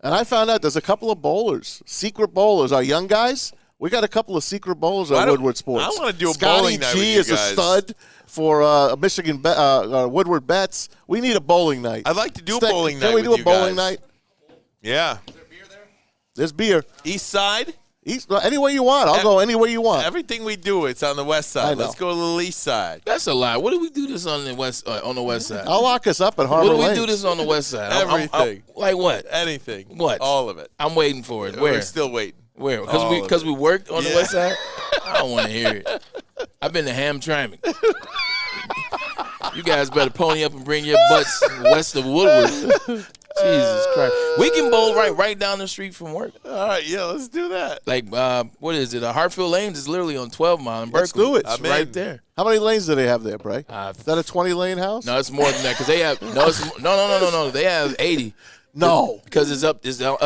and I found out there's a couple of bowlers, secret bowlers. Our young guys, we got a couple of secret bowlers at Woodward Sports. I want to do a Scotty bowling night G with you is guys. a stud for Michigan Woodward Bets. We need a bowling night. I'd like to do a bowling night Can we with do a you bowling guys. night? Yeah. There's beer. East side? Anywhere you want. I'll go anywhere you want. Everything we do, it's on the west side. Let's go to the east side. That's a lie. What do we do this on the west side? I'll lock us up at Harbor What do we Lanes. do this on the west side? Everything. Like what? Anything. What? All of it. I'm waiting for it. Where? We're still waiting. Where? All of Because it. we worked on the Yeah. west side? I don't want to hear it. I've been to Hamtramck. You guys better pony up and bring your butts west of Woodward. Jesus Christ. We can bowl right down the street from work. All right, yeah, let's do that. Like, what is it? Hartfield Lanes is literally on 12 Mile in Berkeley. Let's do it. It's right there. How many lanes do they have there, Bray? Is that a 20-lane house? No, it's more than that because they have no. They have 80. No, because it's up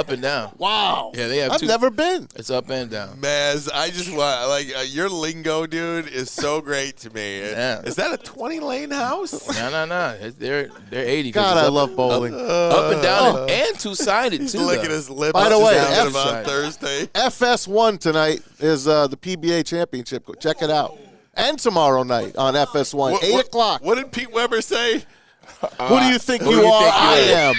and down. Wow. Yeah, they have. I've never been. It's up and down. Maz, I just want your lingo, dude, is so great to me. Yeah. Is that a 20-lane house? No. They're 80. God, I love bowling. Up and down and two-sided too. Look at his lips. By the way, on Thursday. FS1 tonight is the PBA championship. Go check it out. And tomorrow night on FS1, 8 o'clock. What did Pete Weber say? Who do you think you are? I am.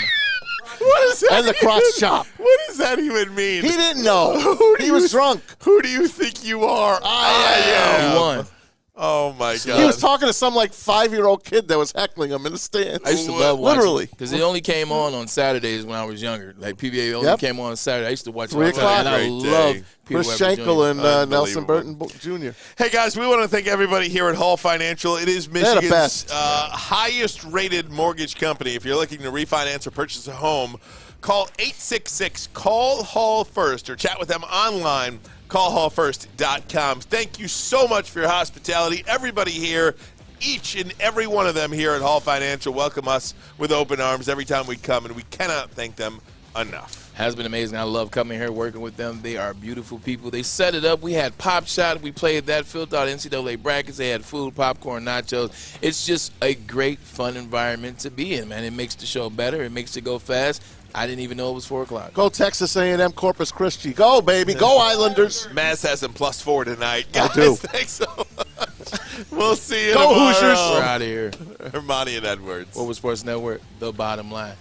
What is that? And the crotch chop. What does that even mean? He didn't know. He was drunk. Who do you think you are? I am. He won. Oh, my God. He was talking to some like 5-year-old kid that was heckling him in the stands. I used to love watching literally because it only came on Saturdays when I was younger. Like PBA only came on Saturday. I used to watch it all the time, and I love Chris Schenkel and Nelson Burton Jr. Hey, guys, we want to thank everybody here at Hall Financial. It is Michigan's highest-rated mortgage company. If you're looking to refinance or purchase a home, call 866-CALL-HALL first or chat with them online, callhallfirst.com. Thank you so much for your hospitality. Everybody here, each and every one of them here at Hall Financial, welcome us with open arms every time we come, and we cannot thank them enough. Has been amazing. I love coming here, working with them. They are beautiful people. They set it up. We had Pop Shot. We played that, filled out NCAA brackets. They had food, popcorn, nachos. It's just a great, fun environment to be in, man. It makes the show better. It makes it go fast. I didn't even know it was 4 o'clock. Go Texas A&M Corpus Christi. Go, baby. Go Islanders. Mass has them +4 tonight. I Guys, do. thanks so much. We'll see you Go tomorrow. Hoosiers. We're out of here. Ermanni and Edwards. Woodward Sports Network, the bottom line.